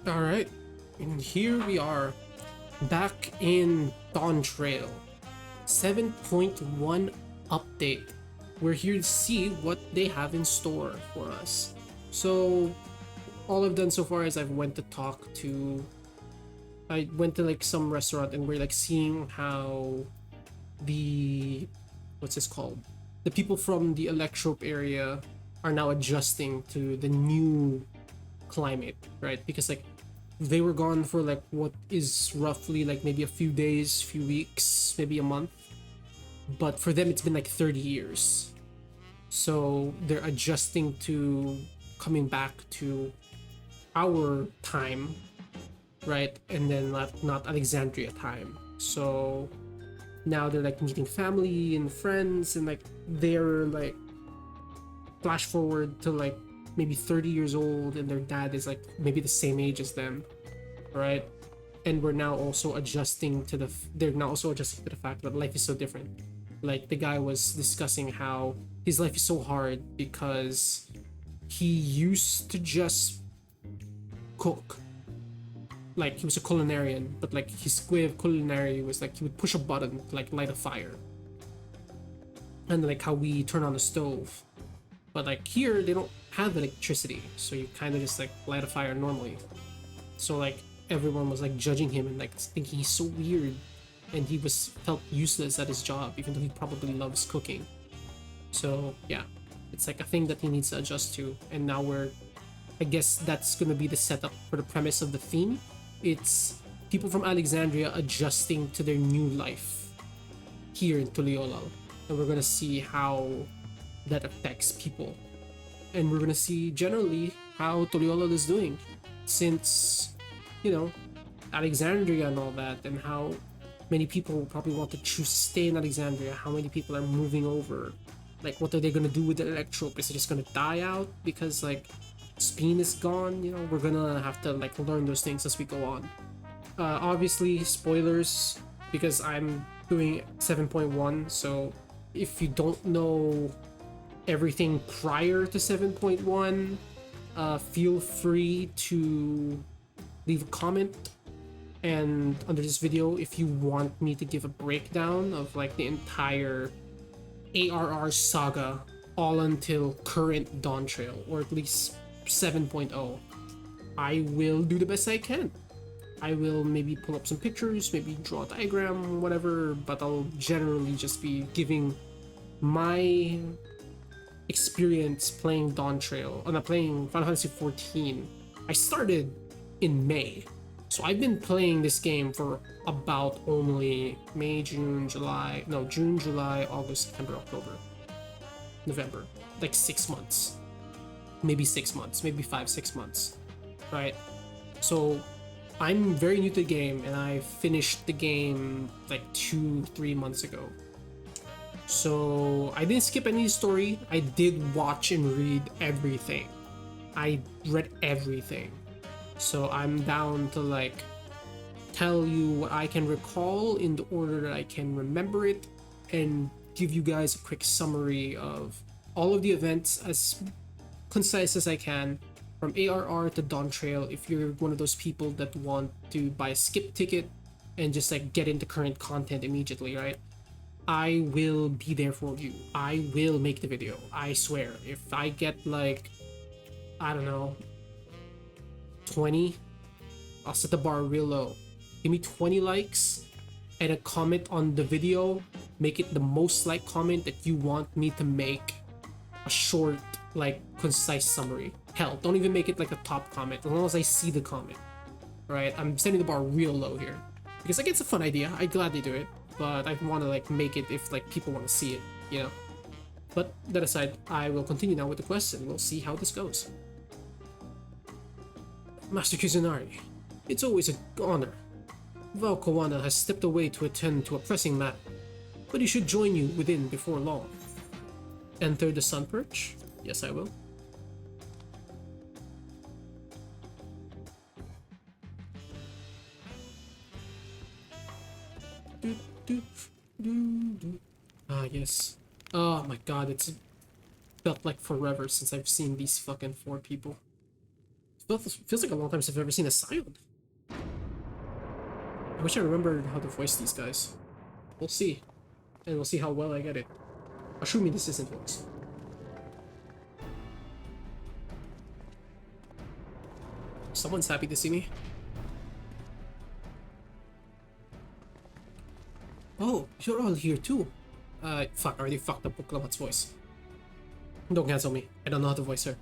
Alright, and here we are, back in DawnTrail. 7.1 update. We're here to see what they have in store for us. So, all I've done so far is I went to like some restaurant and we're like seeing how the, what's this called? The people from the Electrope area are now adjusting to the new climate, right? Because like they were gone for like what is roughly like maybe a few days, few weeks, maybe a month. But for them, it's been like 30 years. So they're adjusting to coming back to our time, right? And then not Alexandria time. So now they're like meeting family and friends, and like they're like flash forward to like maybe 30 years old, and their dad is like maybe the same age as them, right? And we're now also adjusting to they're now also adjusting to the fact that life is so different. Like the guy was discussing how his life is so hard because he used to just cook. Like he was a culinarian, but like his way of culinary was like he would push a button to like light a fire, and like how we turn on the stove. But like here they don't have electricity, so you kind of just like light a fire normally. So like everyone was like judging him and like thinking he's so weird, and he was felt useless at his job even though he probably loves cooking. So yeah, it's like a thing that he needs to adjust to. And now I guess that's gonna be the setup for the premise of the theme. It's people from Alexandria adjusting to their new life here in Tuliolal, and we're gonna see how that affects people. And we're gonna see generally how Tuliolal is doing since, you know, Alexandria and all that, and how many people probably want to choose to stay in Alexandria, how many people are moving over. Like, what are they gonna do with the Electrope? Is it just gonna die out because, like, Speen is gone? You know, we're gonna have to, like, learn those things as we go on. Obviously, spoilers, because I'm doing 7.1, so if you don't know everything prior to 7.1, feel free to leave a comment and under this video if you want me to give a breakdown of like the entire ARR saga all until current DawnTrail, or at least 7.0. I will do the best I can. I will maybe pull up some pictures, maybe draw a diagram, whatever, but I'll generally just be giving my experience playing DawnTrail, not playing Final Fantasy 14. I started in May, so I've been playing this game for about only June, July, August, September, October, November, like 6 months, maybe 6 months, maybe 5, 6 months, right? So I'm very new to the game, and I finished the game like 2, 3 months ago. So I didn't skip any story. I did watch and read everything. I read everything. So I'm down to like tell you what I can recall in the order that I can remember it, and give you guys a quick summary of all of the events as concise as I can, from ARR to DawnTrail, if you're one of those people that want to buy a skip ticket and just like get into current content immediately, right? I will be there for you. I will make the video. I swear. If I get like, I don't know, 20, I'll set the bar real low. Give me 20 likes and a comment on the video. Make it the most like comment that you want me to make a short, like, concise summary. Hell, don't even make it like a top comment, as long as I see the comment. Right? I'm setting the bar real low here, because like it's a fun idea. I'd gladly do it, but I want to like make it if like people want to see it, you know. But that aside, I will continue now with the quest, and we'll see how this goes. Master Kusanari, it's always an honor. Val Kawana has stepped away to attend to a pressing matter, but he should join you within before long. Enter the Sun Perch? Yes, I will. Ah, yes. Oh my god, it's felt like forever since I've seen these fucking 4 people. Feels like a long time since I've ever seen a Scion. I wish I remembered how to voice these guys. We'll see. And we'll see how well I get it. Assuming this isn't voice. Someone's happy to see me. Oh, you're all here too. Fuck, I already fucked up Booklomat's voice. Don't cancel me. I don't know how to voice her.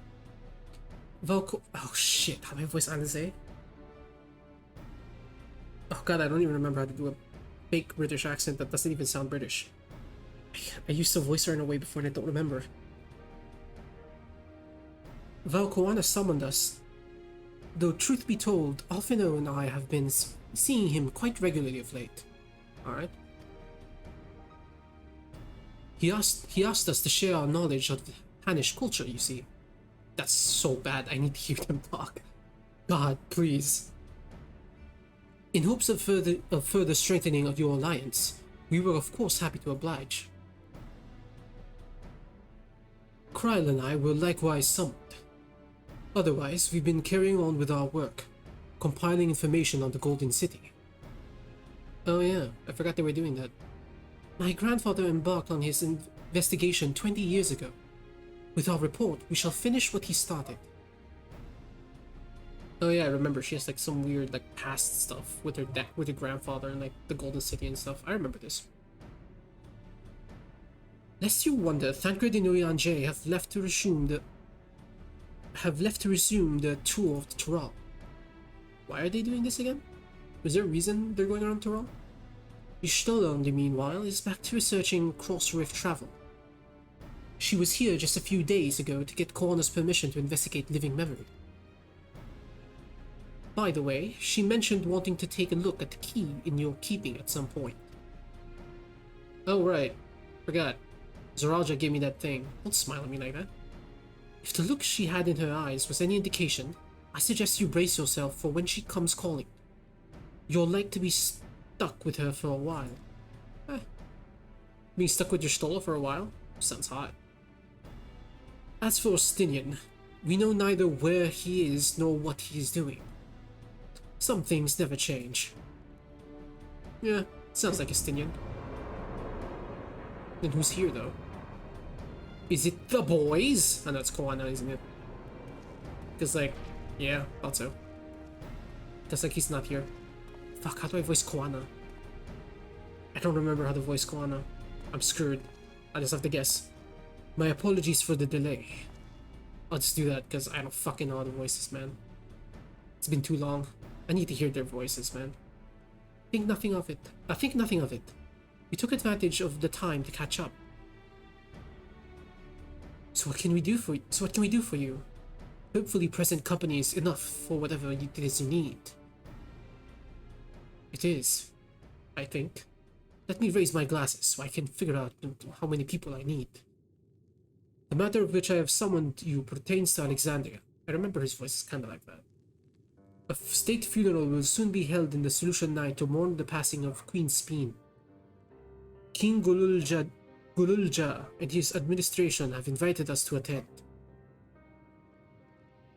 Vocal. Oh shit, how do I voice Alize? Oh god, I don't even remember how to do a fake British accent that doesn't even sound British. I used to voice her in a way before and I don't remember. Valkoana summoned us. Though truth be told, Alfino and I have been seeing him quite regularly of late. Alright. He asked us to share our knowledge of Hanish culture, you see. That's so bad, I need to hear them talk. God, please. In hopes of further strengthening of your alliance, we were of course happy to oblige. Kryl and I were likewise summoned. Otherwise, we've been carrying on with our work, compiling information on the Golden City. Oh yeah, I forgot they were doing that. My grandfather embarked on his investigation 20 years ago. With our report, we shall finish what he started. Oh yeah, I remember she has like some weird like past stuff with her with her grandfather and like the Golden City and stuff. I remember this. Lest you wonder, Thancred and Oyanje have left to resume the tour of the Tural. Why are they doing this again? Was there a reason they're going around Tural? Y'shtola, in the meanwhile, is back to researching cross-rift travel. She was here just a few days ago to get Coroner's permission to investigate living memory. By the way, she mentioned wanting to take a look at the key in your keeping at some point. Oh right, forgot. Zoralja gave me that thing. Don't smile at me like that. If the look she had in her eyes was any indication, I suggest you brace yourself for when she comes calling. You're like to be stuck with her for a while. Being stuck with your Stola for a while? Sounds hot. As for Ostinian, we know neither where he is nor what he is doing. Some things never change. Yeah, sounds like Ostinian. Then who's here though? Is it the boys? I know it's Koana, isn't it? Because like, yeah, thought so. Just like he's not here. Fuck, how do I voice Koana? I don't remember how to voice Koana. I'm screwed. I just have to guess. My apologies for the delay. I'll just do that because I don't fucking know how to voice this, man. It's been too long. I need to hear their voices, man. Think nothing of it. Think nothing of it. We took advantage of the time to catch up. So what can we do for you? Hopefully present company is enough for whatever it is you need. It is, I think. Let me raise my glasses so I can figure out how many people I need. The matter of which I have summoned you pertains to Alexandria. I remember his voice is kind of like that. A state funeral will soon be held in the Solution 9 to mourn the passing of Queen Speen. King Gululja and his administration have invited us to attend.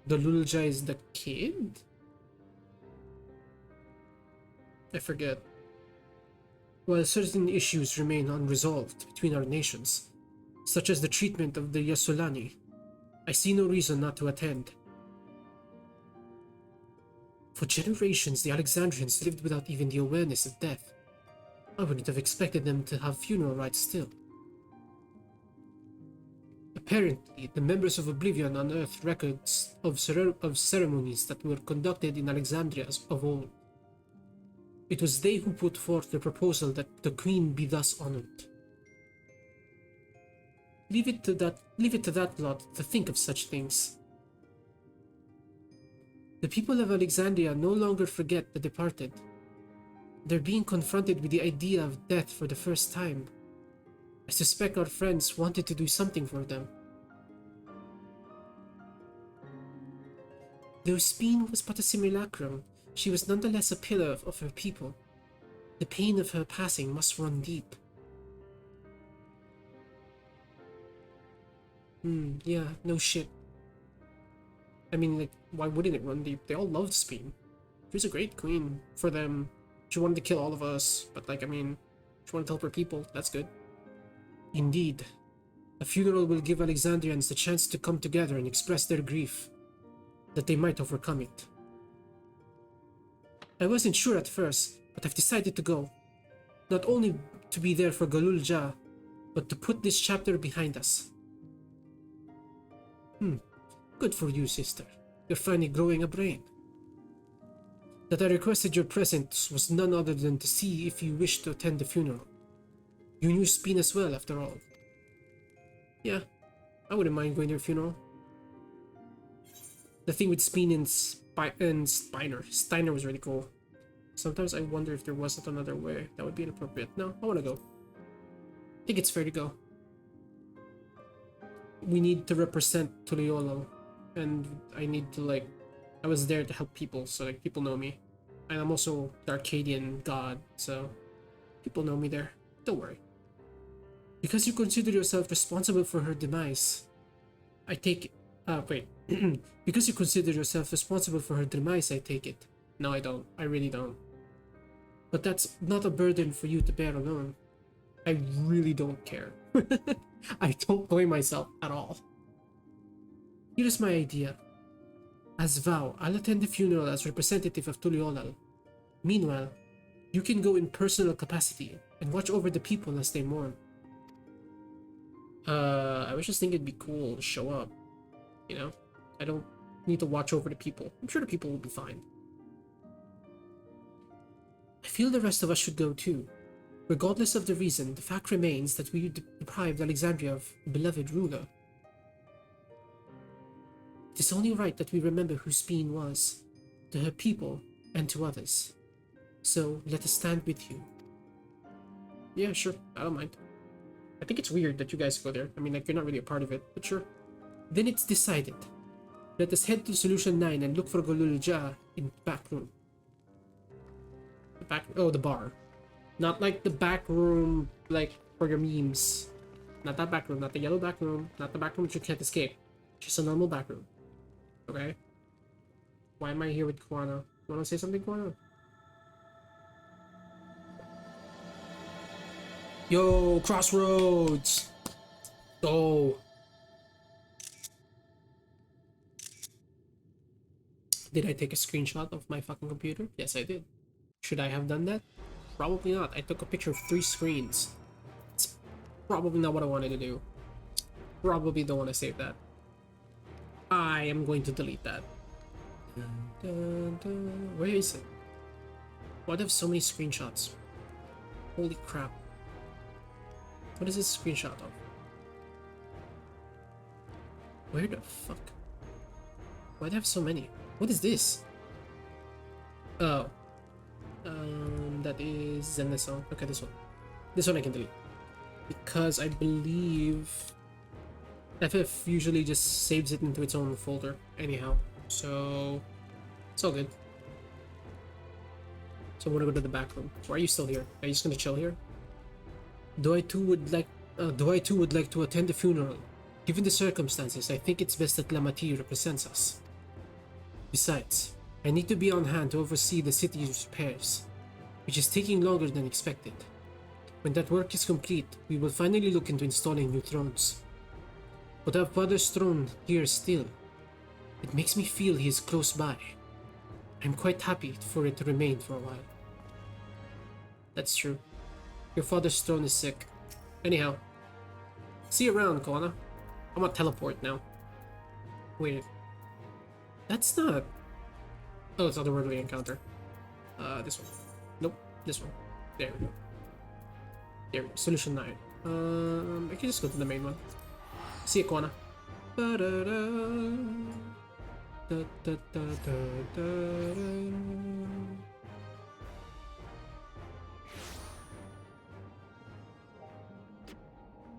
The Lulja is the kid? I forget. While certain issues remain unresolved between our nations, such as the treatment of the Yasulani, I see no reason not to attend. For generations, the Alexandrians lived without even the awareness of death. I wouldn't have expected them to have funeral rites still. Apparently, the members of Oblivion unearthed records of ceremonies that were conducted in Alexandria of old. It was they who put forth the proposal that the queen be thus honored. Leave it to that lot to think of such things. The people of Alexandria no longer forget the departed. They're being confronted with the idea of death for the first time. I suspect our friends wanted to do something for them. Though Speen was but a simulacrum, she was nonetheless a pillar of her people. The pain of her passing must run deep. Yeah, no shit. I mean, like, why wouldn't it run deep? They all loved Speen. She was a great queen for them. She wanted to kill all of us, but like, I mean, she wanted to help her people. That's good. Indeed. A funeral will give Alexandrians the chance to come together and express their grief, that they might overcome it. I wasn't sure at first, but I've decided to go. Not only to be there for Galul Jah, but to put this chapter behind us. Good for you, sister. You're finally growing a brain. That I requested your presence was none other than to see if you wished to attend the funeral. You knew Speen as well, after all. Yeah, I wouldn't mind going to your funeral. The thing with Speen and Steiner was really cool. Sometimes I wonder if there wasn't another way that would be inappropriate. No, I want to go. I think it's fair to go. We need to represent Tuliolal, and I need to, like, I was there to help people, so like people know me. And I'm also the Arcadian god, so people know me there. Don't worry. Because you consider yourself responsible for her demise, I take it. Because you consider yourself responsible for her demise, I take it. No, I don't. I really don't. But that's not a burden for you to bear alone. I really don't care. I don't blame myself at all. Here's my idea. As vow, I'll attend the funeral as representative of Tuliolal. Meanwhile, you can go in personal capacity and watch over the people as they mourn. I was just thinking it'd be cool to show up. You know? I don't need to watch over the people. I'm sure the people will be fine. I feel the rest of us should go too. Regardless of the reason, the fact remains that we deprived Alexandria of a beloved ruler. It is only right that we remember who Speen was, to her people and to others. So, let us stand with you. Yeah, sure, I don't mind. I think it's weird that you guys go there. I mean, like, you're not really a part of it, but sure. Then it's decided. Let us head to Solution 9 and look for Galul Jah in the back room. The bar. Not like the back room, like, for your memes. Not that back room, not the yellow back room, not the back room that you can't escape. Just a normal back room. Okay? Why am I here with Kuana? You wanna say something, Kuana? Yo, Crossroads! Oh. Did I take a screenshot of my fucking computer? Yes, I did. Should I have done that? Probably not. I took a picture of 3 screens. It's probably not what I wanted to do. Probably don't want to save that. I am going to delete that. Where is it? Why do I have so many screenshots? Holy crap. What is this screenshot of? Where the fuck? Why do I have so many? What is this? Oh. That is in this one. Okay, this one. This one I can delete. Because I believe FF usually just saves it into its own folder anyhow. So it's all good. So I'm gonna go to the back room. Why are you still here? Are you just gonna chill here? Do I too would like to attend the funeral. Given the circumstances, I think it's best that Lamati represents us. Besides, I need to be on hand to oversee the city's repairs, which is taking longer than expected. When that work is complete, we will finally look into installing new thrones. But our father's throne here still. It makes me feel he is close by. I'm quite happy for it to remain for a while. That's true. Your father's throne is sick. Anyhow, see you around, Koana. I'm gonna teleport now. Wait. That's not... Oh, it's otherworldly encounter. This one. Nope, this one. There we go. There we go. Solution 9. I can just go to the main one. See you, Koana.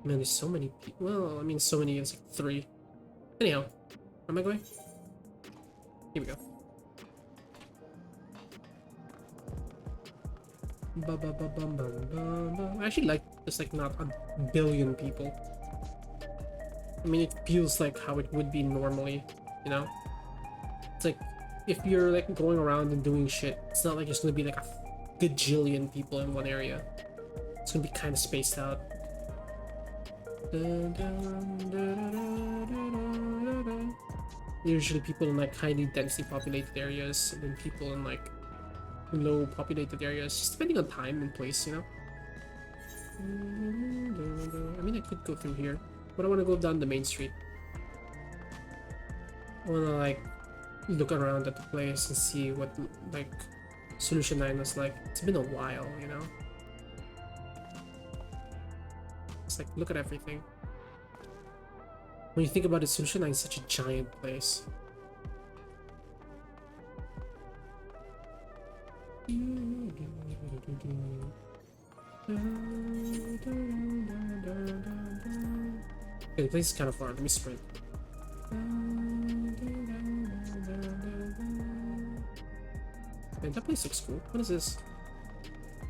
Man, there's so many people. Well, I mean, so many. It's like 3. Anyhow, where am I going? Here we go. I actually like there's like not a billion people. I mean, it feels like how it would be normally, you know? It's like if you're like going around and doing shit, it's not like there's gonna be like a gajillion people in one area. It's gonna be kind of spaced out. Usually people in like highly densely populated areas, and then people in like low populated areas, just depending on time and place, you know. I mean, I could go through here, but I want to go down the main street. I want to like look around at the place and see what like Solution 9 was like. It's been a while, you know. It's like, look at everything. When you think about it, Solution 9 is such a giant place. Okay, the place is kind of far. Let me sprint. Man, that place looks cool. What is this?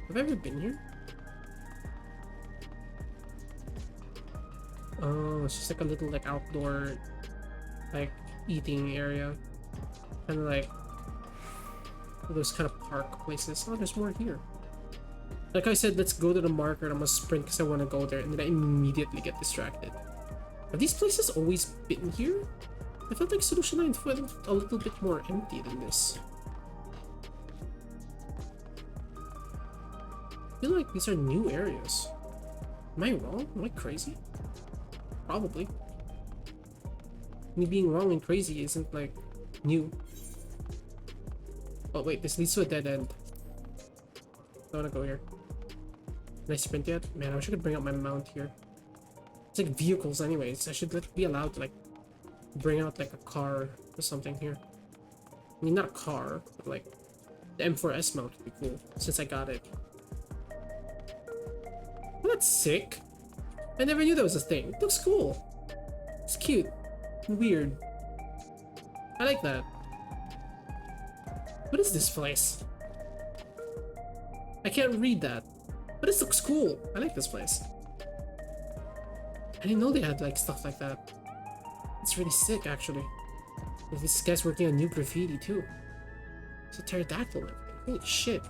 Have I ever been here? Oh, it's just like a little like outdoor like eating area. Kind of like those kind of park places. Oh, there's more here. Like I said, let's go to the marker and I'm gonna sprint because I want to go there, and then I immediately get distracted. Have these places always been here? I felt like Solution 9 felt a little bit more empty than this. I feel like these are new areas. Am I wrong? Am I crazy? Probably. Me being wrong and crazy isn't like new. Oh wait, this leads to a dead end. I wanna go here. Can I sprint yet? Man, I wish I could bring up my mount here. It's like vehicles anyways. I should be allowed to like bring out like a car or something here. I mean, not a car, but like the M4S mount would be cool since I got it. Well, that's sick. I never knew that was a thing. It looks cool. It's cute and weird. I like that. What is this place? I can't read that. But this looks cool. I like this place. I didn't know they had like stuff like that. It's really sick actually. This guy's working on new graffiti too. It's a pterodactyl. Holy shit.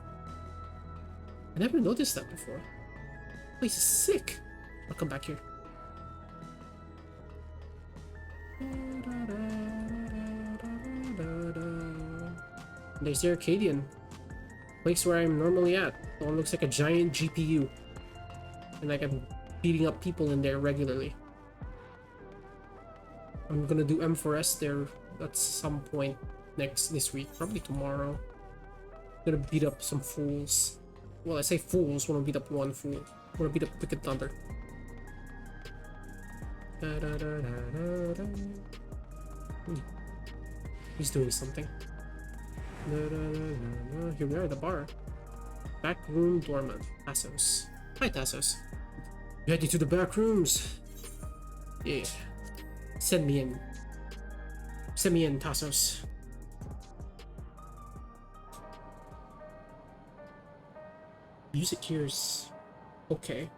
I never noticed that before. This place is sick. I'll come back here. There's the Arcadian. Place where I'm normally at. The one looks like a giant GPU. And like I'm beating up people in there regularly. I'm gonna do M4S there at some point this week. Probably tomorrow. I'm gonna beat up some fools. Well, I say fools, wanna beat up one fool. Wanna beat up Wicked Thunder. He's doing something. Here we are at the bar. Back room doorman. Tassos. Hi, Tassos. Heading to the back rooms. Yeah. Send me in. Send me in, Tassos. Music here is okay.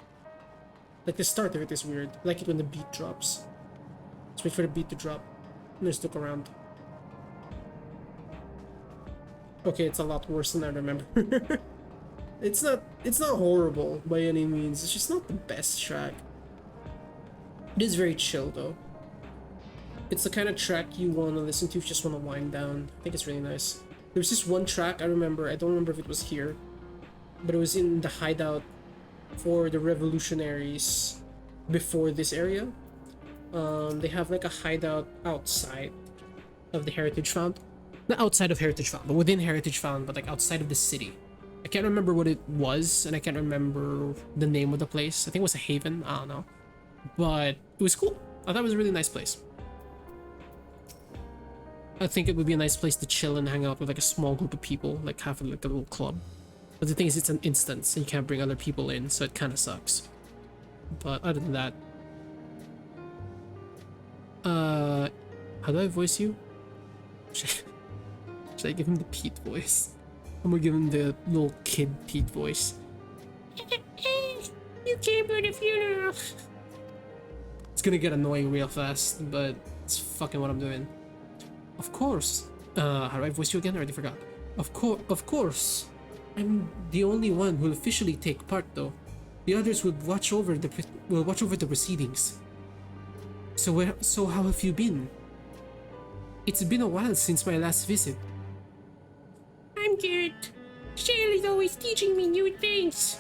Like the start of it is weird. I like it when the beat drops. Let's wait for the beat to drop. Let's look around. Okay, it's a lot worse than I remember. It's not horrible by any means. It's just not the best track. It is very chill though. It's the kind of track you want to listen to if you just want to wind down. I think it's really nice. There's this one track I remember. I don't remember if it was here, but it was in the hideout for the revolutionaries before this area. They have like a hideout outside of the Heritage Found. Not outside of Heritage Found, but within Heritage Found, but like outside of the city. I can't remember what it was, and I can't remember the name of the place. I think it was a haven, I don't know. But it was cool. I thought it was a really nice place. I think it would be a nice place to chill and hang out with like a small group of people, like have like a little club. But the thing is, it's an instance, and you can't bring other people in, so it kind of sucks. But other than that... how do I voice you? Should I give him the Pete voice? I'm gonna give him the little kid Pete voice. You came to the funeral. It's gonna get annoying real fast, but it's fucking what I'm doing. Of course. How do I voice you again? I already forgot. Of course. I'm the only one who'll officially take part, though. The others will watch over the proceedings. So how have you been? It's been a while since my last visit. I'm good. Shale is always teaching me new things.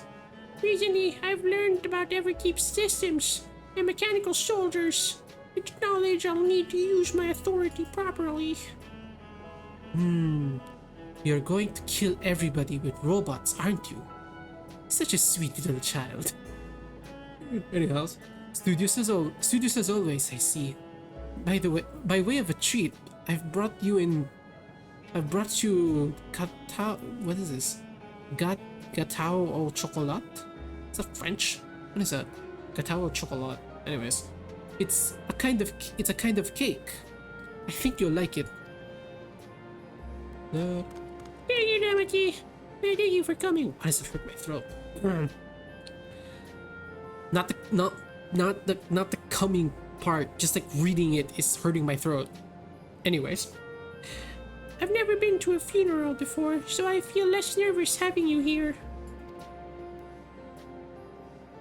Recently, I've learned about Everkeep's systems and mechanical soldiers. It's knowledge I'll need to use my authority properly. You're going to kill everybody with robots, aren't you? Such a sweet little child. Anyhow, studious as always, I see. By the way, by way of a treat, I've brought you what is this? Gâteau au chocolat? Is that French? What is that? Gâteau au chocolat. Anyways, it's a kind of cake. I think you'll like it. Thank you, Namaki. Thank you for coming. Why does it hurt my throat? Not the coming part. Just like reading it is hurting my throat. Anyways, I've never been to a funeral before, so I feel less nervous having you here.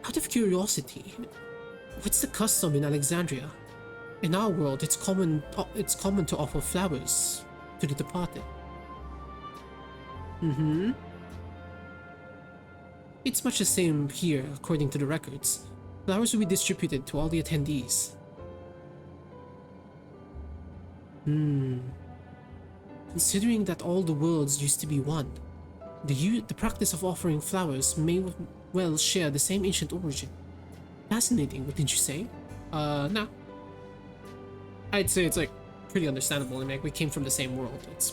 Out of curiosity, what's the custom in Alexandria? In our world, it's common to offer flowers to the departed. It's much the same here, according to the records. Flowers will be distributed to all the attendees. Considering that all the worlds used to be one, the practice of offering flowers may well share the same ancient origin. Fascinating, what did you say? No. I'd say it's like pretty understandable. I mean, like, we came from the same world. It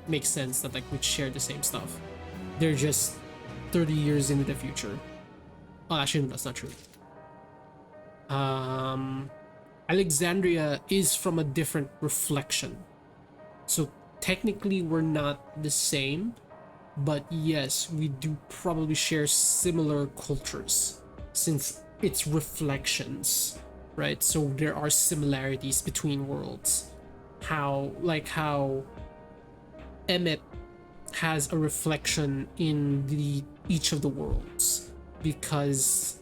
makes sense that like we'd share the same stuff. They're just 30 years into the future. Oh, actually, no, that's not true. Alexandria is from a different reflection. So technically we're not the same, but yes, we do probably share similar cultures since it's reflections, right? So there are similarities between worlds. How Emmet has a reflection in each of the worlds because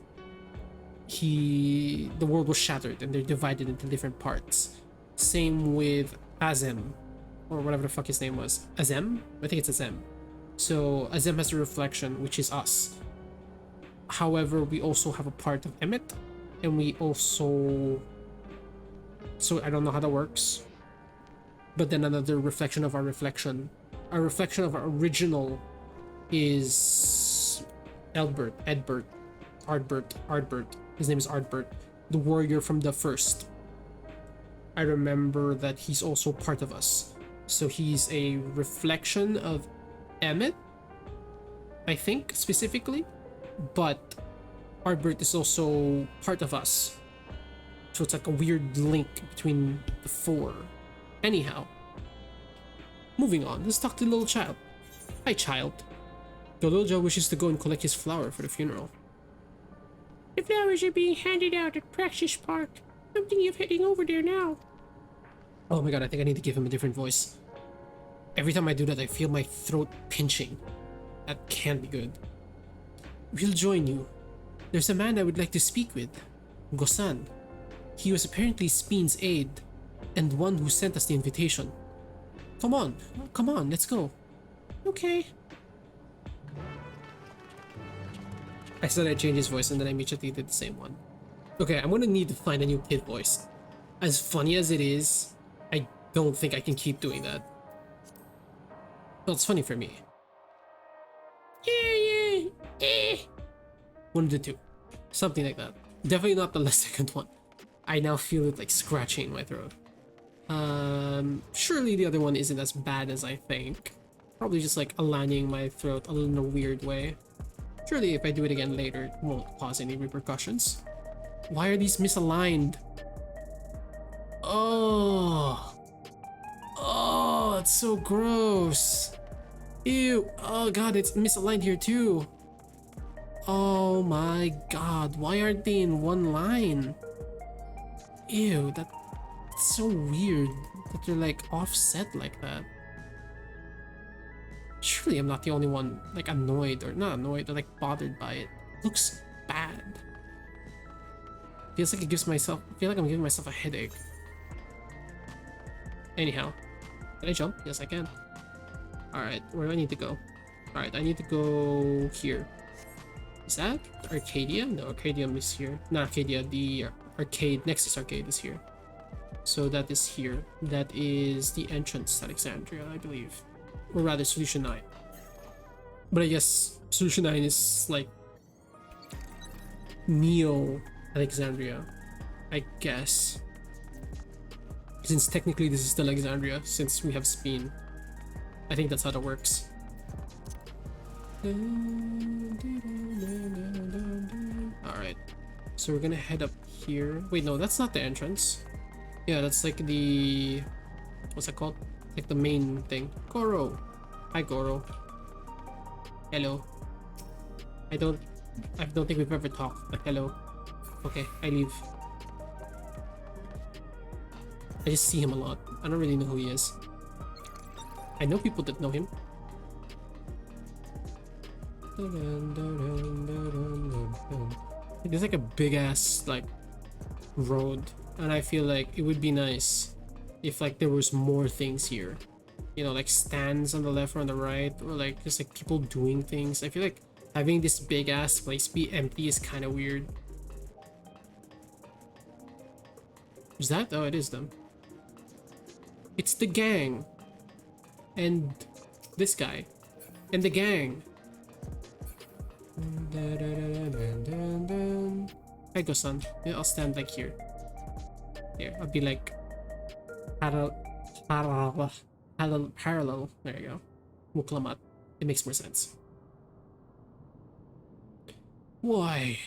the world was shattered and they're divided into different parts. Same with Azem, or whatever the fuck his name was. Azem? I think it's Azem. So Azem has a reflection, which is us. However, we also have a part of Emmet, and we also... So I don't know how that works. But then another reflection of our reflection. Our reflection of our original is Ardbert. His name is Ardbert, the warrior from the first. I remember that he's also part of us. So he's a reflection of Emmet, I think, specifically. But Ardbert is also part of us. So it's like a weird link between the four. Anyhow, moving on, let's talk to the little child. Hi, child. Doloja wishes to go and collect his flower for the funeral. The flowers are being handed out at Praxis Park. I'm thinking of heading over there now. Oh my god, I think I need to give him a different voice. Every time I do that, I feel my throat pinching. That can't be good. We'll join you. There's a man I would like to speak with. Gosan. He was apparently Speen's aide, and one who sent us the invitation. Come on, let's go. Okay. I said I'd change his voice and then I immediately did the same one. Okay, I'm gonna need to find a new kid voice. As funny as it is, I don't think I can keep doing that. Well, it's funny for me. One of the two. Something like that. Definitely not the last second one. I now feel it like scratching in my throat. Surely the other one isn't as bad as I think. Probably just like aligning my throat a little in a weird way. Surely if I do it again later, it won't cause any repercussions. Why are these misaligned? Oh, it's so gross. Ew, oh god, it's misaligned here too. Oh my god, why aren't they in one line? Ew, that's so weird. that they're like offset like that. Surely I'm not the only one like annoyed, or not annoyed, or like bothered by it. It looks bad. Feels like it gives myself, I feel like I'm giving myself a headache. Anyhow, can I jump? Yes, I can. Alright, where do I need to go? Alright, I need to go here. Is that Arcadia? No, Arcadium is here. Not Arcadia, the arcade, Nexus Arcade is here. So that is here. That is the entrance to Alexandria, I believe. Or rather, Solution 9. But I guess Solution 9 is like Neo Alexandria, I guess. Since technically this is still Alexandria, since we have Spin. I think that's how that works. Alright, so we're gonna head up here. Wait, no, that's not the entrance. Yeah, that's like the... what's that called? Like the main thing. Goro! Hi, Goro. Hello. I don't think we've ever talked, but hello. Okay, I leave. I just see him a lot. I don't really know who he is. I know people that know him. There's like a big ass like road, and I feel like it would be nice if like there was more things here. You know, like stands on the left or on the right, or like just like people doing things. I feel like having this big ass place be empty is kind of weird. Is that? Oh, it is them. It's the gang. And this guy. And the gang. Hi, Go-san. Yeah, I'll stand like here. Here, I'll be like parallel. There you go. Muklamat. It makes more sense. Why,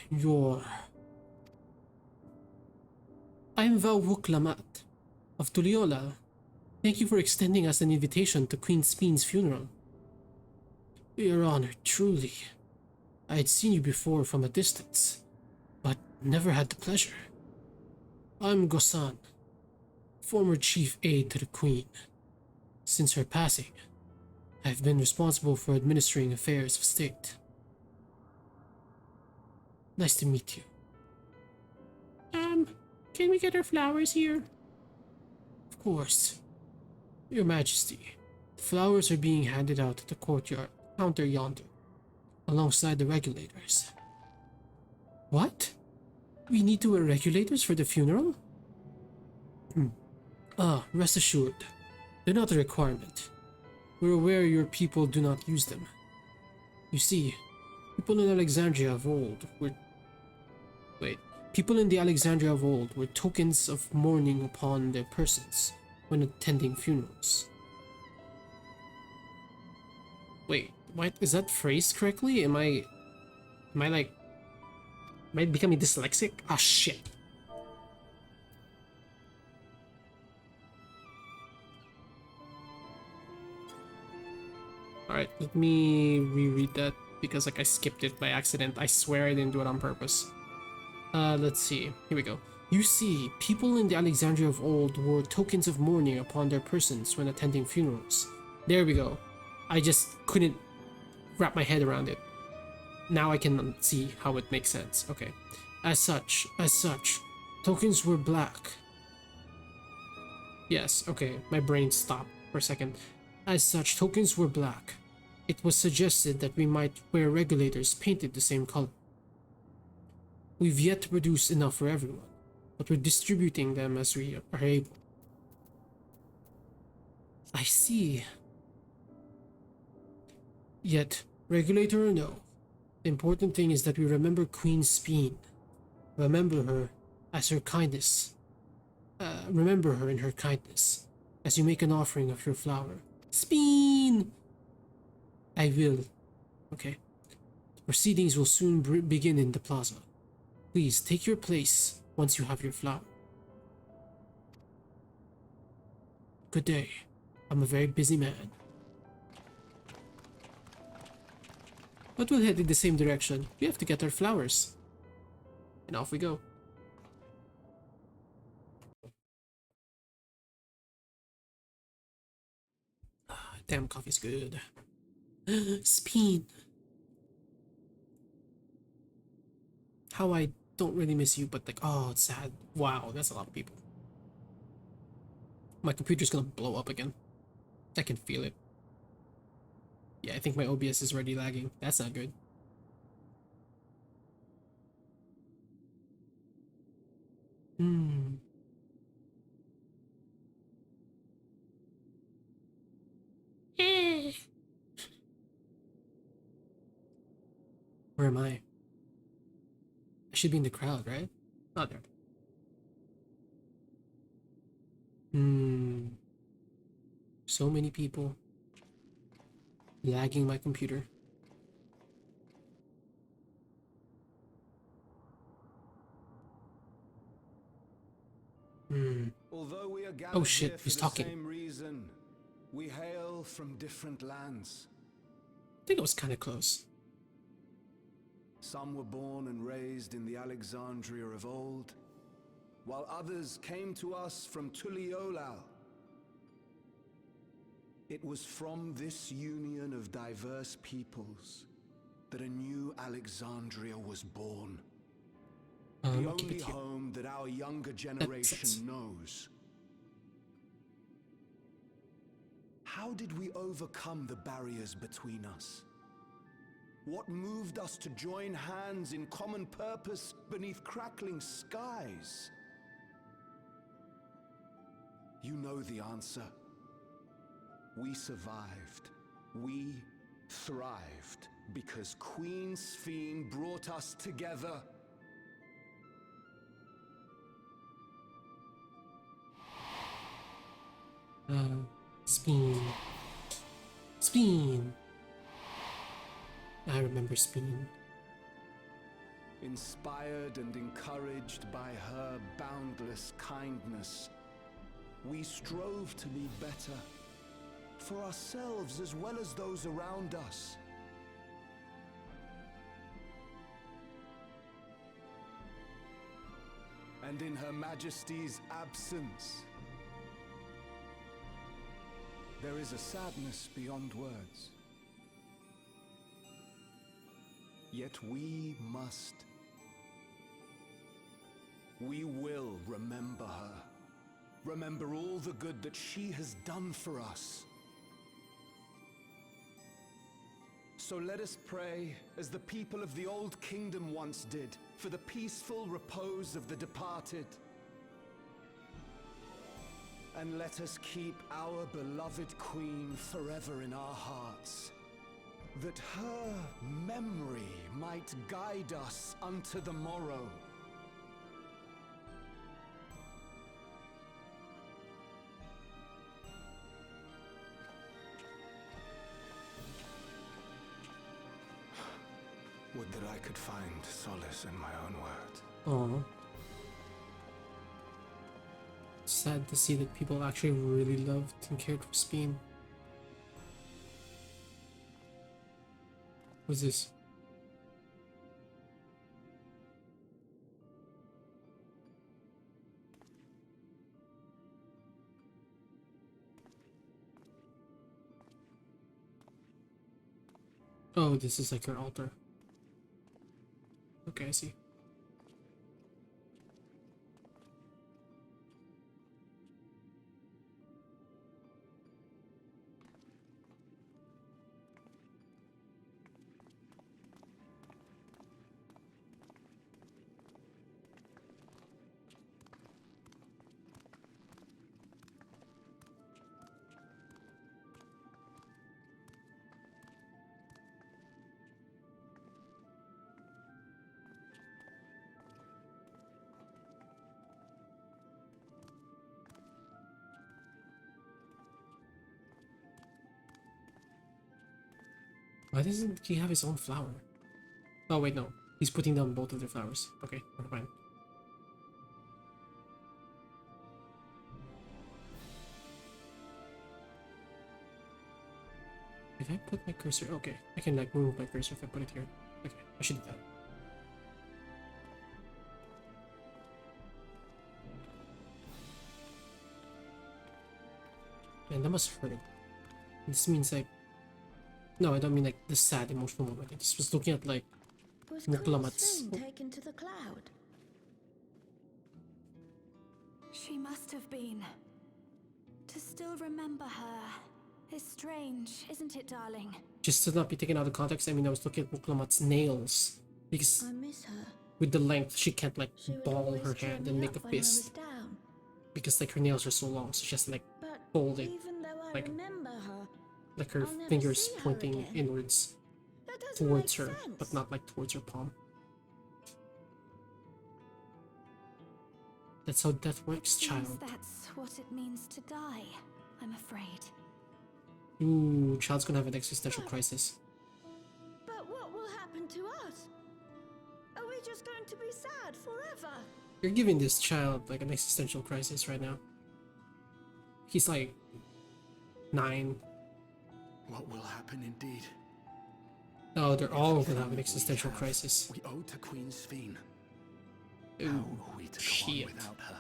I'm Val Wuklamat of Tuliola. Thank you for extending us an invitation to Queen Spin's funeral. We are honored, truly. I had seen you before from a distance, but never had the pleasure. I'm Gosan, former chief aide to the Queen. Since her passing, I've been responsible for administering affairs of state. Nice to meet you. Can we get our flowers here? Of course. Your Majesty, the flowers are being handed out at the counter yonder, alongside the regulators. What? We need to wear regulators for the funeral? Rest assured, they're not a requirement. We're aware your people do not use them. You see, people in the Alexandria of old were tokens of mourning upon their persons when attending funerals. Wait, what is that phrased correctly? Am I becoming dyslexic? Ah, shit. Alright, let me reread that because like I skipped it by accident. I swear I didn't do it on purpose. Let's see. Here we go. You see, people in the Alexandria of old wore tokens of mourning upon their persons when attending funerals. There we go. I just couldn't wrap my head around it. Now I can see how it makes sense. Okay. As such, tokens were black. Yes, okay. My brain stopped for a second. As such, tokens were black. It was suggested that we might wear regulators painted the same color. We've yet to produce enough for everyone, but we're distributing them as we are able. I see. Yet, regulator or no, the important thing is that we remember Queen Spin. Remember her as her kindness. Remember her in her kindness, as you make an offering of your flower. Spin! I will. Okay. The proceedings will soon begin in the plaza. Please take your place once you have your flower. Good day. I'm a very busy man. But we'll head in the same direction. We have to get our flowers. And off we go. Damn, coffee's good. Speed. How I don't really miss you, but like, oh, it's sad. Wow, that's a lot of people. My computer's gonna blow up again. I can feel it. Yeah, I think my OBS is already lagging. That's not good. Hmm. Where am I? I should be in the crowd, right? Oh, there. Hmm. So many people. Lagging my computer. Hmm. Although we are Oh gathered shit, here for he's the talking. same reason, we hail from different lands. I think it was kind of close. Some were born and raised in the Alexandria of old, while others came to us from Tuliolal. It was from this union of diverse peoples that a new Alexandria was born. The I'll keep only it here. home that our younger sense. generation knows. How did we overcome the barriers between us? What moved us to join hands in common purpose beneath crackling skies? You know the answer. We survived. We thrived because Queen Sphene brought us together. Speen. Speen. I remember Speen. Inspired and encouraged by her boundless kindness, we strove to be better, for ourselves as well as those around us. And in Her Majesty's absence, there is a sadness beyond words. Yet we must. We will remember her. Remember all the good that she has done for us. So let us pray, as the people of the Old Kingdom once did, for the peaceful repose of the departed. And let us keep our beloved Queen forever in our hearts, that her memory might guide us unto the morrow. Would that I could find solace in my own words. Aww. Sad to see that people actually really loved and cared for Speen. What's this? Oh, this is like her altar. Okay, I see. Why doesn't he have his own flower? Oh wait, no. He's putting down both of their flowers. Okay, never mind. If I put my cursor... Okay, I can like move my cursor if I put it here. Okay, I should do that. Man, that must hurt him. This means like, no, I don't mean like the sad emotional moment. I just was looking at like Was Queen Muklamat's. Sven taken to the cloud? She must have been. To still remember her is strange, isn't it, darling? Just to not be taken out of context, I mean, I was looking at Muklamat's nails because I miss her. with the length, she can't like She would ball always her cheer hand me and make a up when I was fist down. because like her nails are so long, so she has to like But fold it, even though I like- remember her, like her I'll never fingers see her pointing again. inwards that doesn't towards make her, sense. but not like towards her palm. That's how death works, Seems child. that's what it means to die, I'm afraid. Ooh, child's gonna have an existential crisis. But what will happen to us? Are we just going to be sad forever? You're giving this child like an existential crisis right now. He's like 9. What will happen indeed? Oh, they're all gonna have Everything an existential we have, crisis. We owe to Queen Sven. How Ooh, are we to go on shit. without her?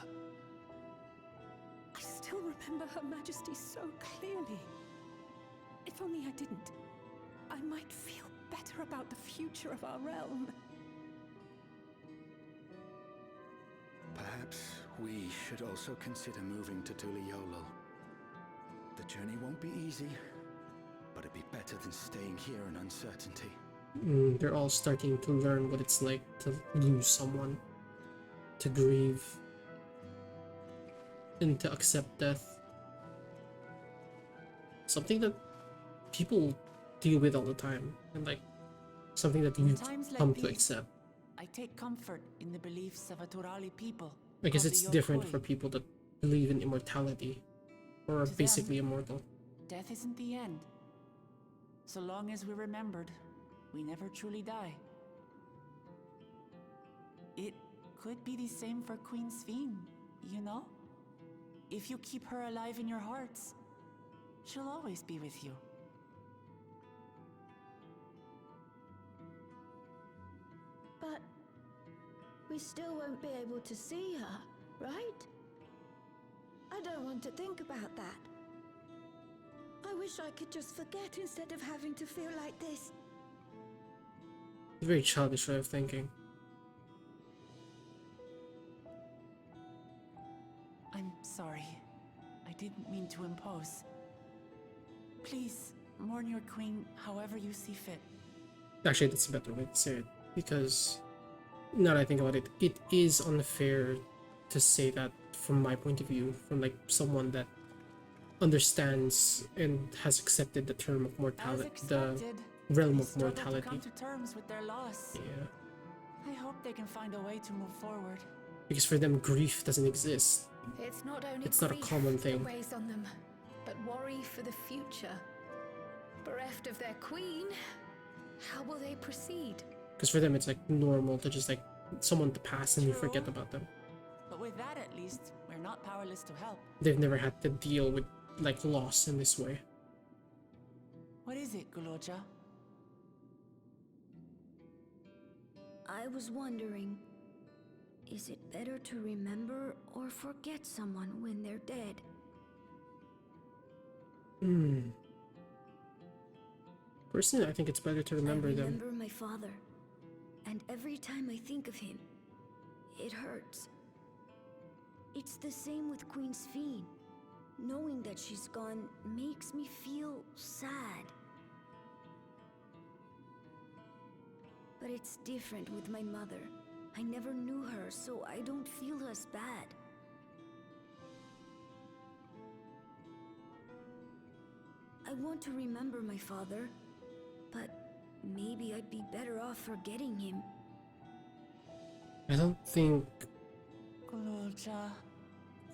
I still remember Her Majesty so clearly. If only I didn't, I might feel better about the future of our realm. Perhaps we should also consider moving to Tuliolo. The journey won't be easy, but it'd be better than staying here in uncertainty. They're all starting to learn what it's like to lose someone, to grieve, and to accept death. Something that people deal with all the time, and like something that you times like come to these, accept. I take comfort in the beliefs of Aturali people. I guess called it's the different Yokoi. for people that believe in immortality, or are To them, basically immortal. Death isn't the end. So long as we're remembered, we never truly die. It could be the same for Queen Sven, you know? If you keep her alive in your hearts, she'll always be with you. But we still won't be able to see her, right? I don't want to think about that. I wish I could just forget instead of having to feel like this. It's a very childish way of thinking. I'm sorry. I didn't mean to impose. Please, mourn your queen however you see fit. Actually, that's a better way to say it, because now that I think about it, it is unfair to say that from my point of view, from like someone that understands and has accepted the term of As mortality, expected, the realm they of struggle mortality. to come to terms with their loss. Yeah, I hope they can find a way to move forward. because for them, grief doesn't exist. It's not only It's not a grief common thing. that weighs on them, but worry for the future. Bereft of their queen, how will they proceed? Because for them, it's like normal to just like someone to pass and you True. forget about them. But with that at least, we're not powerless to help. They've never had to deal with like loss in this way. What is it, Guloja? I was wondering, is it better to remember or forget someone when they're dead? Personally, I think it's better to remember I them. remember my father, and every time I think of him, it hurts. It's the same with Queen Sven. Knowing that she's gone makes me feel sad. But it's different with my mother. I never knew her, so I don't feel as bad. I want to remember my father, but maybe I'd be better off forgetting him. I don't think Guloja.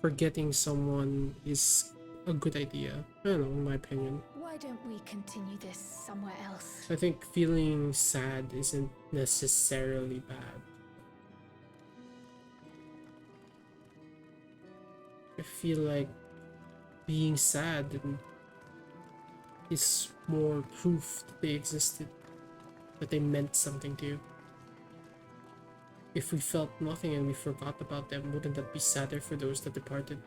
forgetting someone is a good idea. I don't know, in my opinion. Why don't we continue this somewhere else? I think feeling sad isn't necessarily bad. I feel like being sad is more proof that they existed, that they meant something to you. If we felt nothing and we forgot about them, wouldn't that be sadder for those that departed?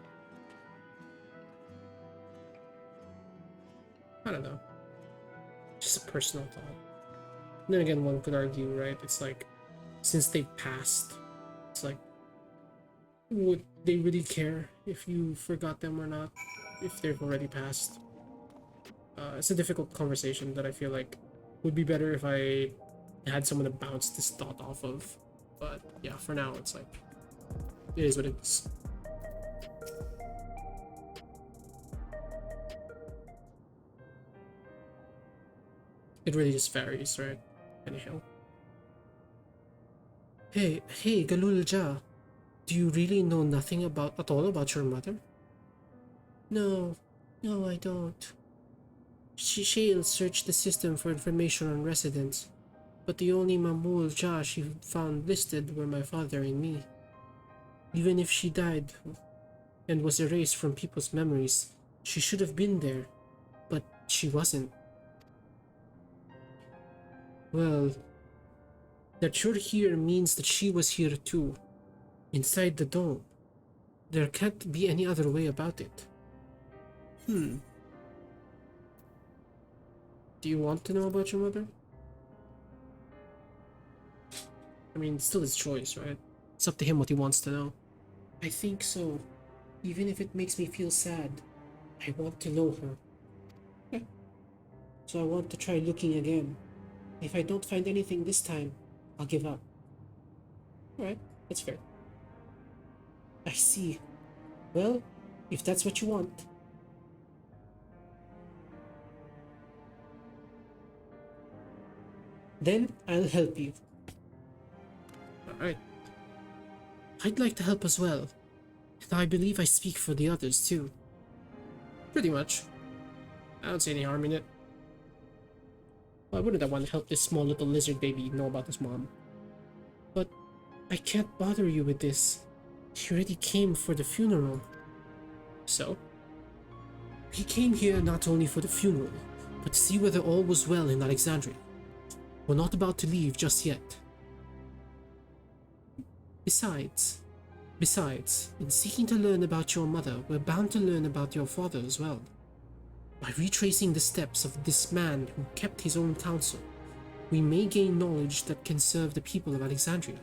I I don't know. Just a personal thought. And then again, one could argue, right? It's like, since they passed, it's like, would they really care if you forgot them or not? If they've already passed? It's a difficult conversation that I feel like would be better if I had someone to bounce this thought off of. But yeah, for now, it's like, it is what it is. It really just varies, right? Anyhow. Hey, Galulja, do you really know nothing at all about your mother? No, I don't. Shale searched the system for information on residents, but the only Mamul Ja she found listed were my father and me. Even if she died and was erased from people's memories, she should have been there, but she wasn't. Well, that you're here means that she was here too, inside the dome. There can't be any other way about it. Do you want to know about your mother? I mean, it's still his choice, right? It's up to him what he wants to know. I think so. Even if it makes me feel sad, I want to know her. Okay. So I want to try looking again. If I don't find anything this time, I'll give up. Alright, that's fair. I see. Well, if that's what you want. Then I'll help you. Alright. I'd like to help as well. And I believe I speak for the others too. Pretty much. I don't see any harm in it. Why wouldn't I want to help this small little lizard baby know about his mom? But I can't bother you with this. He already came for the funeral. So? He came here not only for the funeral, but to see whether all was well in Alexandria. We're not about to leave just yet. Besides, in seeking to learn about your mother, we're bound to learn about your father as well. By retracing the steps of this man who kept his own counsel, we may gain knowledge that can serve the people of Alexandria.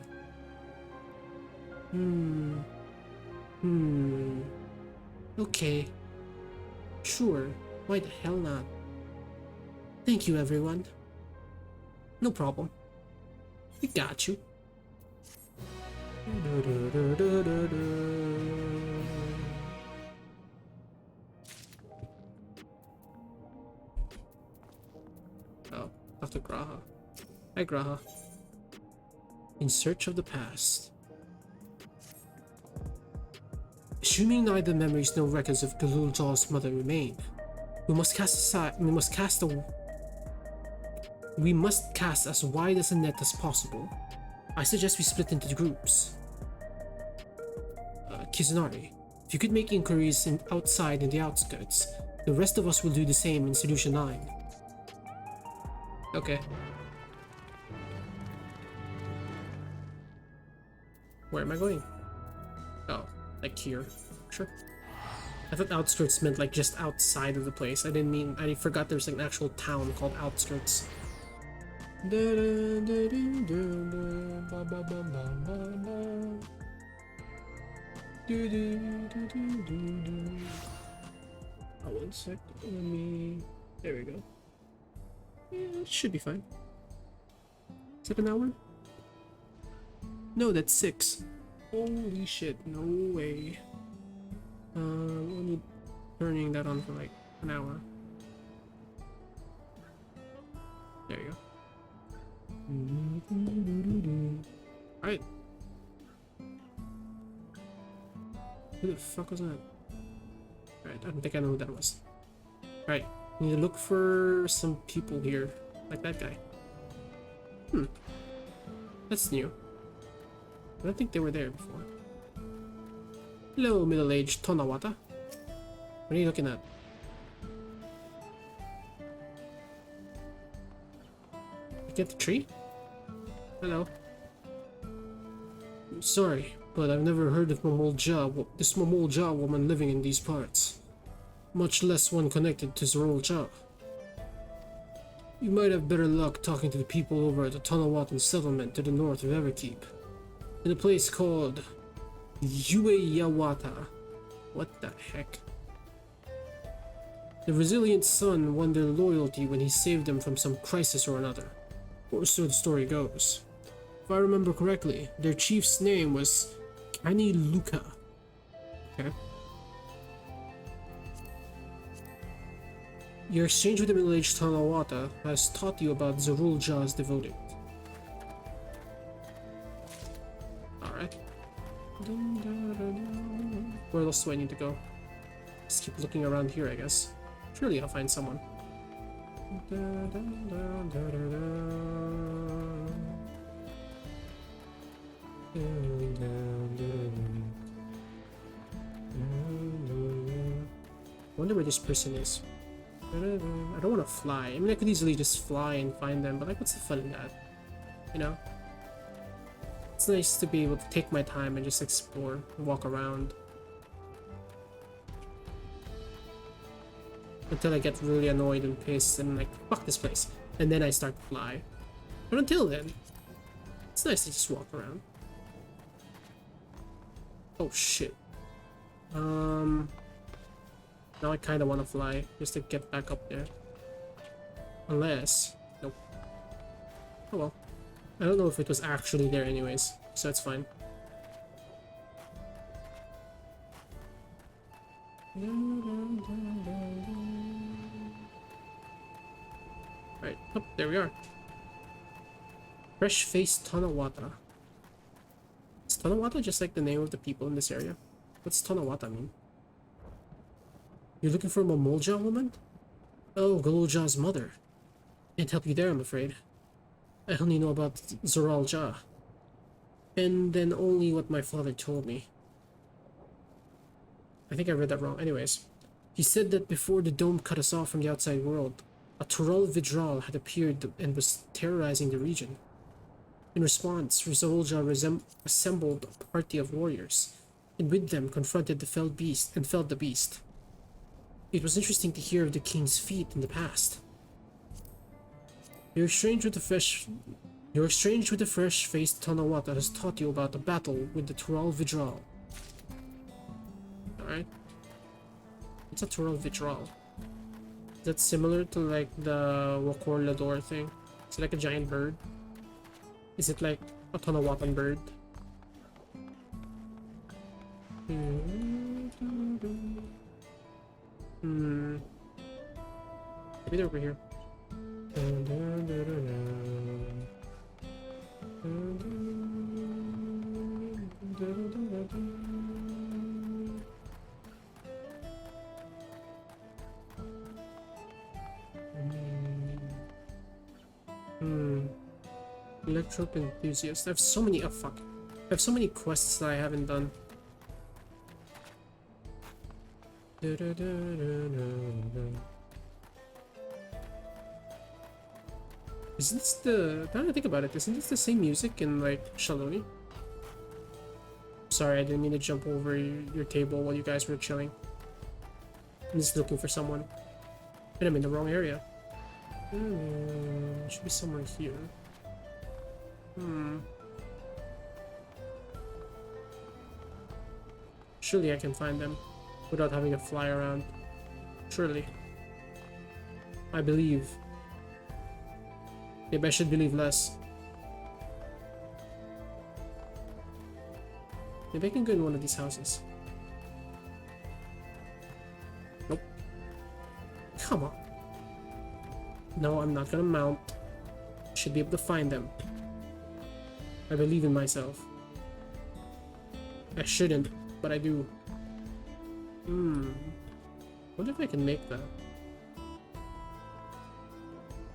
Okay. Sure, why the hell not? Thank you, everyone. No problem. We got you. Oh, Dr. Graha. Hi, Graha. In search of the past. Assuming neither memories nor records of Galul Jaw's mother remain, we must cast as wide as a net as possible. I suggest we split into groups. Kizunari, if you could make inquiries outside in the outskirts, the rest of us will do the same in Solution 9. Okay. Where am I going? Oh, like here. Sure. I thought outskirts meant like just outside of the place. I forgot there's like an actual town called Outskirts. Oh, one sec. There we go. Yeah, it should be fine. Is that an hour? No, that's 6. Holy shit, no way. Only turning that on for like an hour. There you go. Alright. Who the fuck was that? Alright, I don't think I know who that was. Alright, need to look for some people here. Like that guy. That's new. I don't think they were there before. Hello, middle-aged Tonawata. What are you looking at? Look at the tree? Hello. I'm sorry, but I've never heard of this Mamul Ja woman living in these parts. Much less one connected to Zorul Ja. You might have better luck talking to the people over at the Tonawatan settlement to the north of Everkeep. In a place called Ueyawata. What the heck? The resilient son won their loyalty when he saved them from some crisis or another. Or so the story goes. If I remember correctly, their chief's name was Kani Luka. Okay. Your exchange with the middle-aged Tanawata has taught you about Zarulja's devoted. Alright. Where else do I need to go? Just keep looking around here, I guess. Surely I'll find someone. Wonder where this person is. I don't want to fly. I mean, I could easily just fly and find them, but like, what's the fun in that? You know? It's nice to be able to take my time and just explore, walk around. Until I get really annoyed and pissed and like, fuck this place. And then I start to fly. But until then, it's nice to just walk around. Oh shit. Now I kind of want to fly just to get back up there. Unless... Nope. Oh well. I don't know if it was actually there anyways, so it's fine. Right. Oh, there we are. Fresh-faced Tonawata. Is Tonawata just like the name of the people in this area? What's Tonawata mean? You're looking for a Momolja woman? Oh, Gololja's mother. Can't help you there, I'm afraid. I only know about Zoralja. And then only what my father told me. I think I read that wrong. Anyways, he said that before the dome cut us off from the outside world, a Tural Vidral had appeared and was terrorizing the region. In response, Zoralja assembled a party of warriors, and with them confronted the felled the beast. It was interesting to hear of the king's feat in the past. Your exchange with the fresh-faced Tonawata has taught you about the battle with the Tural Vidral. Alright. What's a Tural Vidral? Is that similar to like the Wakor Lador thing? Is it like a giant bird? Is it like a Tonawatan bird? Maybe they're over here. Electrope enthusiast. I have so many. Oh fuck! I have so many quests that I haven't done. Isn't this the... Now that I think about it, isn't this the same music in, like, Shaloni? Sorry, I didn't mean to jump over your table while you guys were chilling. I'm just looking for someone. And I'm in the wrong area. Should be somewhere here. Surely I can find them without having to fly around. Surely. I believe. Maybe I should believe less. Maybe I can go in one of these houses. Nope. Come on. No, I'm not gonna mount. Should be able to find them. I believe in myself. I shouldn't, but I do. Wonder if I can make that.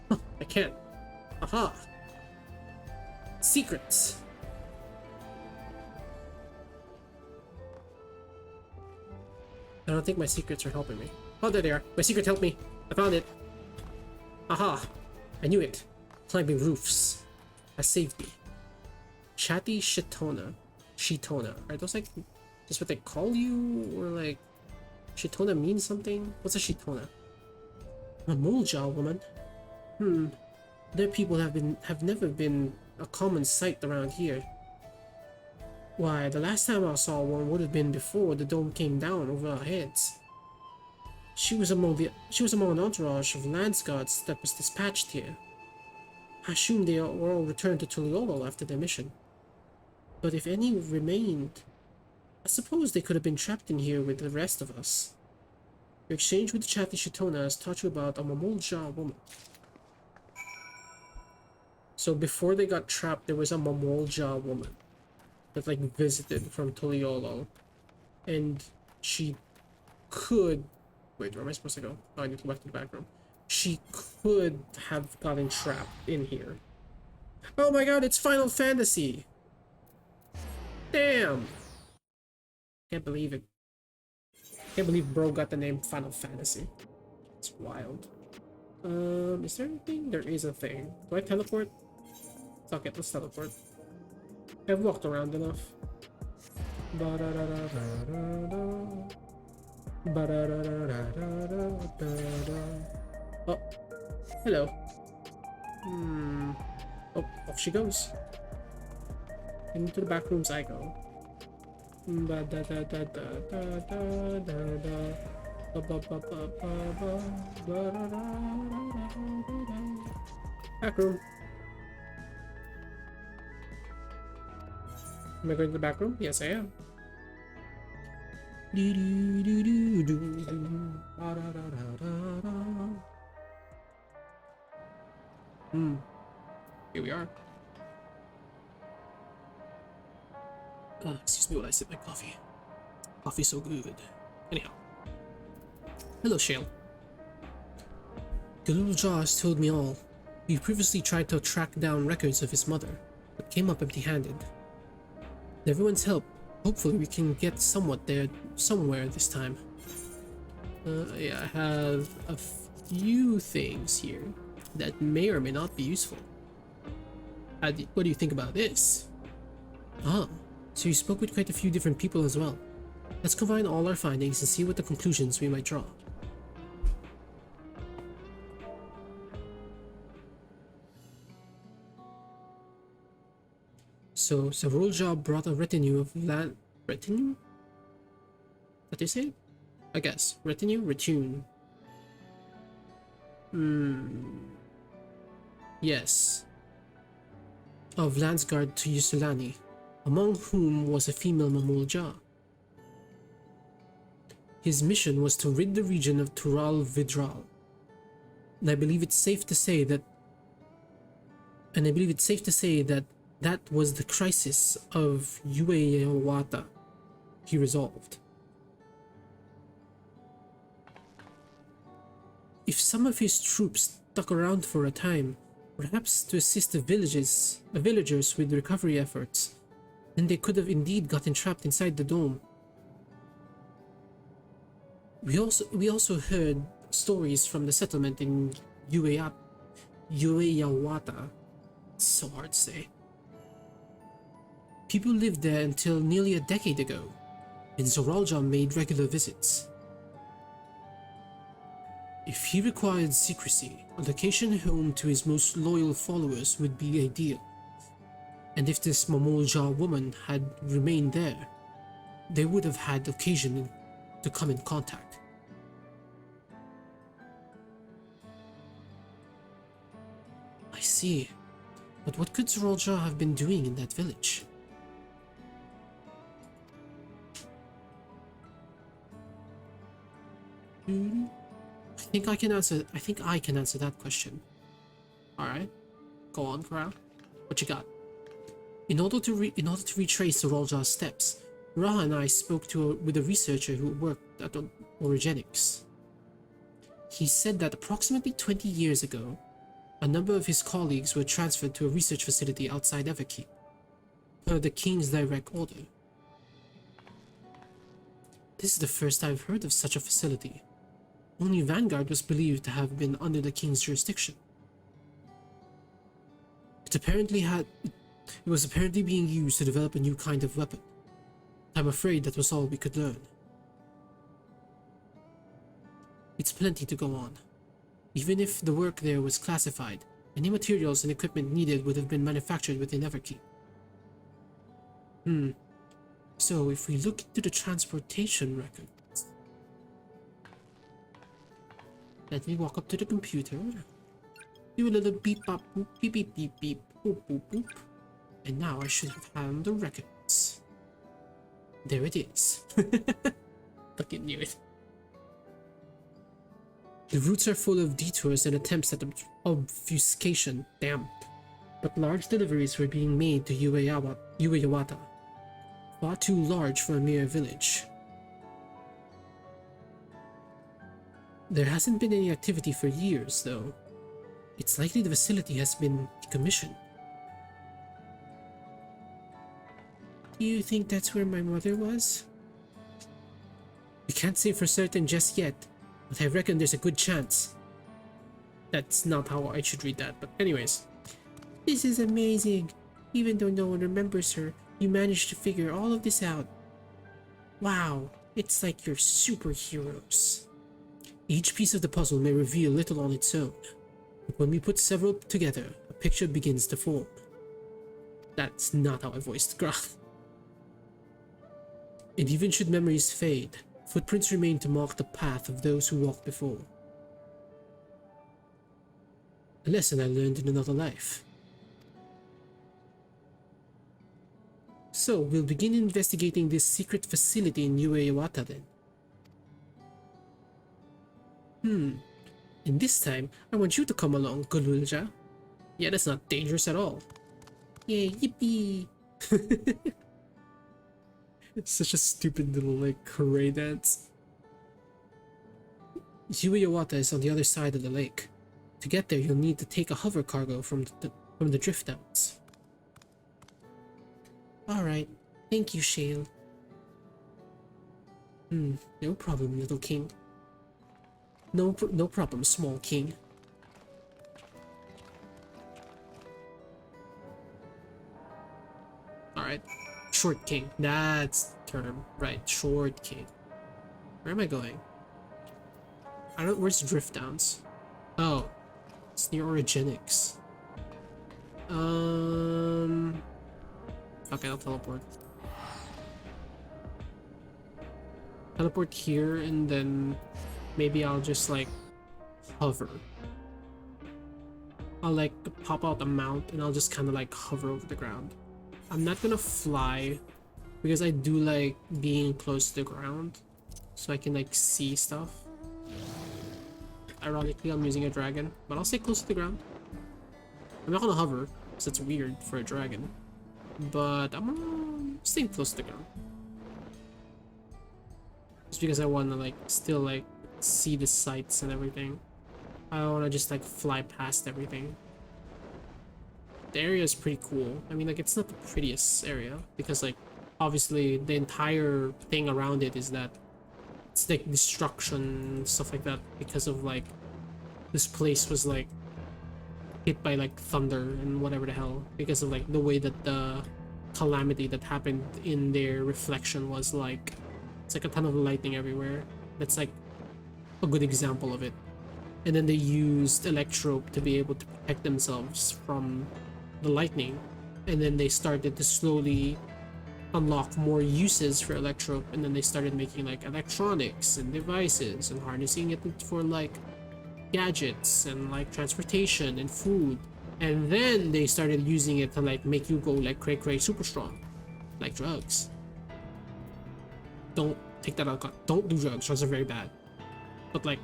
Huh, I can't. Aha! Secrets! I don't think my secrets are helping me. Oh, there they are. My secret helped me. I found it. Aha! I knew it. Climbing roofs. Has saved me. Chatty Shitona. Shitona. Are those like just what they call you? Or like Shitona means something? What's a Shitona? A Mulja woman. Their people have never been a common sight around here. Why, the last time I saw one would have been before the dome came down over our heads. She was among an entourage of lance guards that was dispatched here. I assume they were all returned to Tuliolo after their mission. But if any remained, I suppose they could have been trapped in here with the rest of us. Your exchange with the chatty Shitona has taught you about a Mamolja woman. So before they got trapped, there was a Mamolja woman that like visited from Tuliolo, and she could. Wait, where am I supposed to go? Oh, I need to go back to the back room. She could have gotten trapped in here. Oh my god, it's Final Fantasy! Damn! Can't believe it. Can't believe bro got the name Final Fantasy. It's wild. Is there anything? There is a thing. Do I teleport? Fuck it, let's teleport. I've walked around enough. Oh, hello. Oh, off she goes. Into the back rooms I go. Back room. Am I going to the back room? Yes, I am. Here we are. Excuse me while I sip my coffee. Coffee's so good. Anyhow. Hello, Shale. The little jaw has told me all. We previously tried to track down records of his mother, but came up empty-handed. With everyone's help, hopefully we can get somewhere this time. Yeah, I have a few things here that may or may not be useful. What do you think about this? Ah, so you spoke with quite a few different people as well. Let's combine all our findings and see what the conclusions we might draw. So Savrulja brought a retinue of retinue? What do you say? I guess. Retinue? Retune. Yes. Of Landsguard to Yusulani, among whom was a female Mamulja. His mission was to rid the region of Tural Vidral. And I believe it's safe to say that that was the crisis of Ueyawata he resolved. If some of his troops stuck around for a time, perhaps to assist the villagers with recovery efforts, then they could have indeed gotten trapped inside the dome. We also heard stories from the settlement in Ueyawata. It's so hard to say. People lived there until nearly a decade ago, and Zoralja made regular visits. If he required secrecy, a location home to his most loyal followers would be ideal. And if this Mamolja woman had remained there, they would have had occasion to come in contact. I see. But what could Zoralja have been doing in that village? I think I can answer that question. Alright. Go on, Corral. What you got? In order to retrace Zoralja's steps, Raha and I spoke with a researcher who worked at Origenics. He said that approximately 20 years ago, a number of his colleagues were transferred to a research facility outside Everkeep, per the King's direct order. This is the first I've heard of such a facility. Only Vanguard was believed to have been under the King's jurisdiction. It was apparently being used to develop a new kind of weapon. I'm afraid that was all we could learn. It's plenty to go on. Even if the work there was classified, any materials and equipment needed would have been manufactured within Everkeep. So if we look into the transportation records... Let me walk up to the computer. Do a little beep bop boop beep beep beep beep boop boop boop. And now I should have found the records. There it is. Fucking knew it. The routes are full of detours and attempts at obfuscation, damn. But large deliveries were being made to Ueyawata. Far too large for a mere village. There hasn't been any activity for years, though. It's likely the facility has been decommissioned. Do you think that's where my mother was? We can't say for certain just yet, but I reckon there's a good chance. That's not how I should read that, but anyways. This is amazing. Even though no one remembers her, you managed to figure all of this out. Wow, it's like you're superheroes. Each piece of the puzzle may reveal little on its own, but when we put several together, a picture begins to form. That's not how I voiced Graf. And even should memories fade, footprints remain to mark the path of those who walked before. A lesson I learned in another life. So, we'll begin investigating this secret facility in Ueyawata then. And this time, I want you to come along, Gululja. Yeah, that's not dangerous at all. Yay, yippee! It's such a stupid little, like, hooray dance. Ueyawata is on the other side of the lake. To get there, you'll need to take a hover cargo from the drift outs. Alright, thank you, Shale. No problem, little king. No problem, small king. Alright, short king. That's the term. Right, short king. Where am I going? Where's Drift Downs? Oh, it's near Origenics. Okay, I'll teleport. Teleport here, and then maybe I'll just like hover. I'll like pop out a mount and I'll just kind of like hover over the ground. I'm not gonna fly because I do like being close to the ground so I can like see stuff. Ironically, I'm using a dragon, but I'll stay close to the ground. I'm not gonna hover because it's weird for a dragon, but I'm staying close to the ground. Just because I want to like still like see the sights and everything. I don't want to just like fly past everything. The area is pretty cool. I mean, like, it's not the prettiest area because like obviously the entire thing around it is that it's like destruction, stuff like that, because of like this place was like hit by like thunder and whatever the hell, because of like the way that the calamity that happened in their reflection was like, it's like a ton of lightning everywhere. That's like a good example of it. And then they used Electrope to be able to protect themselves from the lightning, and then they started to slowly unlock more uses for Electrope, and then they started making like electronics and devices and harnessing it for like gadgets and like transportation and food, and then they started using it to like make you go like cray super strong, like drugs. Don't take that out. Don't do drugs. Drugs are very bad. But like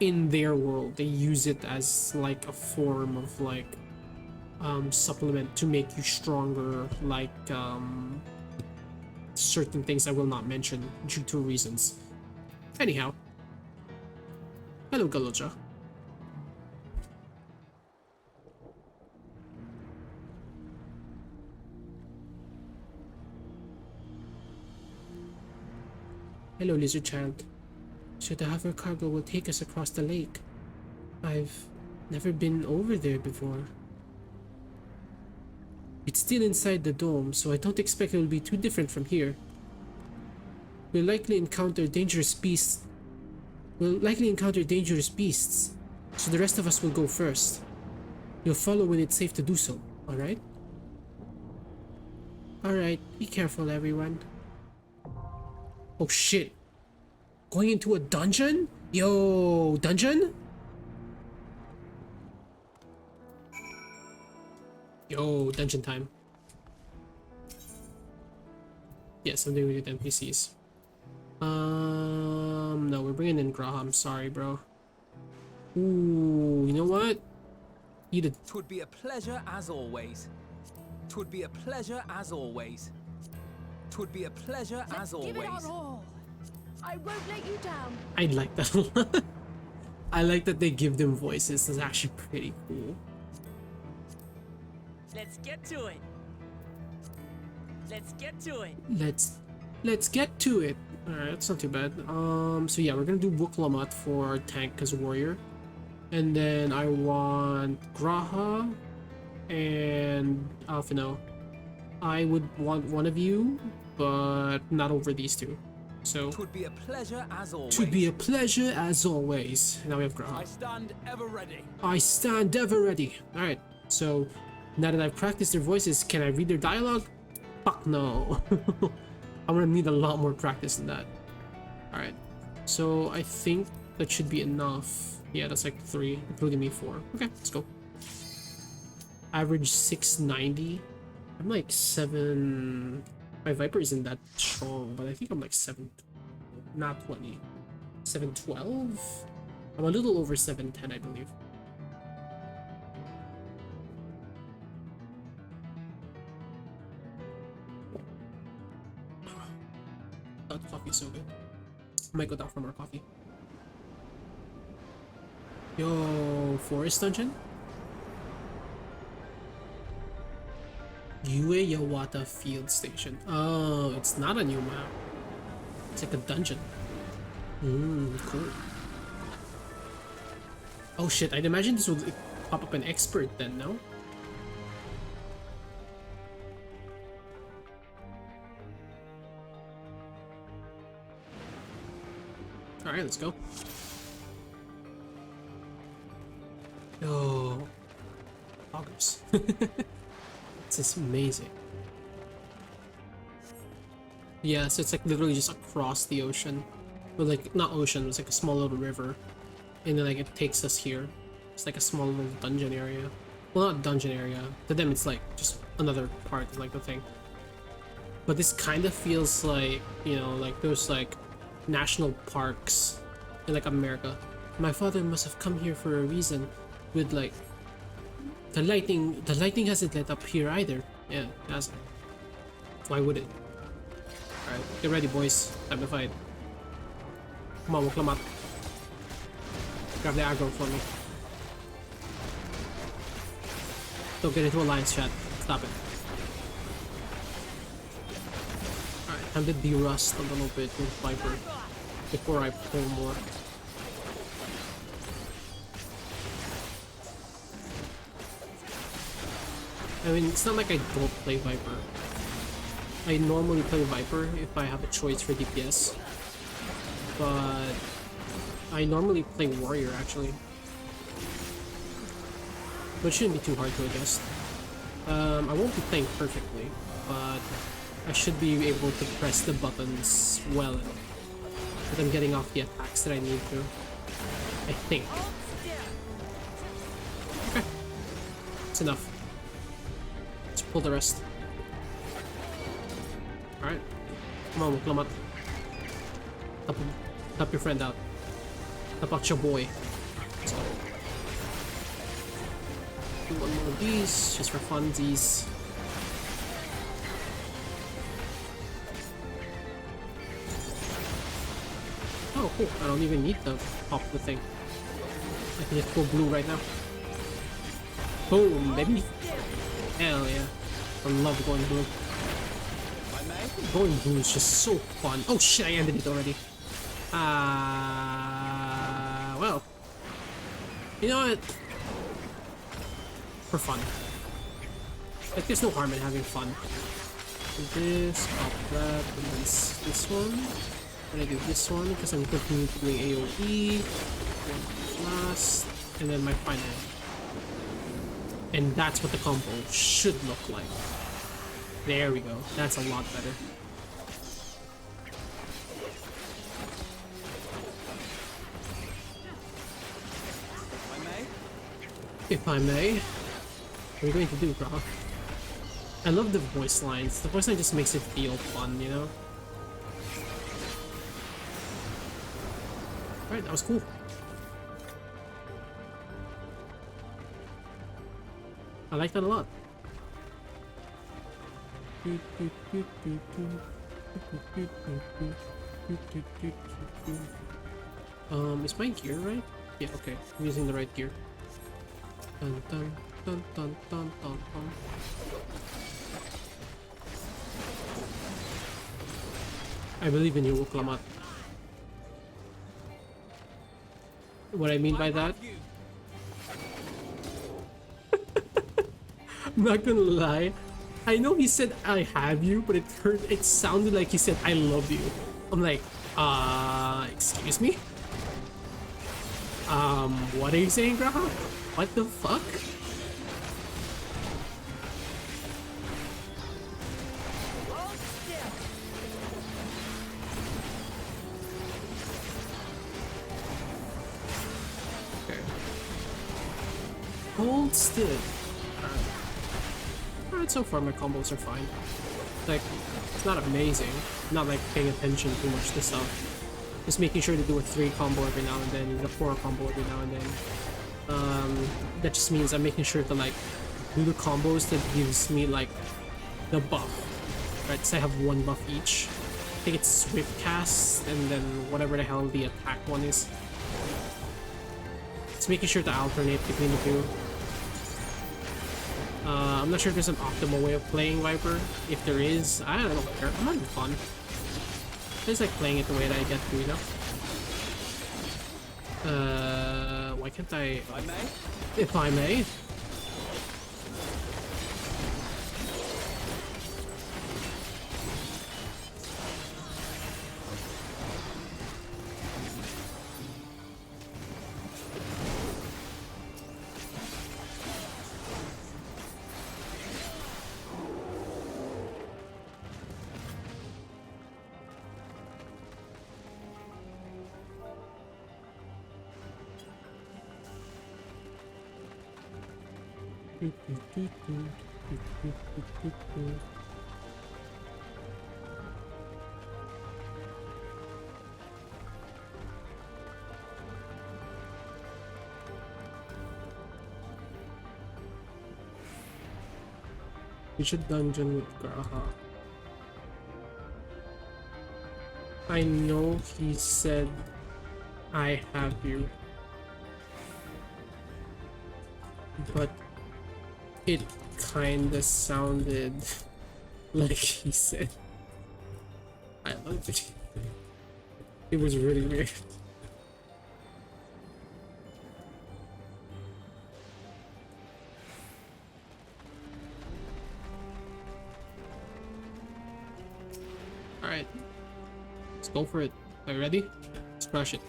in their world, they use it as like a form of like supplement to make you stronger, like certain things I will not mention due to reasons. Anyhow, hello Galuja. Hello lizard child. So the hover cargo will take us across the lake. I've never been over there before. It's still inside the dome, so I don't expect it will be too different from here. We'll likely encounter dangerous beasts. So the rest of us will go first. You'll follow when it's safe to do so, alright? Alright, be careful everyone. Oh shit. Going into a dungeon? Yo, dungeon? Yo, dungeon time. Yes, something with NPCs. No, we're bringing in Graham. Sorry, bro. Ooh, you know what? Eat it. Twould be a pleasure as always. Twould be a pleasure as always. Twould be a pleasure as always. Give it our all. I won't let you down. I like that a lot. I like that they give them voices. That's actually pretty cool. Let's get to it. Let's get to it. Let's get to it. Alright, that's not too bad. So yeah, we're gonna do Wuklamat for our tank as warrior. And then I want Graha and Alphino. I would want one of you, but not over these two. So Twould be a pleasure as always. to be a pleasure as always. Now we have Graha. I stand ever ready. I stand ever ready. Alright, so now that I've practiced their voices, can I read their dialogue? Fuck no. I'm gonna need a lot more practice than that. Alright, so I think that should be enough. Yeah, that's like 3, including me 4. Okay, let's go. Average 690. I'm like 7. My Viper isn't that strong, but I think I'm like 7. Not 20. 712? I'm a little over 710, I believe. That coffee's so good. I might go down for more coffee. Yo, forest dungeon? Yue Yawata Field Station. Oh, it's not a new map. It's like a dungeon. Cool. Oh shit, I'd imagine this would pop up an expert then, no? Alright, let's go. Oh, progress. This is amazing. Yeah, so it's like literally just across the ocean. But like, not ocean, it's like a small little river. And then like it takes us here. It's like a small little dungeon area. Well, not dungeon area. To them it's like just another part of like the thing. But this kind of feels like, you know, like those like national parks in like America. My father must have come here for a reason. With like the lightning hasn't lit up here either. Yeah, it hasn't. Why would it? Alright, get ready boys. Time to fight. Come on, Wuklamat. Grab the aggro for me. Don't get into alliance chat. Stop it. Alright, time to de-rust a little bit with Viper before I pull more. I mean, it's not like I don't play Viper. I normally play Viper if I have a choice for DPS. But I normally play Warrior actually. But it shouldn't be too hard to adjust. I won't be playing perfectly, but I should be able to press the buttons well enough that I'm getting off the attacks that I need to. I think. Okay. It's enough. Let's pull the rest. Alright. Come on, Wuklamat. Help your friend out. Help out your boy. Let's go. Do one more of these, just for funsies. Oh, cool. I don't even need to pop the thing. I can just go blue right now. Boom, baby. Hell yeah. I love going blue. Going blue is just so fun. Oh shit, I ended it already. Well. You know what? For fun. Like, there's no harm in having fun. Do this, pop that, and then this one. And I do this one because I'm continuing to doing AoE. One blast. and then my final one. And that's what the combo should look like. There we go. That's a lot better. If I may. What are you going to do, bro? I love the voice lines. The voice line just makes it feel fun, you know? Alright, that was cool. I like that a lot. Is my gear right? Yeah, okay. I'm using the right gear. Dun dun dun dun dun dun dun. I believe in you, Uklamat. What I mean by that? I'm not gonna lie. I know he said I have you, but it sounded like he said I love you. I'm like, excuse me? What are you saying, Graha? What the fuck? Okay. Hold still. Alright, so far my combos are fine. Like, it's not amazing. Not like paying attention too much to stuff. Just making sure to do a 3 combo every now and then, a 4 combo every now and then. That just means I'm making sure to like do the combos that gives me like the buff. Right, so I have 1 buff each. I think it's Swift Cast and then whatever the hell the attack one is. Just making sure to alternate between the two. I'm not sure if there's an optimal way of playing Viper. If there is, I don't care. I'm having fun. I just like playing it the way that I get to, you know? Why can't I... If I may? If I may? We should dungeon with Graha. I know he said I have you, but it kinda sounded like he said I love it. It was really weird. Alright. Let's go for it. Are you ready? Let's crush it.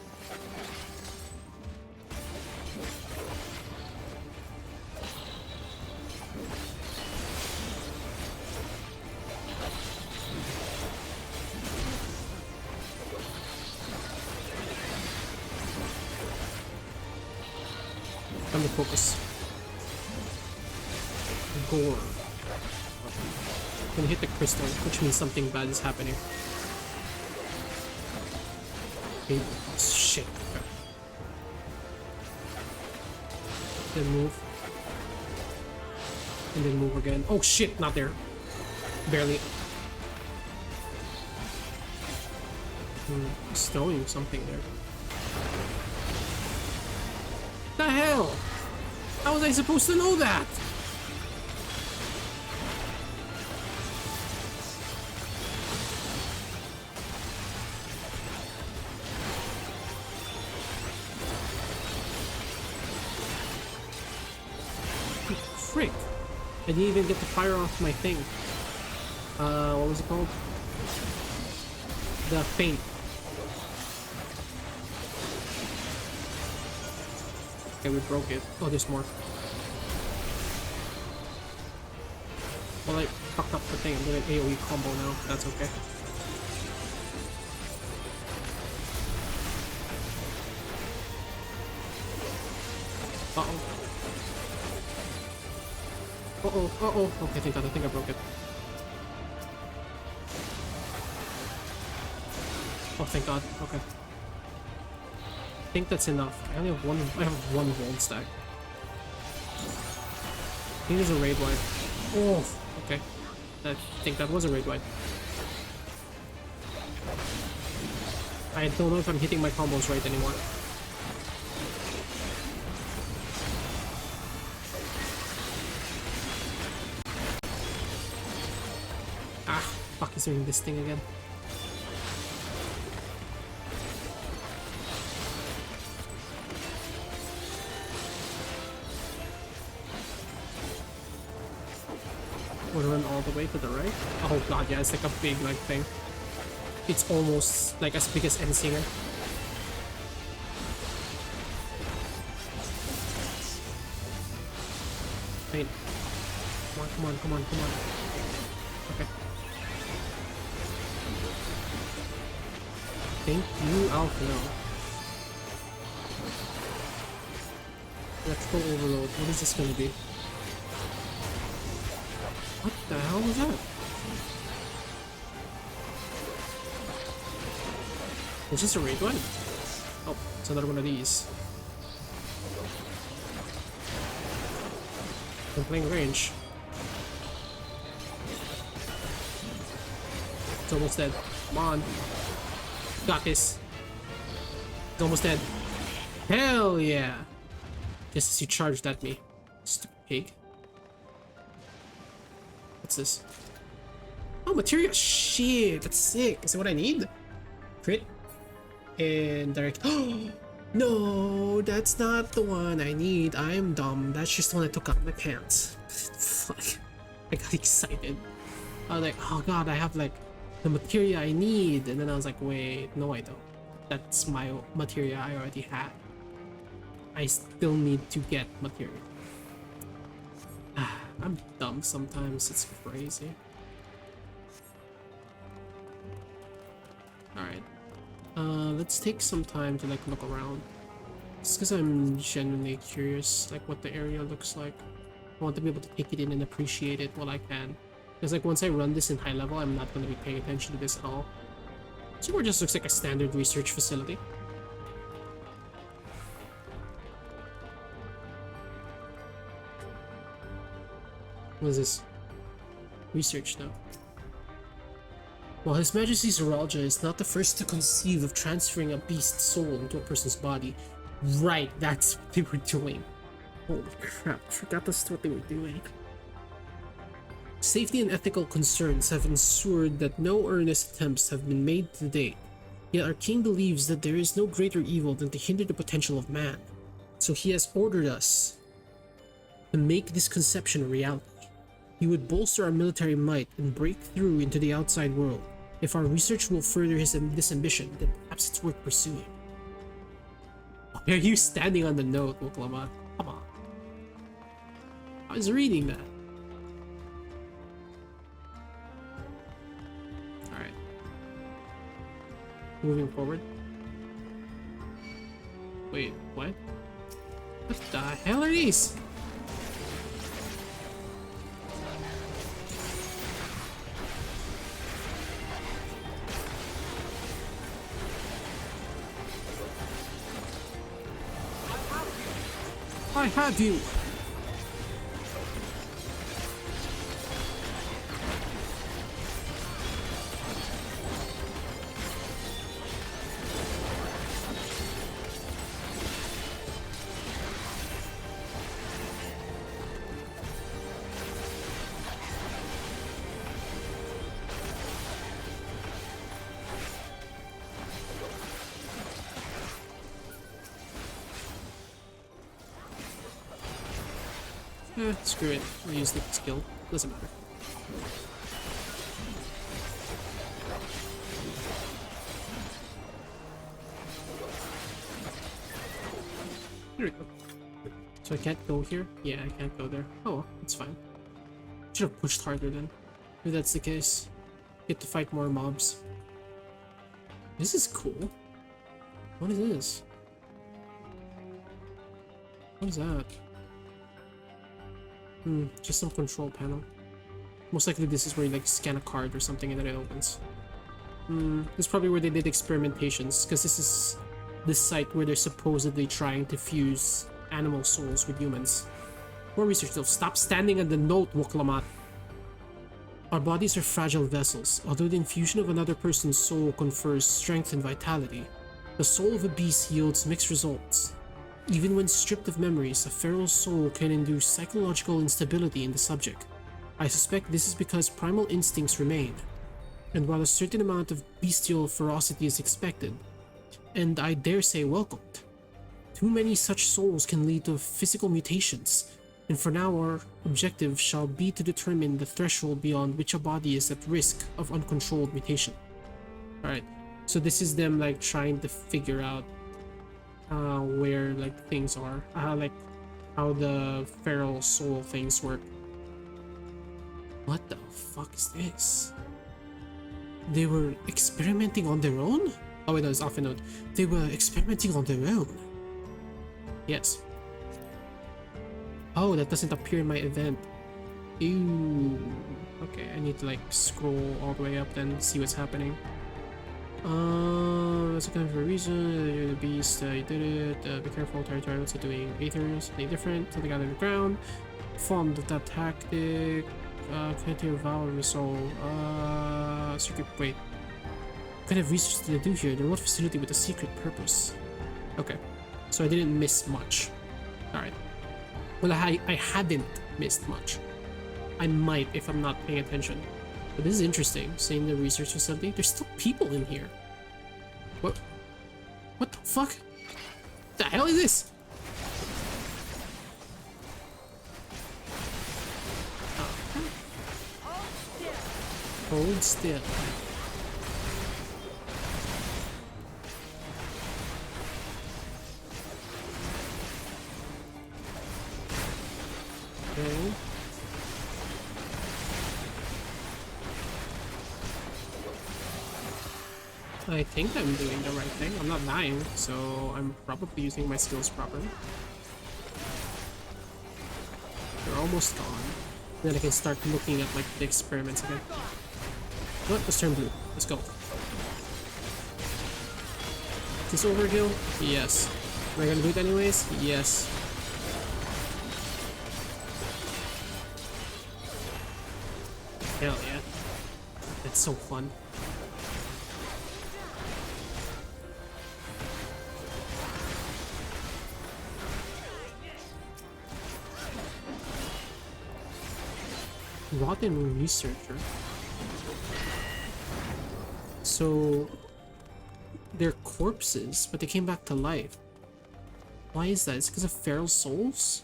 Time to focus. Gore. Gonna hit the crystal, which means something bad is happening. Okay. Shit. Okay. Then move. And then move again. Oh shit, not there. Barely. He's throwing something there. The hell? How was I supposed to know that? Frick. I didn't even get to fire off my thing. What was it called? The feint. Okay, we broke it. Oh, there's more. Well, I fucked up the thing. I'm doing an AoE combo now. That's okay. Uh-oh. Uh-oh, uh-oh. Okay, thank God. I think I broke it. Oh, thank God. Okay. I think that's enough. I only have one. I have one gold stack. I think there's a raid wipe. Oh, okay. I think that was a raid wipe. I don't know if I'm hitting my combos right anymore. Ah, fuck, he's doing this thing again. We'll run all the way to the right. Oh god, yeah, it's like a big like thing. It's almost like as big as N-Singer. Wait. Come on, come on, come on, come on. Okay. Thank you, Alpha. Let's go overload. What is this gonna be? What the hell was that? Is this a raid one? Oh, it's another one of these. I'm playing range. It's almost dead. Come on. Got this. It's almost dead. Hell yeah! Just as you charged at me. Stupid pig. What's this? Oh, material. Shit, that's sick. Is that what I need? Crit. And direct. Oh, no, that's not the one I need. I'm dumb. That's just the one I took out my pants. Fuck. I got excited. I was like, oh god, I have like the materia I need. And then I was like, wait, no, I don't. That's my materia I already had. I still need to get materia. I'm dumb sometimes, it's crazy. Alright. Let's take some time to like look around. Just because I'm genuinely curious like what the area looks like. I want to be able to take it in and appreciate it while I can. Because like once I run this in high level, I'm not going to be paying attention to this at all. So it just looks like a standard research facility. What is this? Research now. While His Majesty Zoralja is not the first to conceive of transferring a beast's soul into a person's body. Right, that's what they were doing. Holy crap, I forgot that's what they were doing. Safety and ethical concerns have ensured that no earnest attempts have been made to date. Yet our king believes that there is no greater evil than to hinder the potential of man. So he has ordered us to make this conception a reality. He would bolster our military might and break through into the outside world. If our research will further this ambition, then perhaps it's worth pursuing. Why are you standing on the note, Oklama? Come on. I was reading that. Alright. Moving forward. Wait, what? What the hell are these? I have you! Screw it. I'll use the skill. Doesn't matter. Here we go. So I can't go here? Yeah, I can't go there. Oh, it's fine. Should have pushed harder then. If that's the case. Get to fight more mobs. This is cool. What is this? What is that? Just some control panel. Most likely this is where you like scan a card or something and then it opens. This is probably where they did experimentations, because this is the site where they're supposedly trying to fuse animal souls with humans. More research though. Stop standing on the note, Woklamat. Our bodies are fragile vessels. Although the infusion of another person's soul confers strength and vitality, the soul of a beast yields mixed results. Even when stripped of memories, a feral soul can induce psychological instability in the subject. I suspect this is because primal instincts remain, and while a certain amount of bestial ferocity is expected, and I dare say welcomed, too many such souls can lead to physical mutations, and for now our objective shall be to determine the threshold beyond which a body is at risk of uncontrolled mutation. Alright, so this is them like trying to figure out where like things are, like how the feral soul things work. What the fuck is this? They were experimenting on their own? Oh wait, no, it's off a note. They were experimenting on their own. Yes. Oh, that doesn't appear in my event. Ew. Okay, I need to like scroll all the way up then see what's happening. That's a kind of a reason. The beast, you did it. Be careful, territory. What's it doing? Aethers, something different. Something out of the ground. Formed that tactic. Creative Valor Resolve. Circuit. Wait. What kind of research did I do here? The remote facility with a secret purpose. Okay. So I didn't miss much. Alright. Well, I hadn't missed much. I might if I'm not paying attention. But this is interesting. Seeing the research facility. There's still people in here. What? What the fuck? The hell is this? Hold still. Okay. I think I'm doing the right thing. I'm not dying, so I'm probably using my skills properly. They're almost gone. Then I can start looking at like the experiments again. What? Let's turn blue. Let's go. Is this overkill? Yes. Am I gonna do it anyways? Yes. Hell yeah. That's so fun. Rotten researcher. So they're corpses, but they came back to life. Why is that? It's because of feral souls?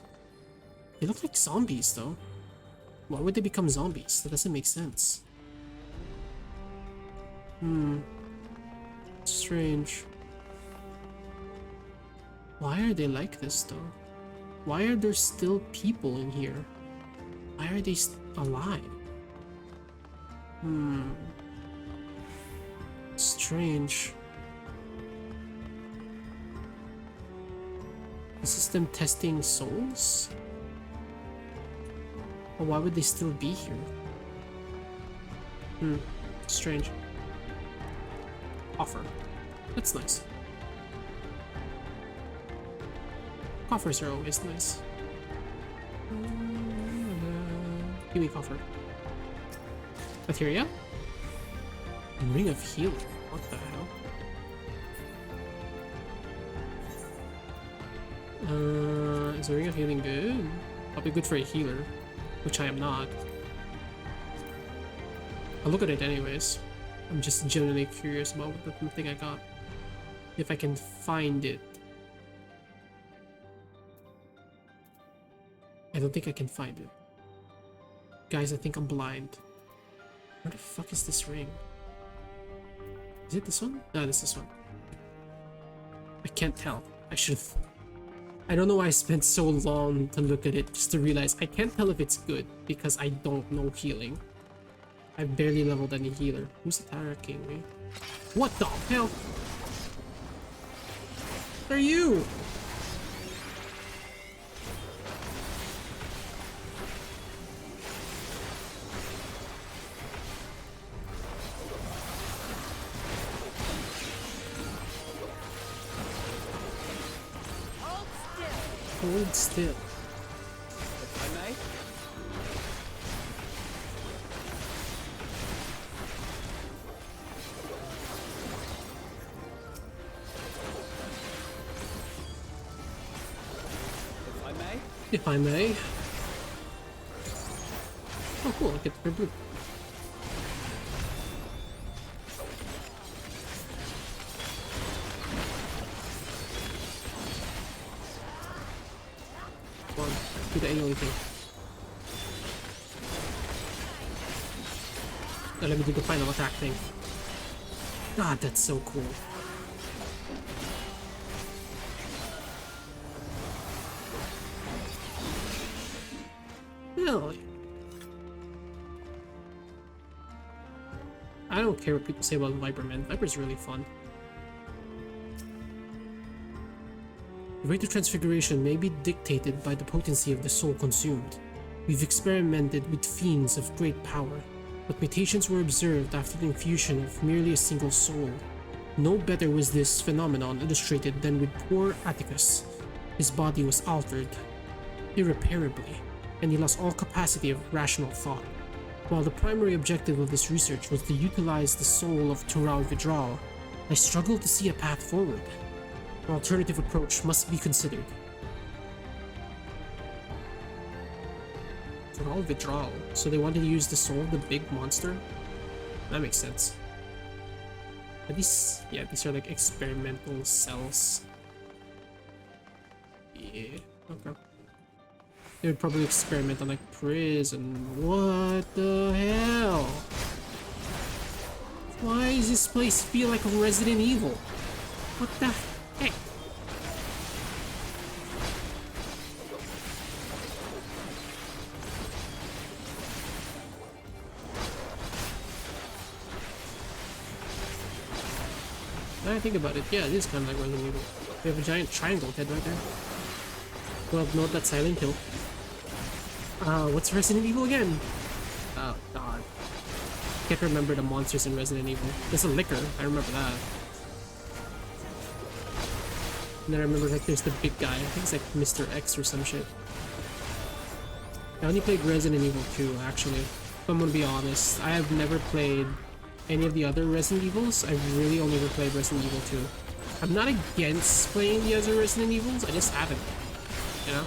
They look like zombies though. Why would they become zombies? That doesn't make sense. Strange. Why are they like this though? Why are there still people in here? Why are they alive? Strange. Is this them testing souls? Or why would they still be here? Strange. Offer. That's nice. Offers are always nice. Give me coffer. Materia? Ring of Healing. What the hell? Is the Ring of Healing good? Probably good for a healer, which I am not. I'll look at it anyways. I'm just genuinely curious about what the thing I got. If I can find it. I don't think I can find it. Guys, I think I'm blind. Where the fuck is this ring? Is it this one? No, this is this one. I can't tell. I should've I don't know why I spent so long to look at it just to realize I can't tell if it's good because I don't know healing. I've barely leveled any healer. Who's attacking me? What the hell? What are you? Hold still. If I may? If I may? If I may. Oh cool, I get the blue. Come on, do the annual thing. Now let me do the final attack thing. God, that's so cool. Really? I don't care what people say about Viper, man. Viper's really fun. The rate of transfiguration may be dictated by the potency of the soul consumed. We've experimented with fiends of great power, but mutations were observed after the infusion of merely a single soul. No better was this phenomenon illustrated than with poor Atticus. His body was altered irreparably, and he lost all capacity of rational thought. While the primary objective of this research was to utilize the soul of Tural Vidral, I struggle to see a path forward. An alternative approach must be considered. Tural Vidral. So they wanted to use the soul of the big monster? That makes sense. Are these, yeah, these are like experimental cells. Yeah, okay. They would probably experiment on like prison. What the hell? Why does this place feel like Resident Evil? What the heck? Now I think about it, yeah, it is kind of like Resident Evil. We have a giant triangle head right there. Well, note that silent kill. What's Resident Evil again? Oh god. Can't remember the monsters in Resident Evil. There's a liquor, I remember that. And then I remember like there's the big guy, I think it's like Mr. X or some shit. I only played Resident Evil 2 actually. If I'm gonna be honest, I have never played any of the other Resident Evils. I've really only ever played Resident Evil 2. I'm not against playing the other Resident Evils, I just haven't. You know?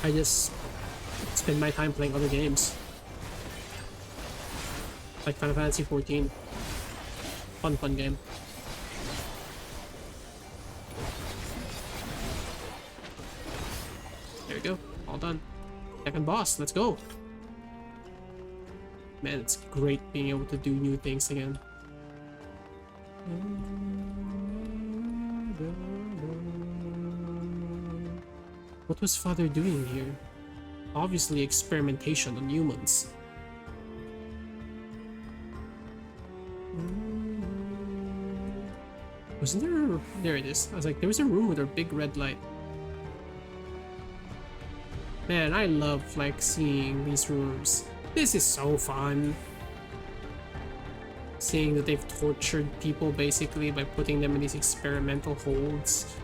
I just spend my time playing other games. Like Final Fantasy 14. Fun game. There we go. All done. Second boss, let's go. Man, it's great being able to do new things again. What was Father doing here? Obviously experimentation on humans. Wasn't there... There it is. I was like, there was a room with a big red light. Man, I love like seeing these rooms. This is so fun. Seeing that they've tortured people basically by putting them in these experimental holds,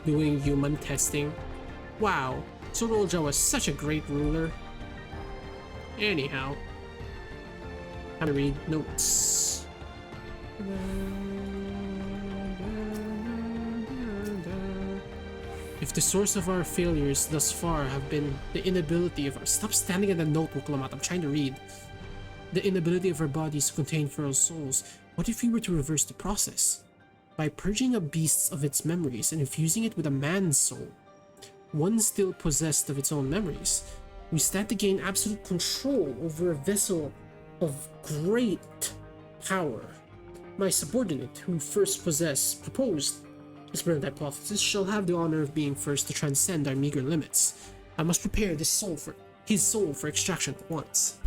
doing human testing. Wow, Sorolja was such a great ruler. Anyhow, time to read notes. If the source of our failures thus far have been the inability of our— Stop standing in the notebook, Lamat, I'm trying to read. The inability of our bodies to contain feral souls, what if we were to reverse the process? By purging a beast of its memories and infusing it with a man's soul, one still possessed of its own memories, we stand to gain absolute control over a vessel of great power. My subordinate, who first proposed this brilliant hypothesis, shall have the honor of being first to transcend our meager limits. I must prepare his soul for extraction at once.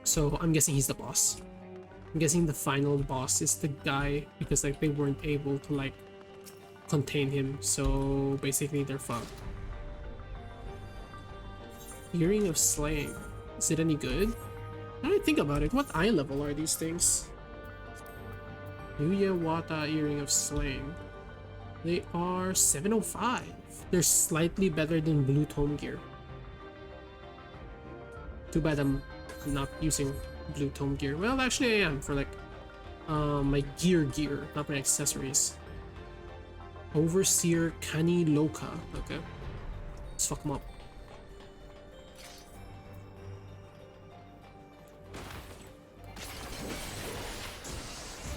So I'm guessing he's the boss. I'm guessing the final boss is the guy, because like they weren't able to like contain him, so basically they're fucked. Earring of Slaying. Is it any good? I don't think about it. What eye level are these things? Yuya Wata Earring of Slaying. They are 705. They're slightly better than Blue Tome Gear. Too bad I'm not using Blue Tome Gear. Well, actually I am for like my gear, not my accessories. Overseer Kani Loka. Okay. Let's fuck him up.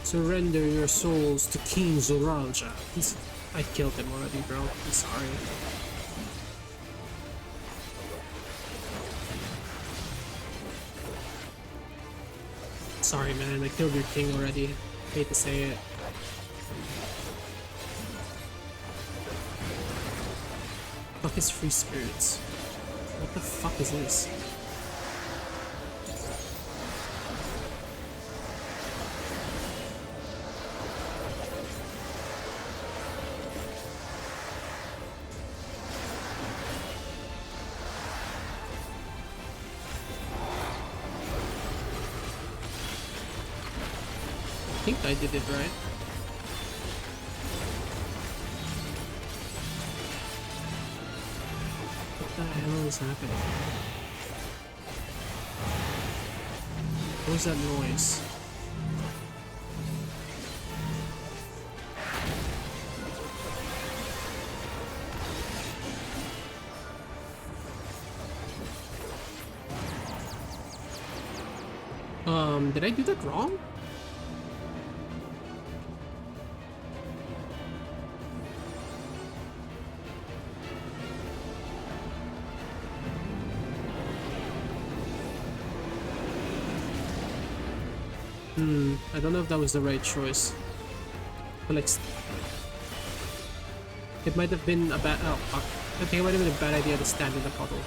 Surrender your souls to King Zoralja. I killed him already, bro. I'm sorry. Sorry, man. I killed your king already. Hate to say it. Fuck is free spirits? What the fuck is this? I think I did it right. What the hell is happening? What was that noise? Did I do that wrong? I don't know if that was the right choice. But like, it might have been a bad. Oh fuck! I think it might have been a bad idea to stand in the puddle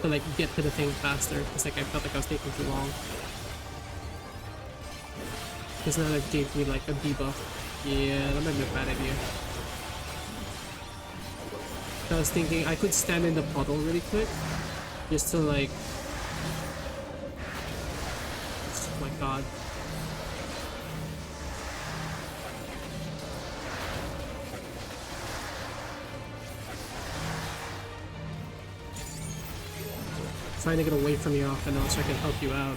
to like get to the thing faster. Because like I felt like I was taking too long. Because now that gave me like a debuff. Yeah, that might be a bad idea. I was thinking I could stand in the puddle really quick, just to like. Oh my god. Trying to get away from you off and on so I can help you out.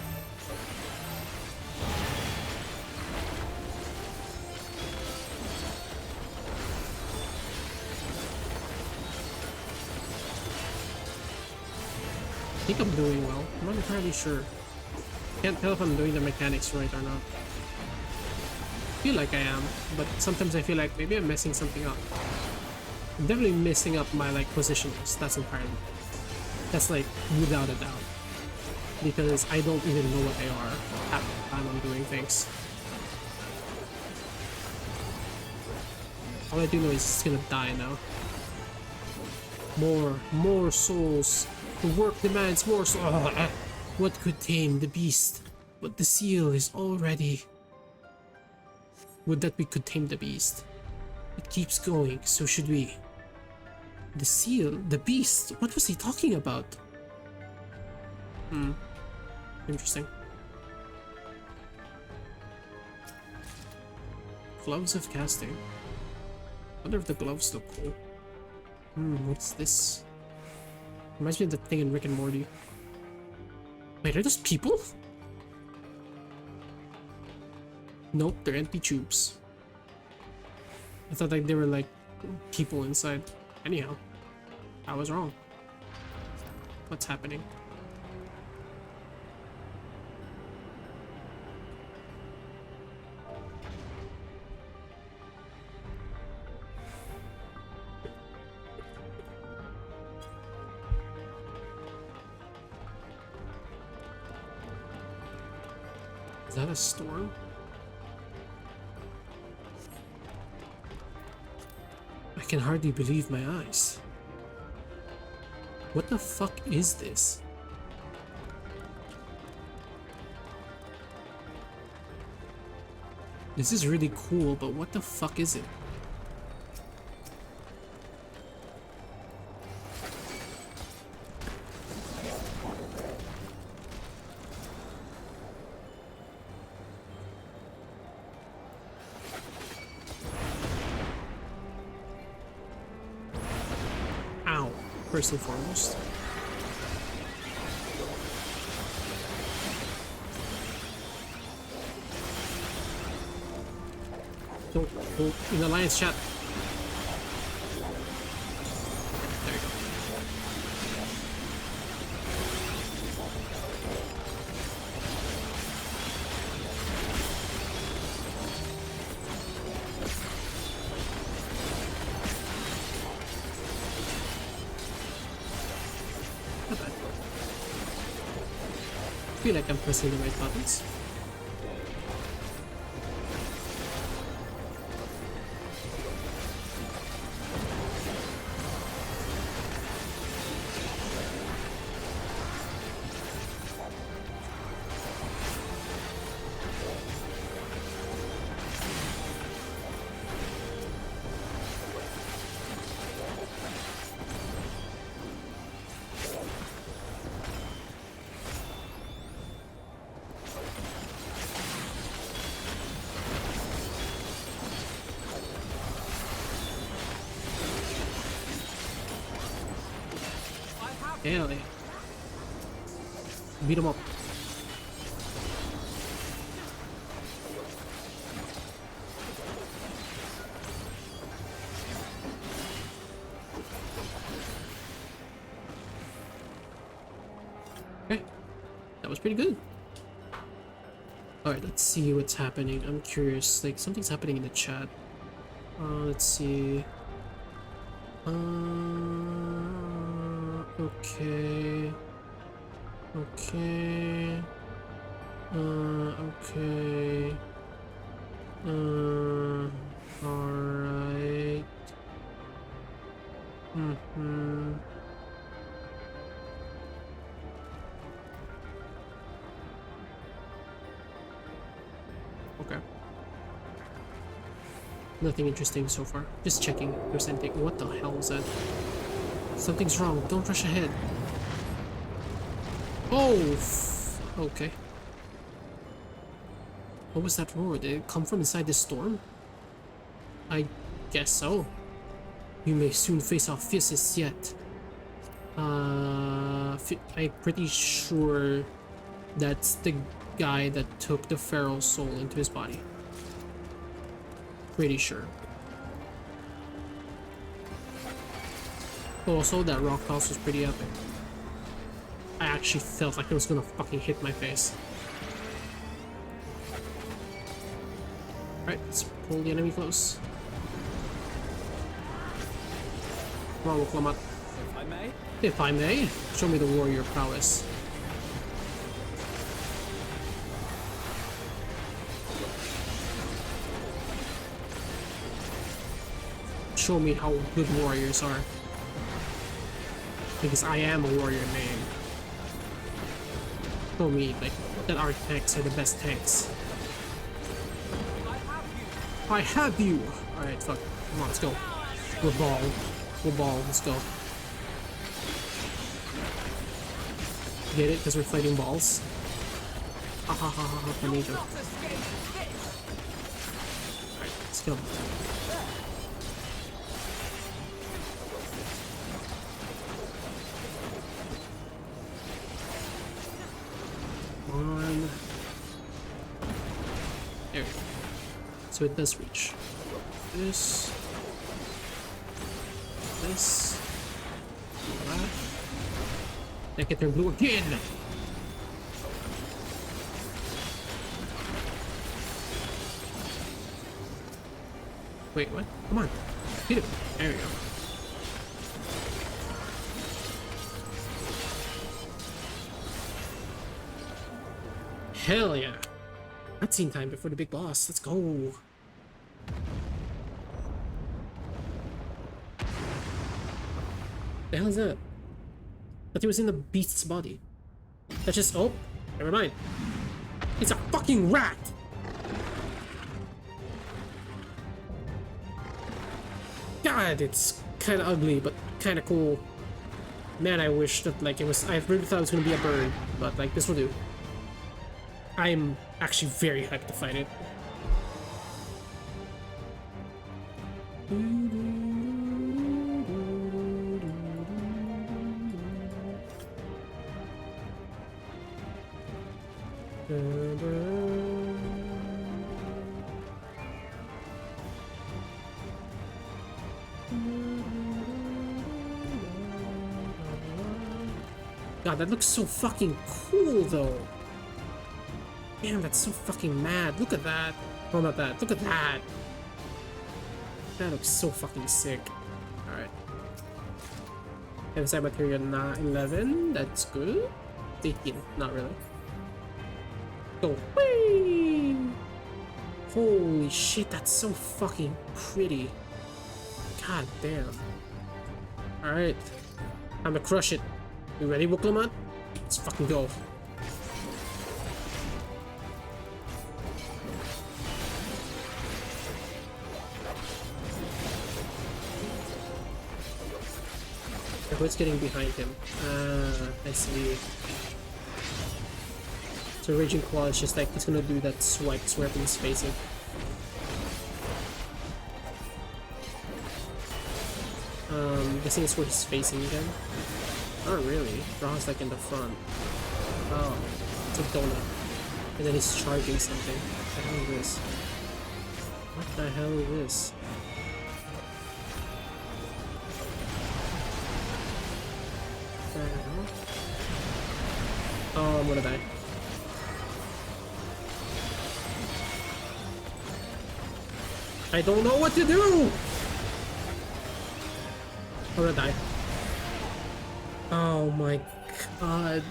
I think I'm doing well. I'm not entirely sure. Can't tell if I'm doing the mechanics right or not. I feel like I am, but sometimes I feel like maybe I'm messing something up. I'm definitely messing up my like positionings. That's like without a doubt. Because I don't even know what they are half the time I'm doing things. All I do know is it's gonna die now. More souls. The work demands more souls. What could tame the beast? But the seal is already. Would that we could tame the beast? It keeps going, so should we. The seal? The beast? What was he talking about? Interesting. Gloves of casting. I wonder if the gloves look cool. What's this? Reminds me of the thing in Rick and Morty. Wait, are those people? Nope, they're empty tubes. I thought like they were like people inside. Anyhow, I was wrong. What's happening? Is that a storm? I can hardly believe my eyes. What the fuck is this? This is really cool, but what the fuck is it? Ow, first and foremost. Don't hold in the alliance chat. There you go. Not bad. I feel like I'm pressing the right buttons. Hell yeah. Beat him up. Okay. That was pretty good. Alright, let's see what's happening. I'm curious. Like, something's happening in the chat. Let's see. Okay. Okay. Okay. Alright. Okay. Nothing interesting so far. Just checking if there's anything. What the hell was that? Something's wrong. Don't rush ahead. Oh! Okay. What was that roar? Did it come from inside the storm? I guess so. You may soon face our fiercest yet. I'm pretty sure that's the guy that took the Pharaoh's soul into his body. Pretty sure. Also, that rock toss was pretty epic. I actually felt like it was gonna fucking hit my face. Alright, let's pull the enemy close. Come on, Wuklamat. If I may. If I may, show me the warrior prowess. Show me how good warriors are. Because I am a warrior man. Show me, like, that our tanks are the best tanks. I have you! Alright, fuck. Come on, let's go. We're ball. We're ball. Let's go. Get it? Because we're fighting balls. Ha ha ha ha ha, Tornado. Alright, let's go. On. There we go. So it does reach. This. This. That. That can turn blue again! Wait, what? Come on. Hit it. There we go. Hell yeah. Cutscene time before the big boss. Let's go. The hell is that? But he was in the beast's body. That's just... Oh, never mind. It's a fucking rat! God, it's kind of ugly, but kind of cool. Man, I wish that, like, it was... I really thought it was going to be a bird, but, like, this will do. I'm actually very hyped to fight it. God, that looks so fucking cool, though. Damn, that's so fucking mad. Look at that. Oh, not that. Look at that. That looks so fucking sick. Alright. Inside material 11. That's good. 18. Not really. Go. Whee! Holy shit, that's so fucking pretty. God damn. Alright. Time to crush it. You ready, Wooklaman? Let's fucking go. What's getting behind him? I see. So Raging Claw is just like, he's gonna do that swipe where he's facing. Guessing it's where he's facing again. Oh really? Raw's like in the front. Oh, it's a donut. And then he's charging something. What the hell is this? What the hell is this? Oh, I'm gonna die. I don't know what to do! I'm gonna die. Oh my god.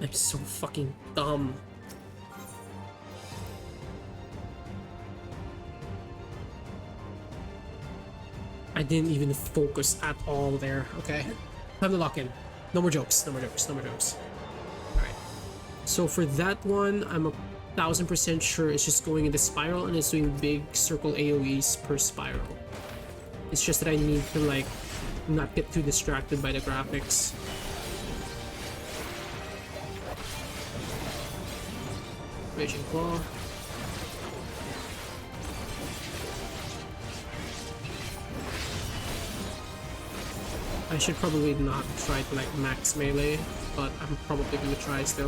I'm so fucking dumb. I didn't even focus at all there. Okay. Time to lock in. No more jokes. No more jokes. No more jokes. Alright. So for that one, I'm 1000% sure it's just going in the spiral and it's doing big circle AoEs per spiral. It's just that I need to like not get too distracted by the graphics. Raging Claw. I should probably not try to like max melee, but I'm probably gonna try still.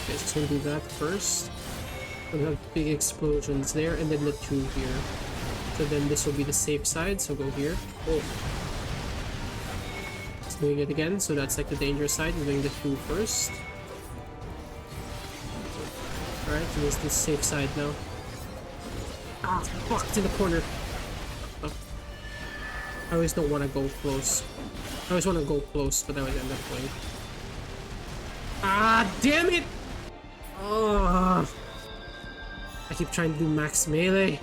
Okay, so I'm gonna do that first. We'll have big explosions there, and then the two here. So then this will be the safe side, so go here. Oh. Doing it again, so that's like the dangerous side. We're doing the two first. Alright, so this is the safe side now. Ah, fuck, it's in the corner. Oh. I always don't want to go close. I always want to go close, but I always end up playing. Ah, damn it! Oh, I keep trying to do max melee.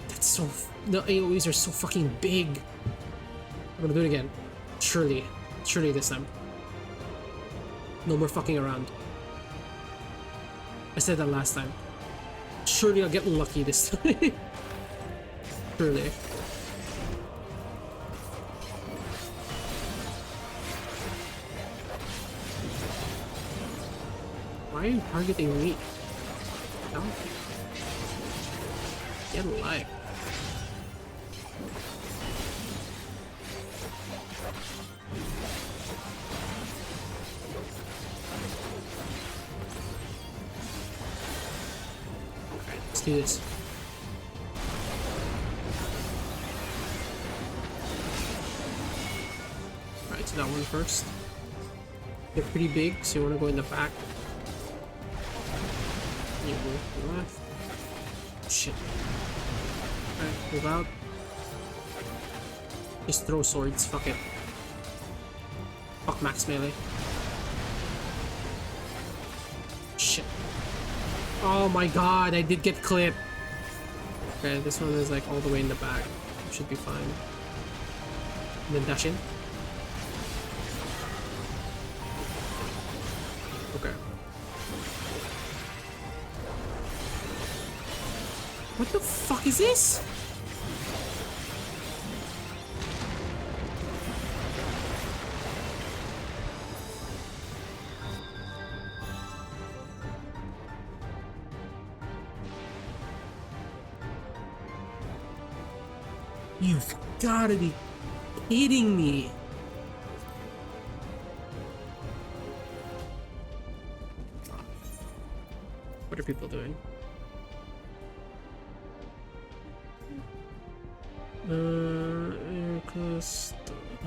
That's so... The AoEs are so fucking big. I'm gonna do it again. Surely. Surely this time. No more fucking around. I said that last time. Surely I'll get lucky this time. Surely. Why are you targeting me? No? Get alive. Let's do this. Alright, so that one first. They're pretty big, so you want to go in the back. You move left. Shit. Alright, move out. Just throw swords, fuck it. Fuck max melee. Shit. Oh my god, I did get clipped. Okay, this one is like all the way in the back. Should be fine. And then dash in. Okay. What the fuck is this? You've gotta be kidding me. What are people doing? Because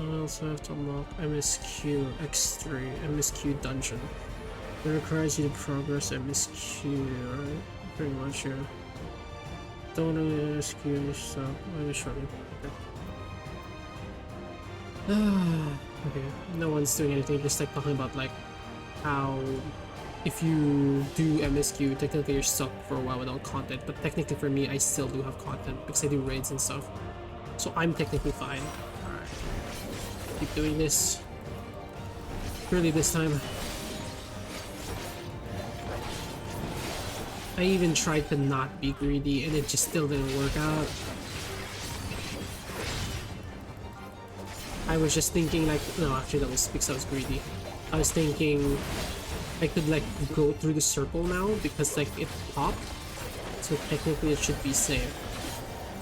I also have to unlock MSQ X3, MSQ dungeon. It requires you to progress MSQ, right? Pretty much, yeah. Don't really MSQ stuff. Let me show you. Okay, no one's doing anything, just like talking about like how if you do MSQ, technically you're stuck for a while without content, but technically for me, I still do have content because I do raids and stuff. So I'm technically fine. Alright. Keep doing this. Really this time. I even tried to not be greedy and it just still didn't work out. I was just thinking like, no, actually that was because I was greedy. I was thinking I could like go through the circle now because like it popped. So technically it should be safe.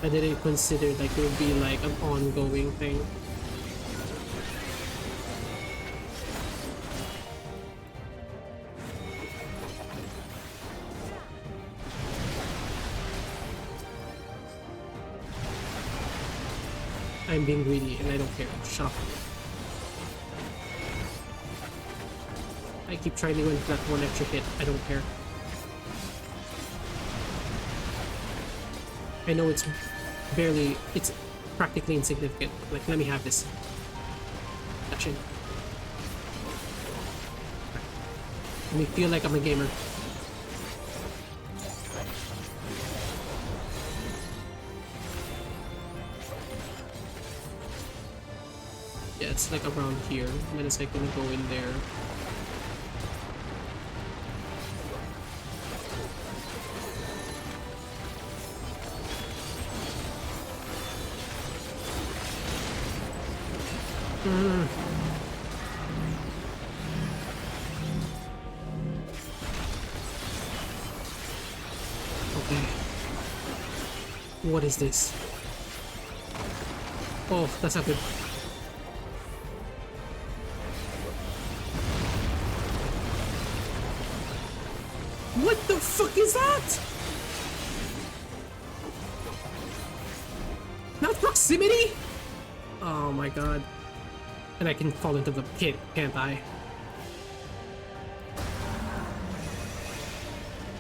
I didn't consider like it would be like an ongoing thing. I'm being greedy and I don't care. Shut up. I keep trying to win that one extra hit. I don't care. I know it's barely, it's practically insignificant. Like, let me have this. Touch it. Let me feel like I'm a gamer. Yeah, it's like around here. I'm just like gonna go in there. Okay. What is this? Oh, that's not good. What the fuck is that? Not proximity? Oh my god. And I can fall into the pit, can't I?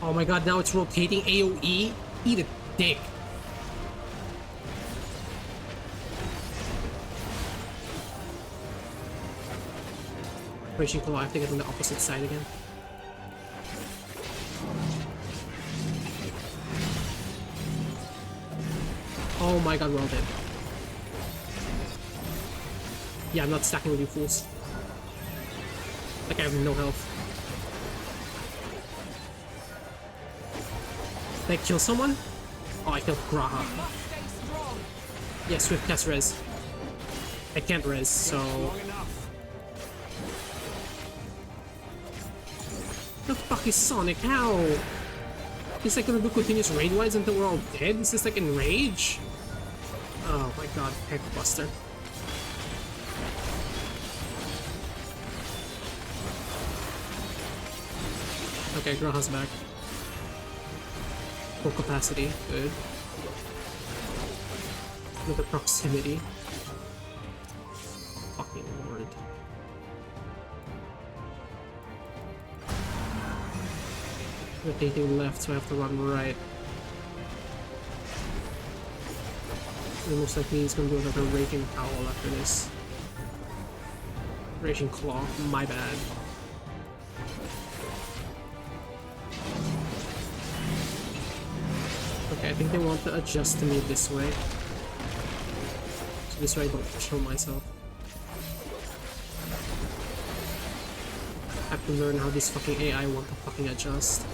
Oh my god, now it's rotating AoE? Eat a dick. Raging Claw, I have to get on the opposite side again. Oh my god, we're all dead. Yeah, I'm not stacking with you fools. Like I have no health. Did I kill someone? Oh, I killed Graha. Yeah, Swift cast res. I can't res, so... The fuck is Sonic? How? Is like gonna do continuous raid wides until we're all dead? Is this like enrage? Oh my god, heck buster. Okay, Graha's back. Full capacity, good. Look at proximity. Fucking lord. Rotating left, so I have to run right. And most likely he's gonna do like a Raging Howl after this. Raging Claw, my bad. Okay, I think they want to adjust to me this way. So this way I don't kill myself. I have to learn how these fucking AI want to fucking adjust.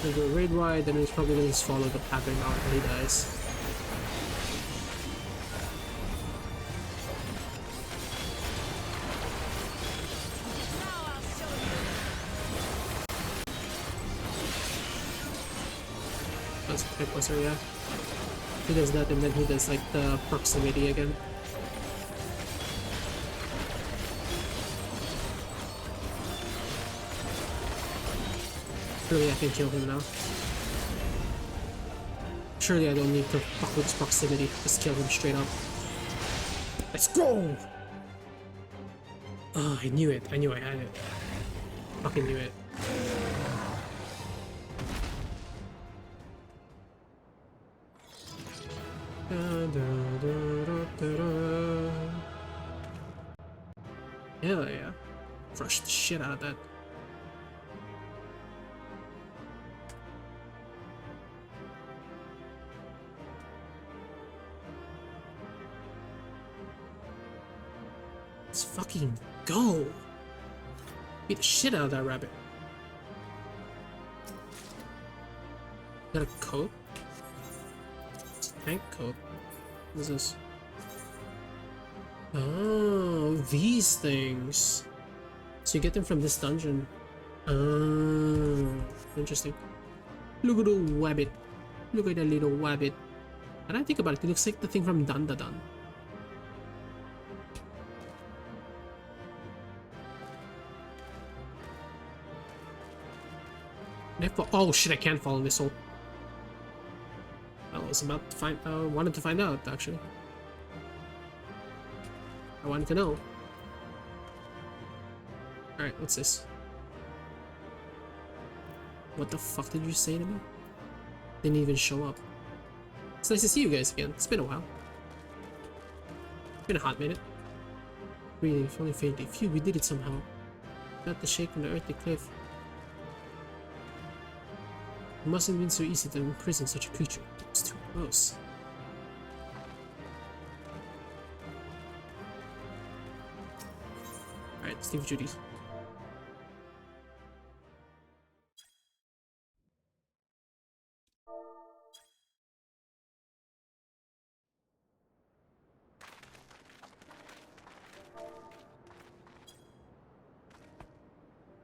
They go raid wide, then he's probably gonna just follow the pattern out when he dies. That's a type was yeah. He does that and then he does like the proximity again. Surely I can kill him now. Surely I don't need to fuck with his proximity. Just kill him straight up. Let's go! Oh, I knew it. I knew I had it. Fucking knew it. Hell yeah. Crushed the shit out of that. Let's fucking go! Beat the shit out of that rabbit. Got a coat? It's a tank coat. What is this? Oh, these things. So you get them from this dungeon. Oh, interesting. Look at the wabbit. Look at that little wabbit. And I think about it, it looks like the thing from Dun Da Dun. Oh shit, I can't fall in this hole. I was about to find, wanted to find out, actually. I wanted to know. Alright, what's this? What the fuck did you say to me? Didn't even show up. It's nice to see you guys again. It's been a while. It's been a hot minute. Breathing, if only faintly. Phew, we did it somehow. Got the shake from the earthly cliff. It mustn't have been so easy to imprison such a creature. It's too close. Alright, Steve Judy's.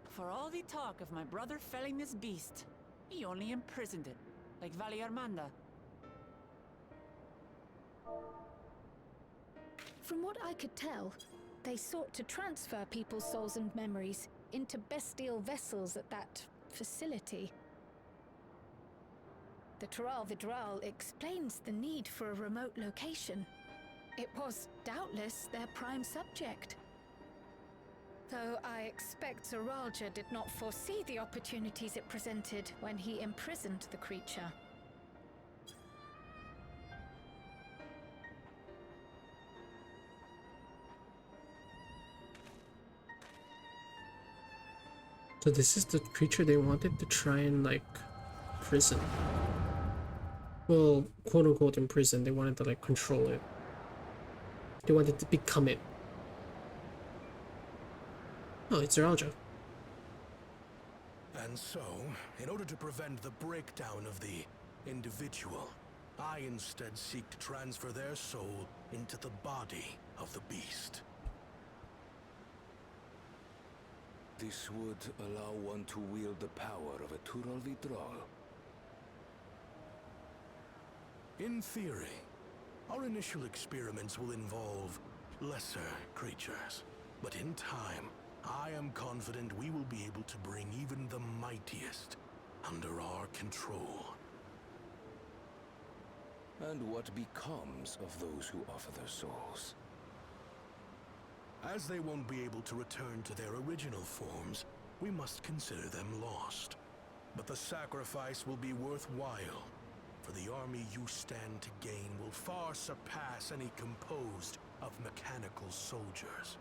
For all the talk of my brother felling this beast, he only imprisoned it, like Valley Armanda. From what I could tell, they sought to transfer people's souls and memories into bestial vessels at that facility. The Tural Vidral explains the need for a remote location. It was doubtless their prime subject. Though I expect Zeralja did not foresee the opportunities it presented when he imprisoned the creature. So this is the creature they wanted to try and, like, prison. Well, quote-unquote imprison. They wanted to, like, control it. They wanted to become it. Oh, it's Zeralja. And so, in order to prevent the breakdown of the individual, I instead seek to transfer their soul into the body of the beast. This would allow one to wield the power of a Tural Vidral. In theory, our initial experiments will involve lesser creatures, but in time, I am confident we will be able to bring even the mightiest under our control. And what becomes of those who offer their souls? As they won't be able to return to their original forms, we must consider them lost. But the sacrifice will be worthwhile, for the army you stand to gain will far surpass any composed of mechanical soldiers.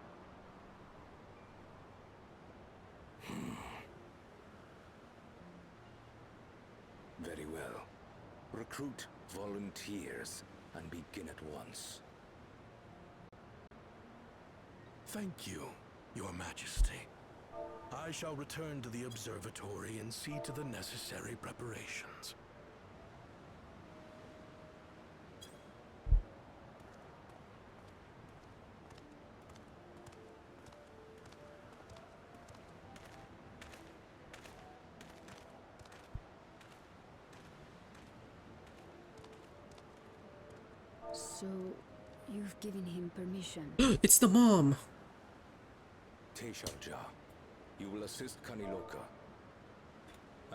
Very well. Recruit volunteers and begin at once. Thank you, Your Majesty. I shall return to the observatory and see to the necessary preparations. So, you've given him permission? It's the mom! Teishalja, you will assist Kaniloka.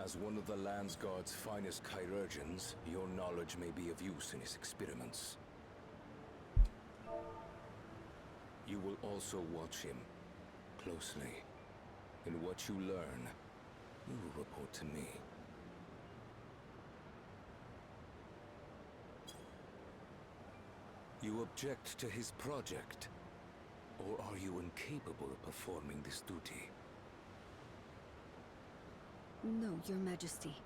As one of the Land's Guard's finest chirurgeons, your knowledge may be of use in his experiments. You will also watch him closely. In what you learn, you will report to me. You object to his project? Or are you incapable of performing this duty? No, Your Majesty.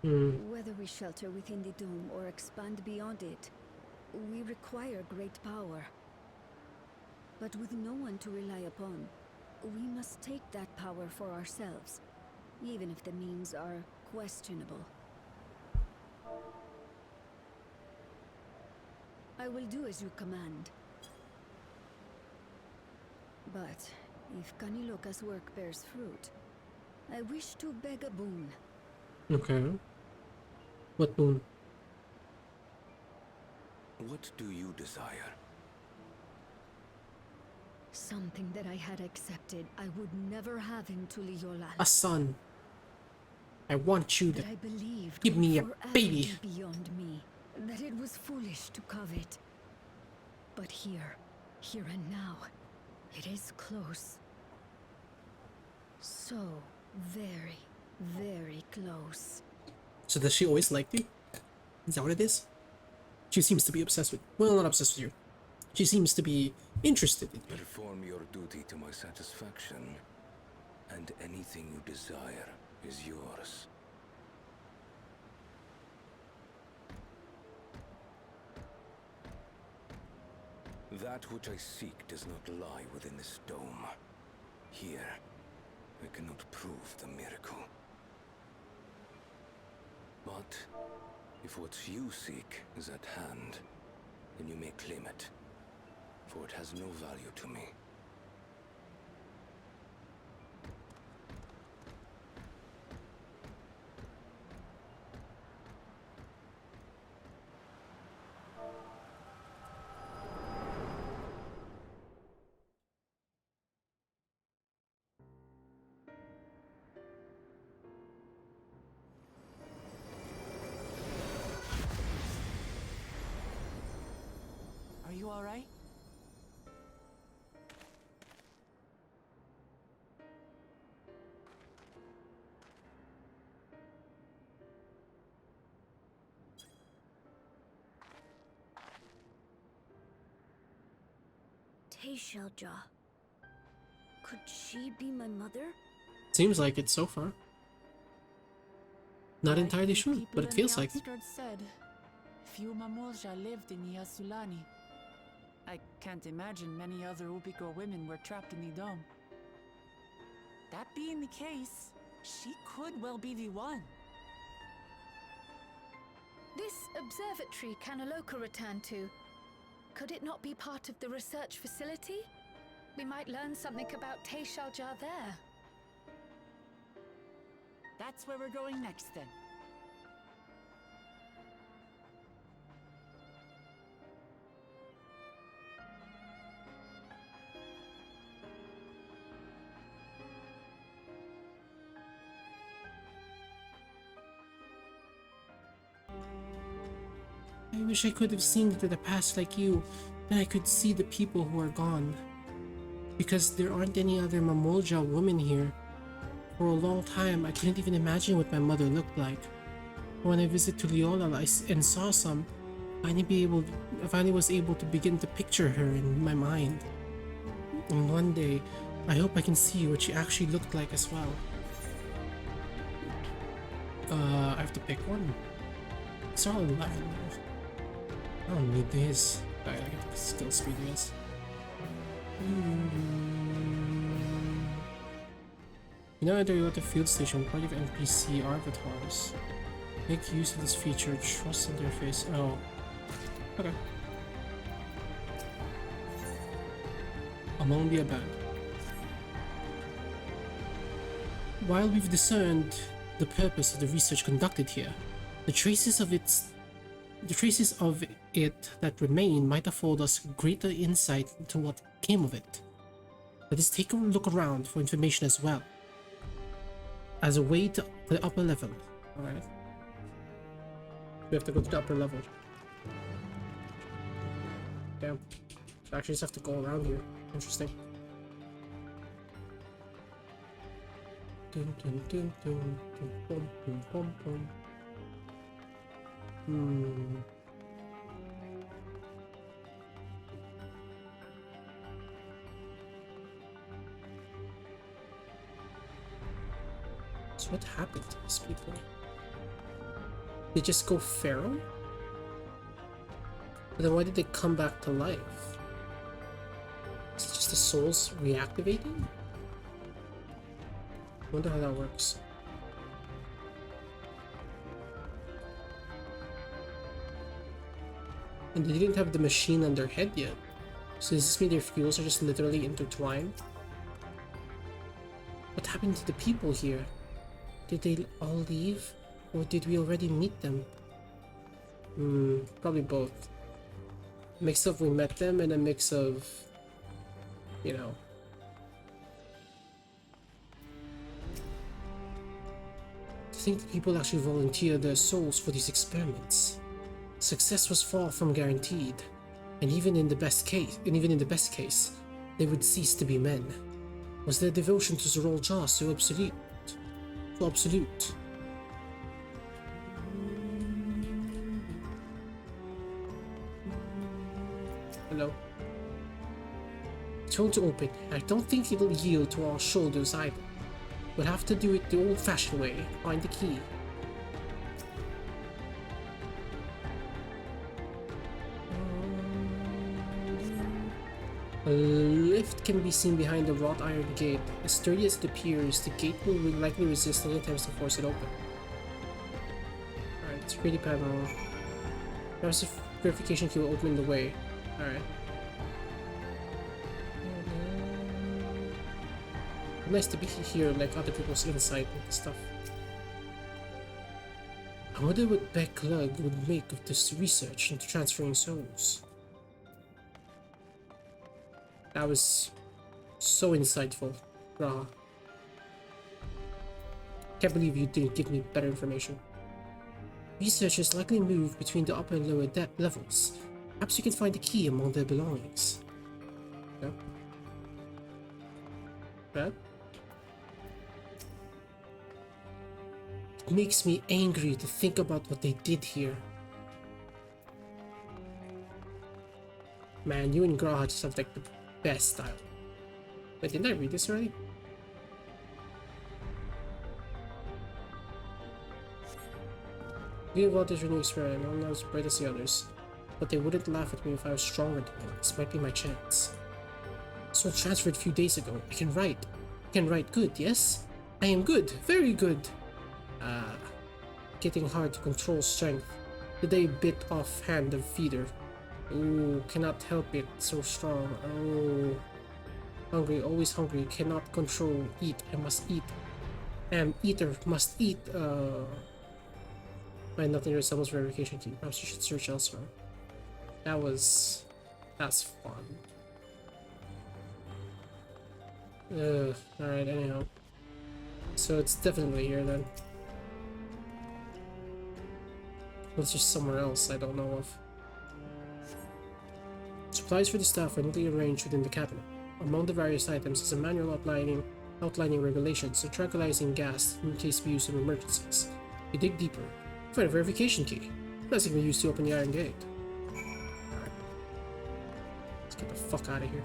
Whether we shelter within the dome or expand beyond it, we require great power. But with no one to rely upon, we must take that power for ourselves, even if the means are questionable. I will do as you command. But if Kaniloka's work bears fruit, I wish to beg a boon. Okay. What boon? What do you desire? Something that I had accepted I would never have in Tuliyolan. A son. I want you to That I believed give me a would forever baby. be beyond me. That it was foolish to covet. But here and now, it is close. So very, very close. So does she always like you? Is that what it is? She seems to be obsessed with... Well, not obsessed with you. She seems to be interested in you. Perform your duty to my satisfaction, and anything you desire is yours. That which I seek does not lie within this dome. Here, I cannot prove the miracle. But if what you seek is at hand, then you may claim it, for it has no value to me. Are you all right? Teishalja. Could she be my mother? Seems like it so far. Not entirely the sure, people but it in feels the like it. outskirts said, few Mamulja lived in Yasulani. I can't imagine many other Ubiko women were trapped in the dome. That being the case, she could well be the one. This observatory Kaniloka returned to, could it not be part of the research facility? We might learn something about Teishalja there. That's where we're going next then. I wish I could have seen to the past like you, then I could see the people who are gone. Because there aren't any other Mamolja women here. For a long time, I couldn't even imagine what my mother looked like. When I visited to Leola and saw some, I finally was able to begin to picture her in my mind. And one day, I hope I can see what she actually looked like as well. I have to pick one. It's all 11. I don't need this. I get the skill speed, I guess. You know, enter the field station, party of NPC avatars. Make use of this feature, trust interface. Oh. Okay. Among the abandoned. While we've discerned the purpose of the research conducted here, the traces of it that remain might afford us greater insight into what came of it. Let us take a look around for information as well, as a way to the upper level. Alright. We have to go to the upper level. Damn. I actually just have to go around here. Interesting. Dun, dun, dun, dun, dun, bum, bum, bum, bum. So what happened to these people? They just go feral? But then why did they come back to life? Is it just the souls reactivating? I wonder how that works. And they didn't have the machine on their head yet. So does this mean their fuels are just literally intertwined? What happened to the people here? Did they all leave? Or did we already meet them? Probably both. A mix of we met them and a mix of, you know. To think that people actually volunteer their souls for these experiments. Success was far from guaranteed, and even in the best case, they would cease to be men. Was their devotion to Zoral so absolute? So absolute? Hello. It's going to open. I don't think it'll yield to our shoulders either. We'll have to do it the old-fashioned way. Find the key. A lift can be seen behind the wrought iron gate. As sturdy as it appears, the gate will likely resist any attempts to force it open. Alright, security panel. Perhaps a verification key will open the way. Alright. Nice to be here like other people's insight and stuff. I wonder what Beck Lug would make of this research into transferring souls. That was so insightful, Raha. Can't believe you didn't give me better information. Researchers likely move between the upper and lower levels. Perhaps you can find a key among their belongings. Yeah. Right? It makes me angry to think about what they did here. Man, you and Graha just have like the best style. Wait, didn't I read this already? Being involved is renewed experiment. I'm not as bright as the others, but they wouldn't laugh at me if I was stronger than them. This might be my chance. Soul transferred a few days ago. I can write. Good, yes? I am good. Very good. Getting hard to control strength. The day bit off hand of feeder. Ooh, cannot help it. So strong. Oh. Hungry, always hungry. Cannot control. Eat. I must eat. Eater must eat. Find nothing resembles verification key. Perhaps you should search elsewhere. That's fun. Alright, anyhow. So it's definitely here then. It's just somewhere else I don't know of. Supplies for the staff are neatly arranged within the cabinet. Among the various items is a manual outlining regulations to tranquilizing gas in case of use in emergencies. You dig deeper, find a verification key. That's can be used to open the iron gate. Alright. Let's get the fuck out of here.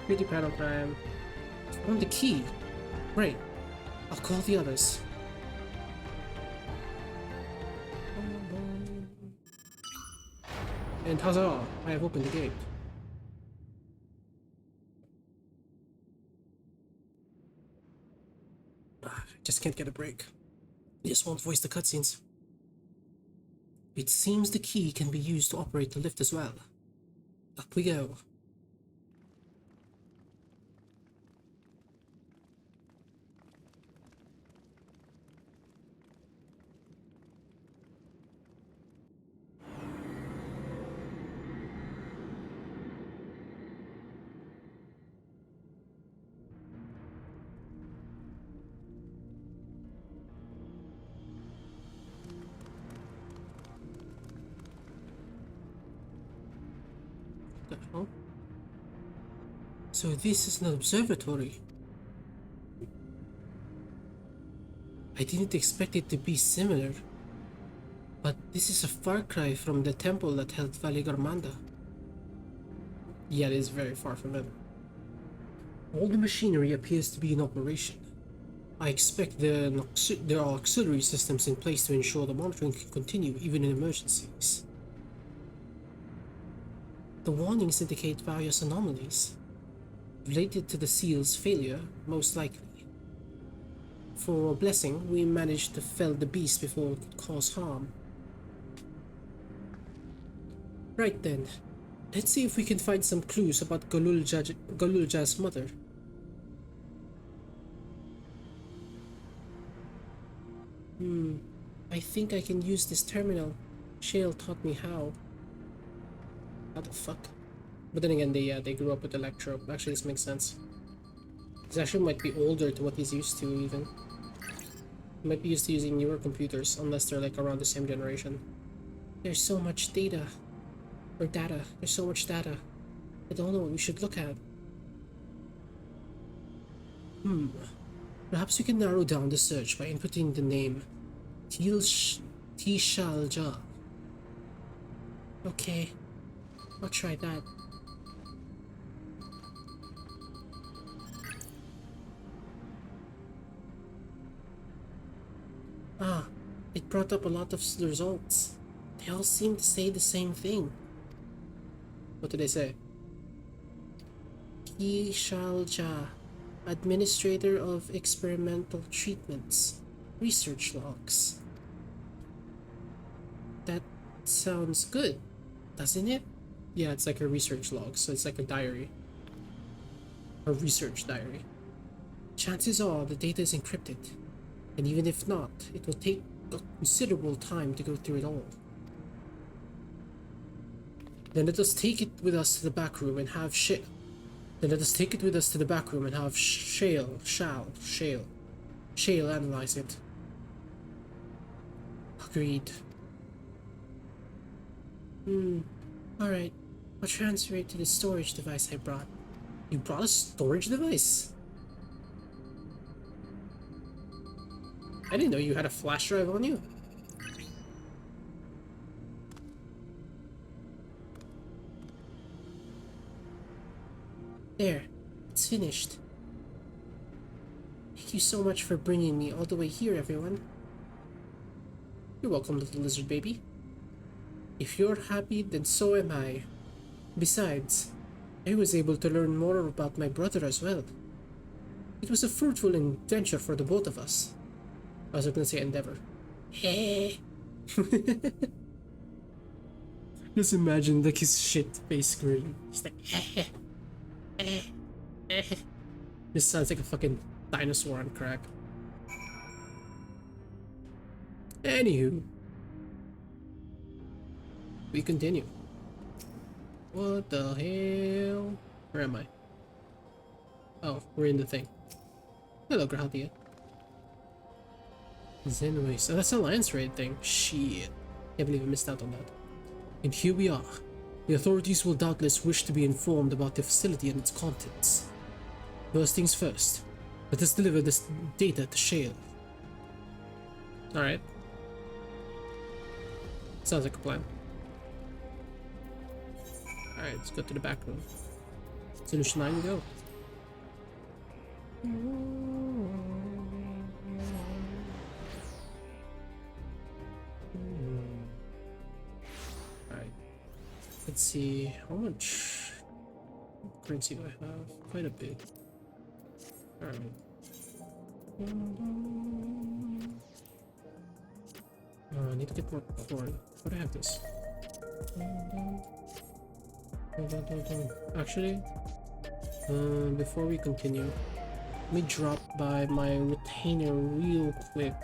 Beauty panel time. Found the key. Great. I'll call the others. And huzzah! I have opened the gate. Just can't get a break. I just won't voice the cutscenes. It seems the key can be used to operate the lift as well. Up we go. Oh. So this is an observatory. I didn't expect it to be similar, but this is a far cry from the temple that held Valigarmanda. Yeah, it is very far from it. All the machinery appears to be in operation. I expect there are auxiliary systems in place to ensure the monitoring can continue even in emergencies. The warnings indicate various anomalies, related to the seal's failure, most likely. For a blessing, we managed to fell the beast before it could cause harm. Right then, let's see if we can find some clues about Galulja's mother. I think I can use this terminal. Shale taught me how. How the fuck? But then again, they grew up with Electro. Actually, this makes sense. He actually might be older to what he's used to, even. He might be used to using newer computers, unless they're like around the same generation. There's so much data. Or data. There's so much data. I don't know what we should look at. Perhaps we can narrow down the search by inputting the name Tishalja. Okay. I'll try that. Ah, it brought up a lot of results. They all seem to say the same thing. What did they say? Kishalja, Administrator of Experimental Treatments. Research logs. That sounds good, doesn't it? Yeah, it's like a research log, so it's like a diary. A research diary. Chances are the data is encrypted, and even if not, it will take a considerable time to go through it all. Then let us take it with us to the back room and have Shale analyze it. Agreed. Alright. I'll transfer it to the storage device I brought. You brought a storage device? I didn't know you had a flash drive on you. There. It's finished. Thank you so much for bringing me all the way here, everyone. You're welcome, little lizard baby. If you're happy, then so am I. Besides, I was able to learn more about my brother as well. It was a fruitful adventure for the both of us. I was gonna say endeavor. Hey. Just imagine like his shit face grin. He's like This sounds like a fucking dinosaur on crack. Anywho. We continue. What the hell? Where am I? Oh, we're in the thing. Hello, Grahatia. Anyways, so that's a Lance Raid thing. Shit. Can't believe I missed out on that. And here we are. The authorities will doubtless wish to be informed about the facility and its contents. First things first. Let us deliver this data to Shale. Alright. Sounds like a plan. Alright, let's go to the back room. Solution 9 we go. Alright. Let's see, how much currency do I have? Quite a bit. Alright. I need to get more corn. Why do I have this? Actually, before we continue, let me drop by my retainer real quick.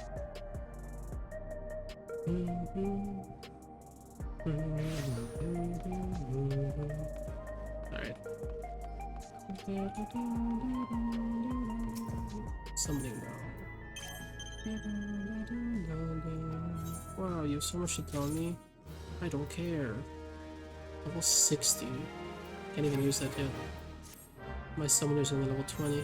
Alright. Something wrong. Wow, you have so much to tell me. I don't care. Level 60. Can't even use that yet. My summoner's only level 20.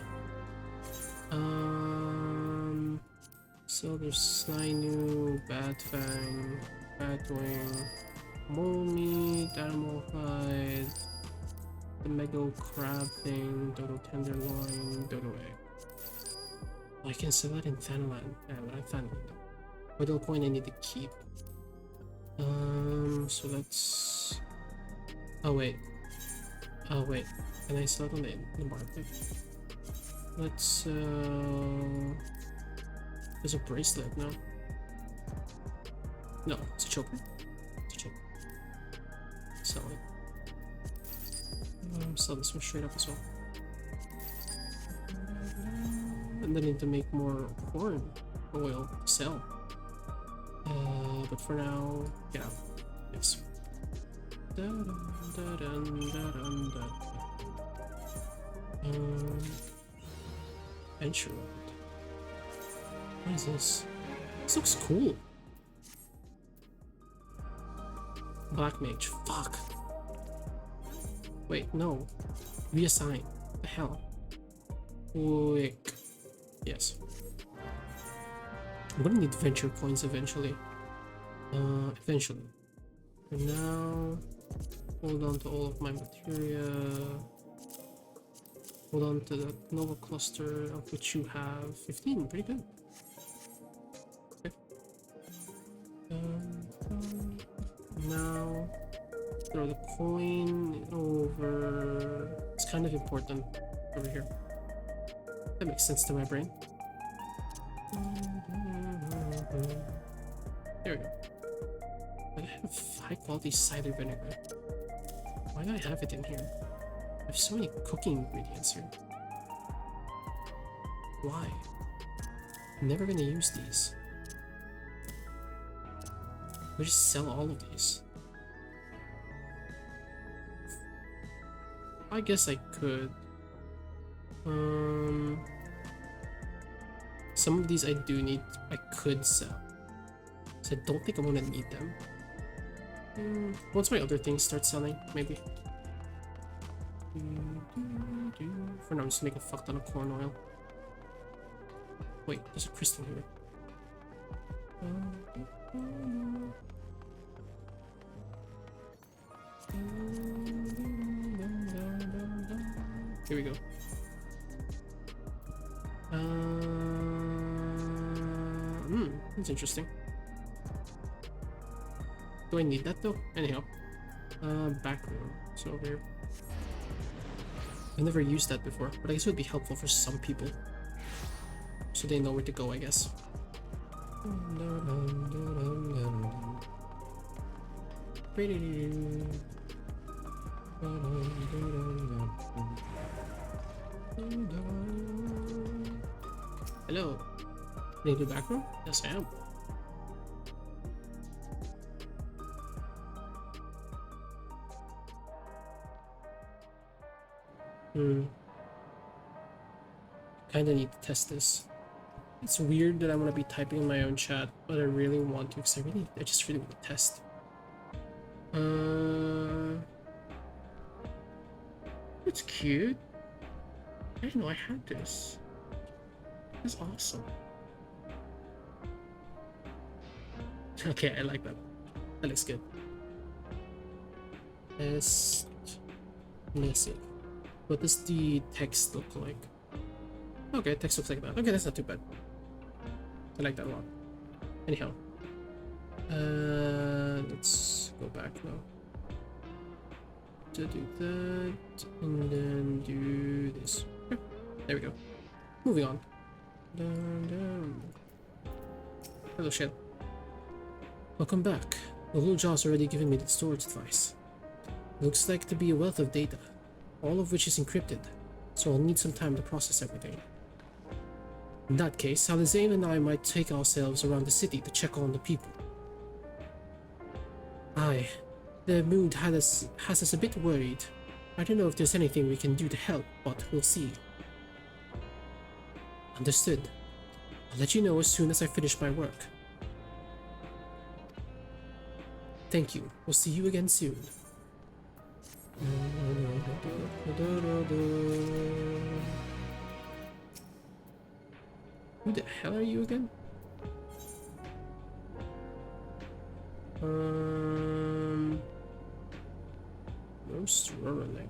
So there's Sninu, Batfang, Batwing, Mole Meat, Animal Hide, the Mega Crab thing, Dodo Tenderloin, Dodo Egg. Oh, I can sell that in Thanalan. Yeah, but I found it. Middle point I need to keep. So let's... Oh wait. Can I sell it on the market? Let's there's a bracelet, no? No, it's a choker. It's a choker. Sell it. Sell this one straight up as well. And then I need to make more corn oil to sell. But for now, get out. Yes. Venture Road. What is this? This looks cool. Black Mage. Fuck. Wait, no. Reassign. What the hell? Quick. Yes. I'm gonna need venture coins eventually. Eventually. For now, hold on to all of my materia. Hold on to the Nova Cluster, of which you have 15. Pretty good. Okay. Now, throw the coin over. It's kind of important over here. That makes sense to my brain. There we go. I have high quality cider vinegar. Why do I have it in here? I have so many cooking ingredients here. Why? I'm never gonna use these. I just sell all of these. I guess I could. Some of these I do need. I could sell. So I don't think I'm gonna need them. Once my other things start selling, maybe. For now, I'm just making a fuck ton of corn oil. Wait, there's a crystal here. Here we go. That's interesting. Do I need that though? Anyhow. Back room. So over here. I've never used that before, but I guess it would be helpful for some people. So they know where to go, I guess. Hello. Need the back room? Yes, I am. Kinda need to test this. It's weird that I want to be typing in my own chat, but I really want to because I just really want to test. It's cute. I didn't know I had this. That's awesome. Okay, I like that. That looks good. Let's see. What does the text look like? Okay, text looks like that. Okay, that's not too bad. I like that a lot. Anyhow. Let's go back now. To do that, and then do this. Okay, there we go. Moving on. Hello, shit. Welcome back. The little jaw's already given me the storage device. Looks like to be a wealth of data, all of which is encrypted, so I'll need some time to process everything. In that case, Alizane and I might take ourselves around the city to check on the people. Aye, the mood has us a bit worried. I don't know if there's anything we can do to help, but we'll see. Understood. I'll let you know as soon as I finish my work. Thank you. We'll see you again soon. Who the hell are you again? Roast Jouzunick.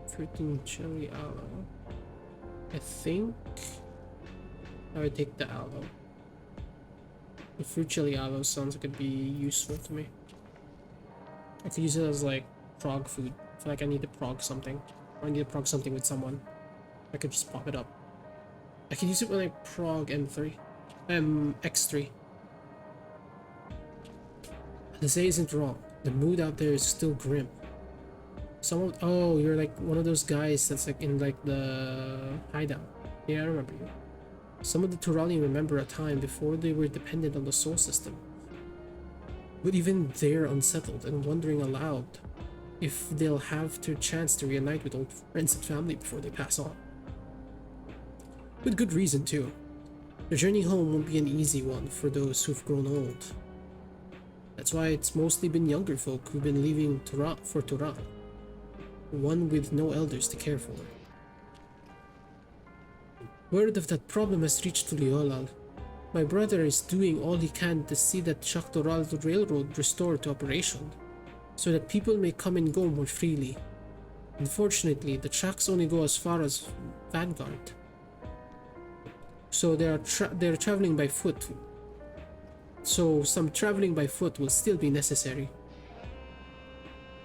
Fruiting cherry aloe. I think I would take the aloe. The fruit jelly aloe sounds like it'd be useful to me. I could use it as like prog food. I feel like I need to prog something. Or I need to prog something with someone. I could just pop it up. I could use it when I prog M3. X3. The say isn't wrong. The mood out there is still grim. Oh, you're like one of those guys that's like in like the hideout. Yeah, I remember you. Some of the Turali remember a time before they were dependent on the soul system. But even they're unsettled and wondering aloud if they'll have their chance to reunite with old friends and family before they pass on. With good reason too. The journey home won't be an easy one for those who've grown old. That's why it's mostly been younger folk who've been leaving for Tural. One with no elders to care for. Word of that problem has reached Tuliolal. My brother is doing all he can to see that Shaktoral Railroad restored to operation, so that people may come and go more freely. Unfortunately, the tracks only go as far as Vanguard, so they're traveling by foot. So some traveling by foot will still be necessary.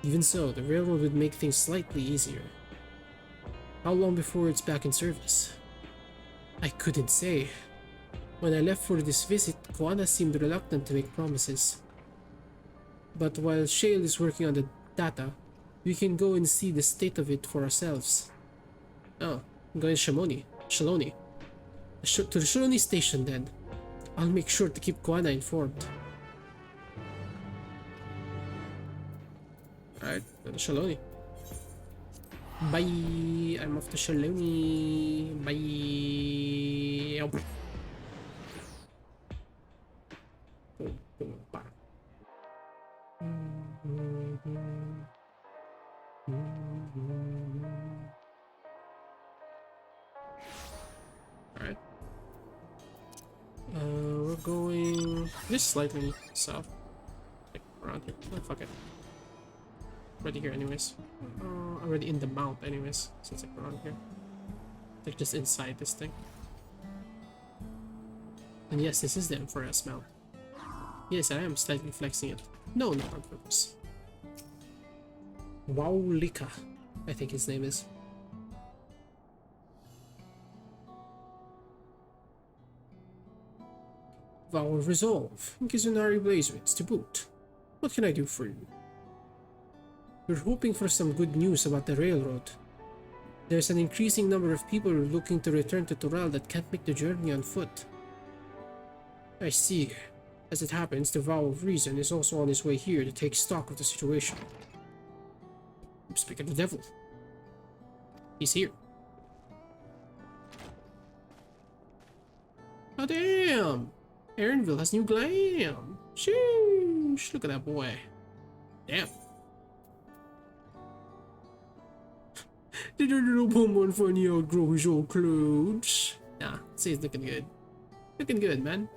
Even so, the railroad would make things slightly easier. How long before it's back in service? I couldn't say. When I left for this visit, Koana seemed reluctant to make promises. But while Shale is working on the data, we can go and see the state of it for ourselves. Oh, I'm going to Shaloni. To the Shaloni station then. I'll make sure to keep Koana informed. Alright, go to Shaloni. Bye! I'm off to Shaloni. Bye! Alright. We're going just slightly south. Like around here. Oh, fuck it. Already here anyways. Already in the mount anyways. So it's like around here. Like just inside this thing. And yes, this is the Emperor's mount. Yes, I am slightly flexing it. No, not on purpose. Waulika, I think his name is. Vow of Resolve. Gizunari Blazewits to boot. What can I do for you? We're hoping for some good news about the railroad. There's an increasing number of people looking to return to Tural that can't make the journey on foot. I see. As it happens, the Vow of Reason is also on his way here to take stock of the situation. Speak of the devil. He's here. Oh damn! Aaronville has new glam! Sheesh! Look at that boy. Damn. Did your little Pokemon finally outgrow his old clothes? Nah, say it's looking good. Looking good, man.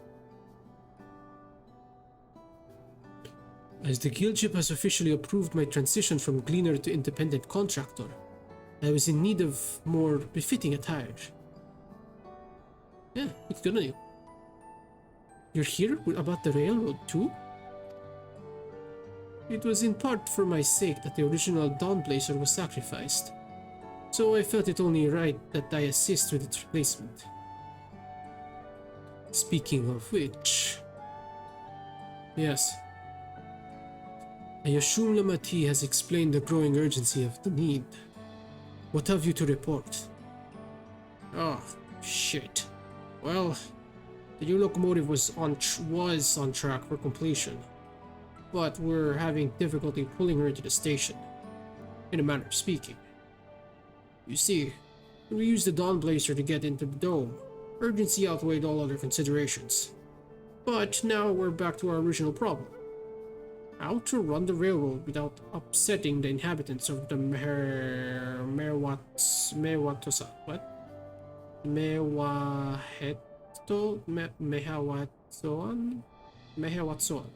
As the guildship has officially approved my transition from gleaner to independent contractor, I was in need of more befitting attire. Yeah, looks good on you. You're here about the railroad too? It was in part for my sake that the original Dawnblazer was sacrificed, so I felt it only right that I assist with its replacement. Speaking of which... Yes. I assume Lamati has explained the growing urgency of the need. What have you to report? Oh, shit. Well, the new locomotive was on track for completion, but we're having difficulty pulling her to the station, in a manner of speaking. You see, when we used the Dawnblazer to get into the dome, urgency outweighed all other considerations. But now we're back to our original problem. How to run the railroad without upsetting the inhabitants of the Mewatosa. What? Mehawatsoan?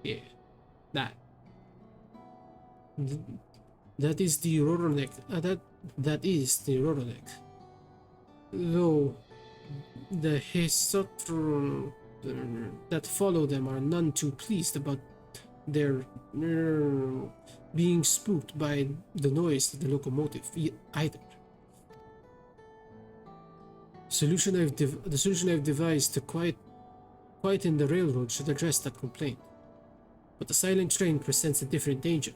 Yeah, that. That is the Roronek. That is the Roronek. Though the Hesotron that follow them are none too pleased about their being spooked by the noise of the locomotive either. The solution I've devised to quieten the railroad should address that complaint. But the silent train presents a different danger.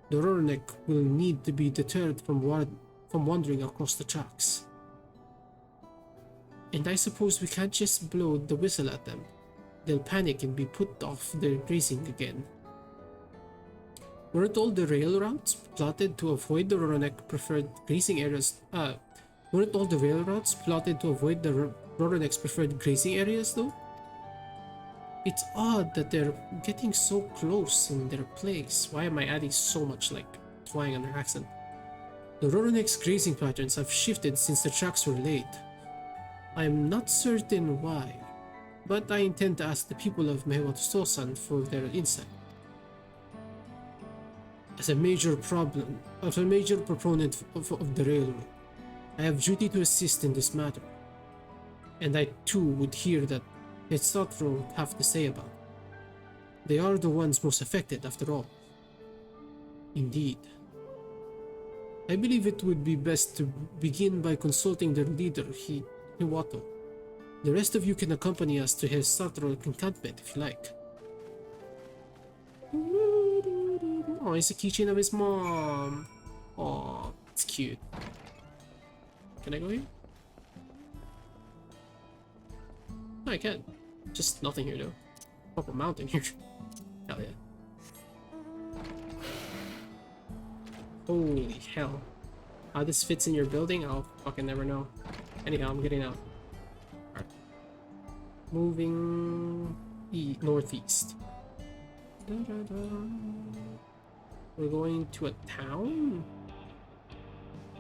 The Roronek will need to be deterred from wandering across the tracks. And I suppose we can't just blow the whistle at them. They'll panic and be put off their grazing again. Weren't all the rail routes plotted to avoid the Roronek preferred grazing areas? Weren't all the rail routes plotted to avoid the Roronek's preferred grazing areas, though? It's odd that they're getting so close in their place. Why am I adding so much, like, twang on their accent? The Roronek's grazing patterns have shifted since the tracks were laid. I'm not certain why, but I intend to ask the people of Mehawatosan for their insight. As a major proponent of the railroad, I have duty to assist in this matter, and I too would hear that Hetsatro have to say about it. They are the ones most affected, after all. Indeed. I believe it would be best to begin by consulting their leader, Hiwato. The rest of you can accompany us to his Satro encampment if you like. Oh, it's a keychain of his mom. Oh, it's cute. Can I go here? No, I can't. Just nothing here though. Purple mountain here. Hell yeah. Holy hell. How this fits in your building, I'll fucking never know. Anyhow, I'm getting out. Alright. Moving northeast. We're going to a town?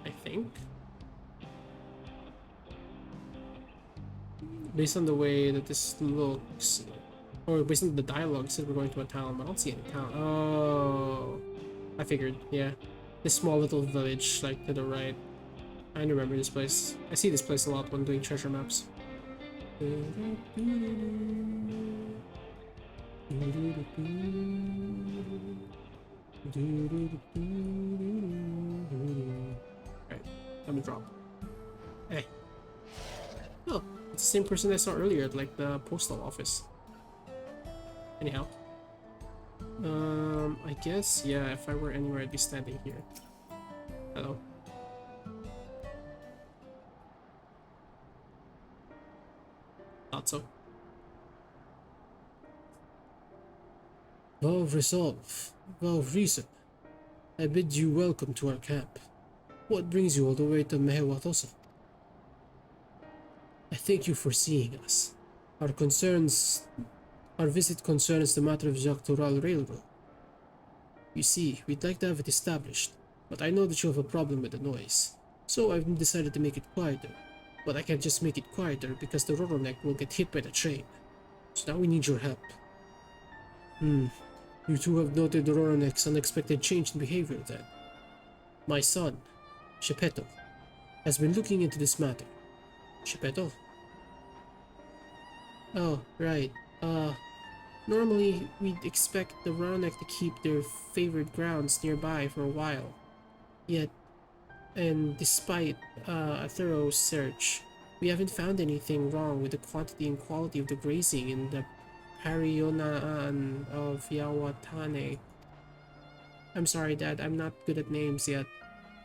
I think. Based on the way that this looks, or based on the dialogue, said we're going to a town, but I don't see any town. Oh, I figured, yeah. This small little village, like to the right. I remember this place. I see this place a lot when doing treasure maps. Alright, let me drop. Hey. Oh, it's the same person I saw earlier at like the postal office. Anyhow. I guess, yeah, if I were anywhere I'd be standing here. Hello. Thought so. Vow of resolve, vow of reason. I bid you welcome to our camp. What brings you all the way to Mehawatosa? I thank you for seeing us. Our visit concerns the matter of Jactoral Railroad. You see, we'd like to have it established, but I know that you have a problem with the noise, so I've decided to make it quieter. But I can't just make it quieter because the Roronek will get hit by the train. So now we need your help. You two have noted the Roronek's unexpected change in behavior then. My son, Shepeto, has been looking into this matter. Shepeto? Oh, right. Normally we'd expect the Roronek to keep their favorite grounds nearby for a while. Yet, and despite a thorough search, we haven't found anything wrong with the quantity and quality of the grazing in the Parionaan of Yawatane. I'm sorry, Dad, I'm not good at names yet.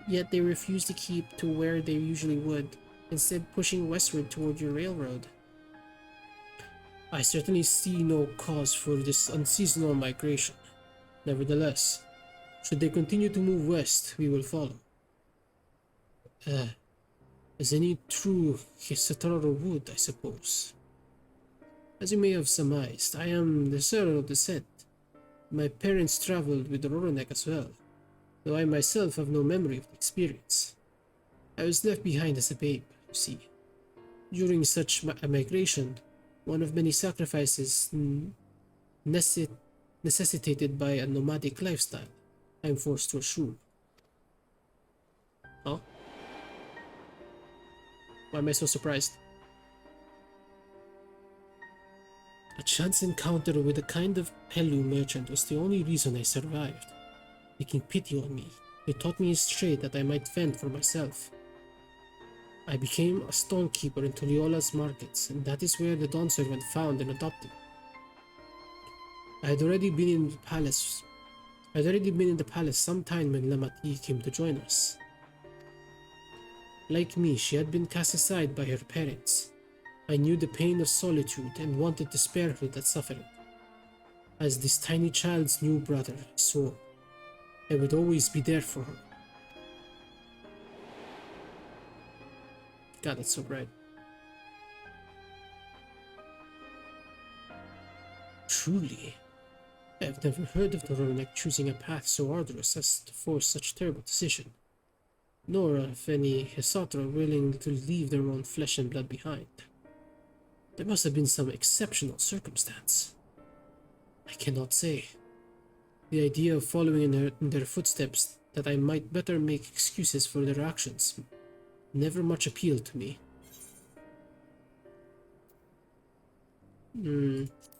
Yet they refuse to keep to where they usually would, instead pushing westward toward your railroad. I certainly see no cause for this unseasonal migration. Nevertheless, should they continue to move west, we will follow. As any true Hisataro would, I suppose. As you may have surmised, I am the Zero descent. My parents traveled with the Roronek as well, though I myself have no memory of the experience. I was left behind as a babe, you see. During such a migration, one of many sacrifices necessitated by a nomadic lifestyle, I am forced to assume. Huh? Why am I so surprised? A chance encounter with a kind of Pelu merchant was the only reason I survived. Taking pity on me, they taught me his trade that I might fend for myself. I became a stonekeeper in Tuliola's markets, and that is where the Dawn servant found and adopted. I had already been in the palace sometime when Lamati came to join us. Like me, she had been cast aside by her parents. I knew the pain of solitude and wanted to spare her that suffering. As this tiny child's new brother, I swore I would always be there for her. God, that's so bright. Truly, I have never heard of the Roronek choosing a path so arduous as to force such terrible decision, nor of any Hisatra willing to leave their own flesh and blood behind. There must have been some exceptional circumstance. I cannot say. The idea of following in their footsteps, that I might better make excuses for their actions, never much appealed to me.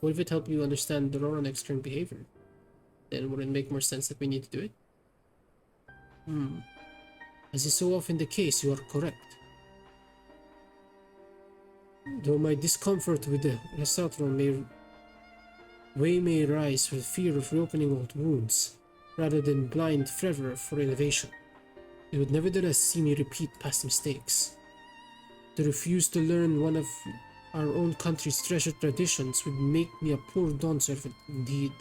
What if it helped you understand the Roronek's current behavior? Then would it make more sense that we need to do it? As is so often the case, you are correct. Though my discomfort with the Resatron may rise for the fear of reopening old wounds, rather than blind fervor for innovation, it would nevertheless see me repeat past mistakes. To refuse to learn one of our own country's treasured traditions would make me a poor Dawn servant indeed.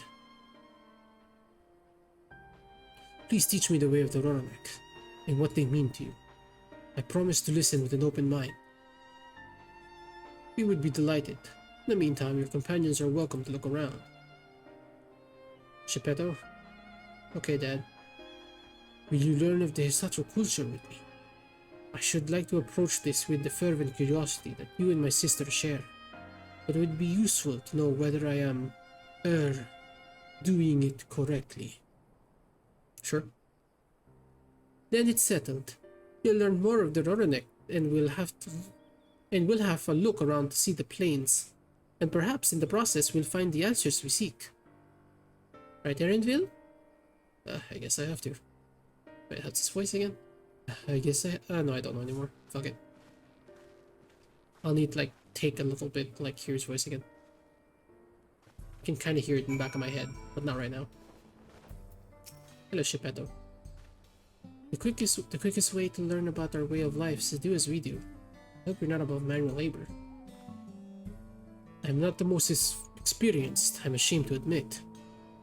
Please teach me the way of the Roronek, and what they mean to you. I promise to listen with an open mind. We would be delighted. In the meantime, your companions are welcome to look around. Shepeto? Okay, Dad. Will you learn of the Hisatsu culture with me? I should like to approach this with the fervent curiosity that you and my sister share, but it would be useful to know whether I am, doing it correctly. Sure. Then it's settled. You'll learn more of the Roronek, and we'll have a look around to see the plains, and perhaps in the process we'll find the answers we seek. Right, Erinville? I guess I have to. Wait, how's his voice again? No, I don't know anymore. Fuck it. I'll need to, take a little bit, hear his voice again. I can kind of hear it in the back of my head, but not right now. Hello, Shepeto. The quickest way to learn about our way of life is to do as we do. I hope you're not above manual labor. I'm not the most experienced, I'm ashamed to admit,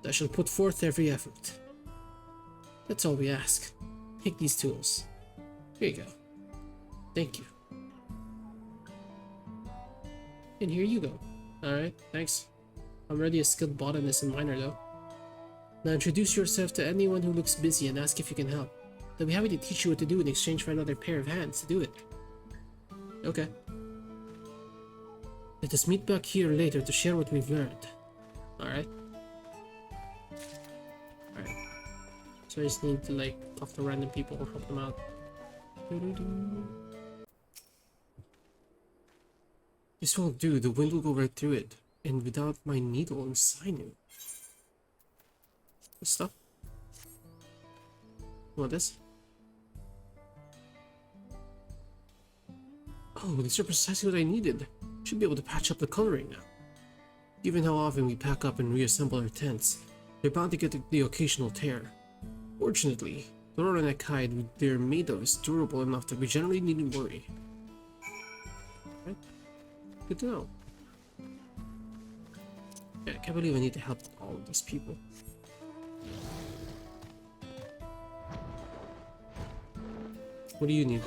but I shall put forth every effort. That's all we ask. Take these tools. Here you go. Thank you. And here you go. Alright, thanks. I'm already a skilled botanist and miner though. Now introduce yourself to anyone who looks busy and ask if you can help. They'll be happy to teach you what to do in exchange for another pair of hands to do it. Okay. Let us meet back here later to share what we've learned. Alright. Alright. So I just need to like talk to random people or help them out. This won't do, the wind will go right through it. And without my needle and sinew. This stuff? You want this? Oh, these are precisely what I needed. Should be able to patch up the coloring now. Given how often we pack up and reassemble our tents, they're bound to get the occasional tear. Fortunately, the Jouzunick hide they're made of is durable enough that we generally needn't worry. Right? Good to know. Yeah, I can't believe I need to help all of these people. What do you need?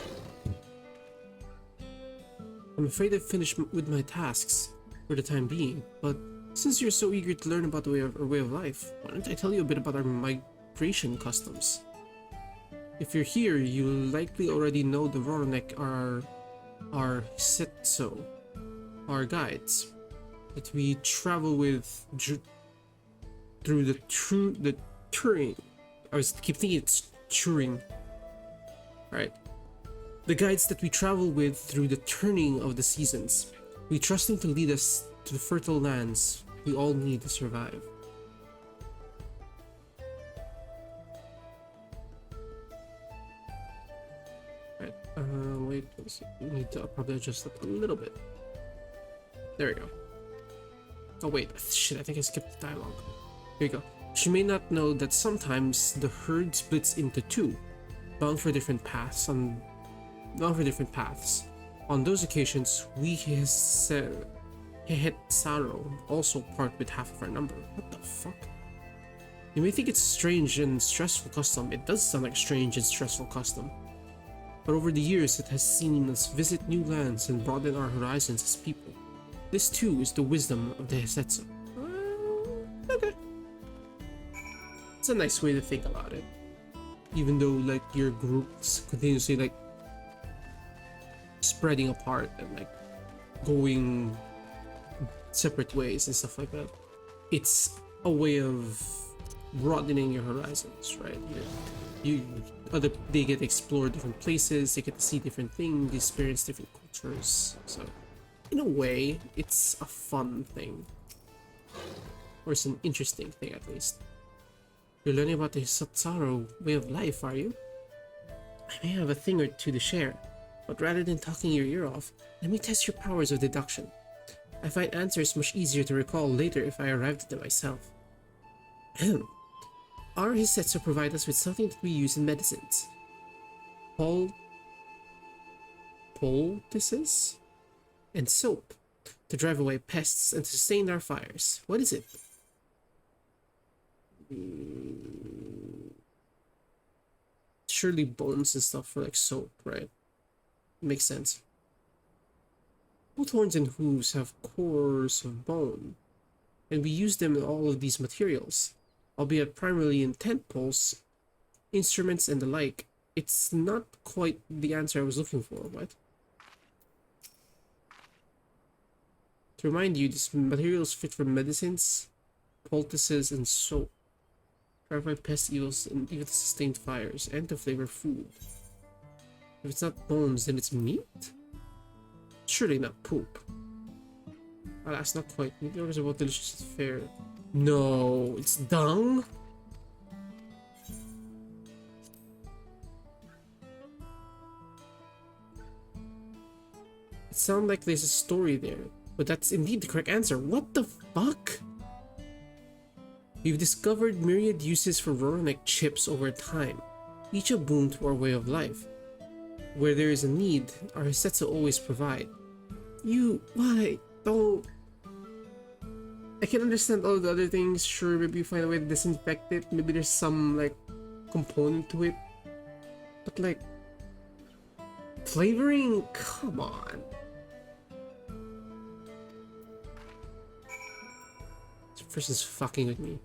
I'm afraid I've finished with my tasks for the time being, but since you're so eager to learn about our way of life, why don't I tell you a bit about our migration customs? If you're here, you likely already know the Jouzunick are our setso, our guides, that we travel with through the Turing. I keep thinking it's Turing. Alright. The guides that we travel with through the turning of the seasons. We trust them to lead us to the fertile lands we all need to survive. Alright, wait, we need to probably adjust it a little bit. There we go. Oh wait, shit, I think I skipped the dialogue. Here you go. She may not know that sometimes the herd splits into two, bound for different paths. On those occasions, we Hehetsaro also part with half of our number. What the fuck? You may think it's a strange and stressful custom. It does sound like a strange and stressful custom. But over the years, it has seen us visit new lands and broaden our horizons as people. This too is the wisdom of the Hesetsu. Okay. It's a nice way to think about it. Even though like your groups continuously like spreading apart and like going separate ways and stuff like that. It's a way of broadening your horizons, right? They get to explore different places, they get to see different things, experience different cultures. So in a way, it's a fun thing. Or it's an interesting thing at least. You're learning about the Satsaro way of life, are you? I may have a thing or two to share, but rather than talking your ear off, let me test your powers of deduction. I find answers much easier to recall later if I arrived at them myself. Our Hisetsu provide us with something that we use in medicines. Poultices? And soap, to drive away pests and to sustain our fires. What is it? Surely bones and stuff for like soap, right? Makes sense. Both horns and hooves have cores of bone, and we use them in all of these materials, albeit primarily in tent poles, instruments, and the like. It's not quite the answer I was looking for. What? To remind you, these materials fit for medicines, poultices, and soap. Drive away pest evils and even to sustain fires, and to flavor food. If it's not bones, then it's meat? Surely not poop. Alas, not quite. Meat is about delicious fare. No, it's dung? It sounds like there's a story there, but that's indeed the correct answer. What the fuck? We've discovered myriad uses for Jouzunick chips over time, each a boon to our way of life. Where there is a need, our Hisetsu always provide. Why? Don't... I can understand all the other things, sure, maybe you find a way to disinfect it, maybe there's some, like, component to it. But, like, flavoring? Come on. person's fucking with me.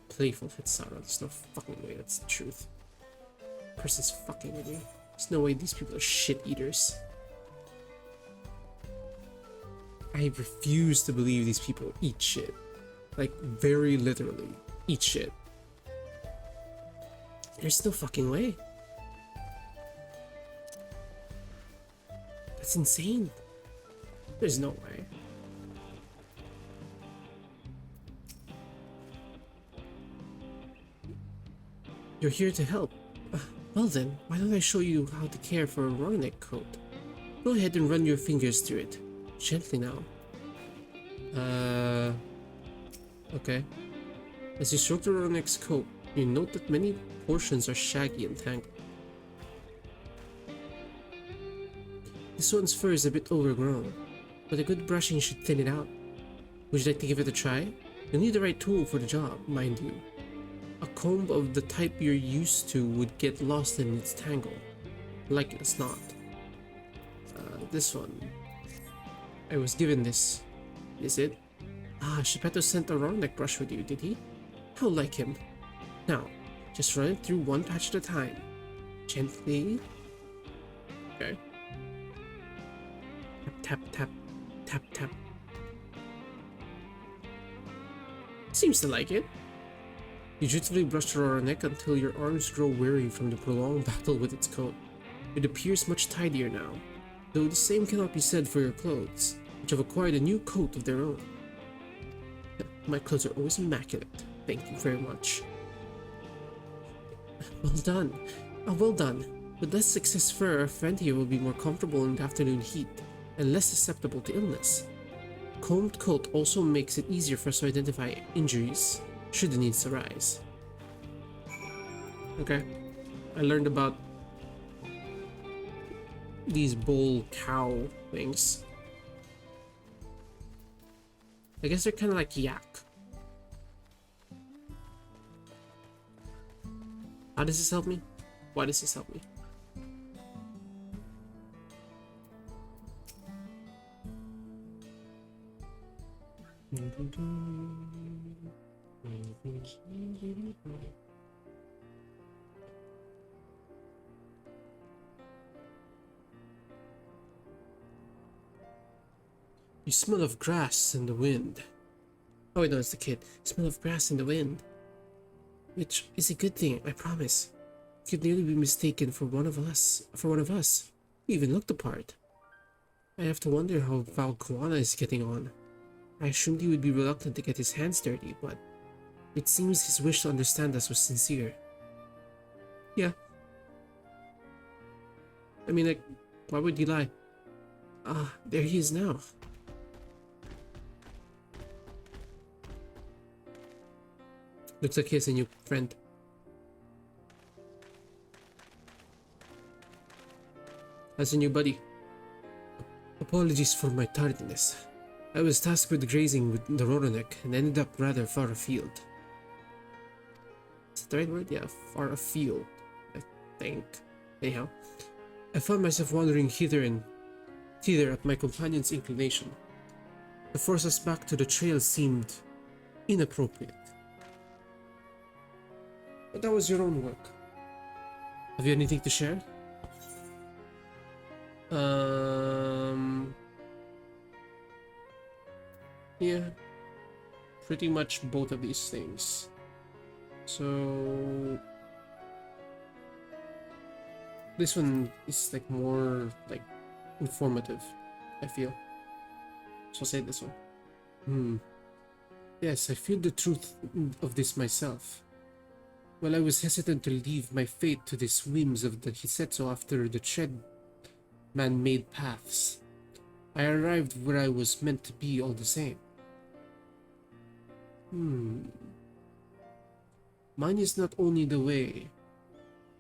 Playful hit Sarah. There's no fucking way that's the truth. Person's fucking with me. There's no way these people are shit eaters. I refuse to believe these people eat shit. Like, very literally, eat shit. There's no fucking way. That's insane. There's no way. You're here to help. Well then, why don't I show you how to care for a Jouzunick coat? Go ahead and run your fingers through it. Gently now. Okay. As you stroke the Jouzunick's coat, you note that many portions are shaggy and tangled. This one's fur is a bit overgrown, but a good brushing should thin it out. Would you like to give it a try? You'll need the right tool for the job, mind you. A comb of the type you're used to would get lost in its tangle. Like it's not. This one. I was given this. Is it? Ah, Geppetto sent a Jouzunick brush with you, did he? How like him. Now, just run it through one patch at a time. Gently. Okay. Tap, tap, tap, tap, tap. Seems to like it. You dutifully brush the Jouzunick until your arms grow weary from the prolonged battle with its coat. It appears much tidier now, though the same cannot be said for your clothes, which have acquired a new coat of their own. My clothes are always immaculate. Thank you very much. Well done. Well done. With less excess fur, Fentia will be more comfortable in the afternoon heat and less susceptible to illness. Combed coat also makes it easier for us to identify injuries should the needs arise. Okay. I learned about these bull cow things. I guess they're kind of like yak. How does this help me? Why does this help me? You smell of grass and the wind. Oh wait, no, it's the kid. Smell of grass in the wind. Which is a good thing, I promise. You could nearly be mistaken for one of us. You even looked the part. I have to wonder how Valkuana is getting on. I assumed he would be reluctant to get his hands dirty, but it seems his wish to understand us was sincere. Yeah. I mean, like, why would he lie? Ah, there he is now. Looks like he has a new friend. As a new buddy. Apologies for my tardiness. I was tasked with grazing with the Jouzunick and ended up rather far afield. Is that the right word? Yeah, far afield, I think. Anyhow, I found myself wandering hither at my companion's inclination. To force us back to the trail seemed inappropriate. But that was your own work. Have you anything to share? Yeah, pretty much both of these things. So this one is like more like informative, I feel. So I'll say this one. Yes, I feel the truth of this myself. While I was hesitant to leave my fate to the whims of the Hisetsu after the tread man-made paths, I arrived where I was meant to be all the same. Mine is not only the way,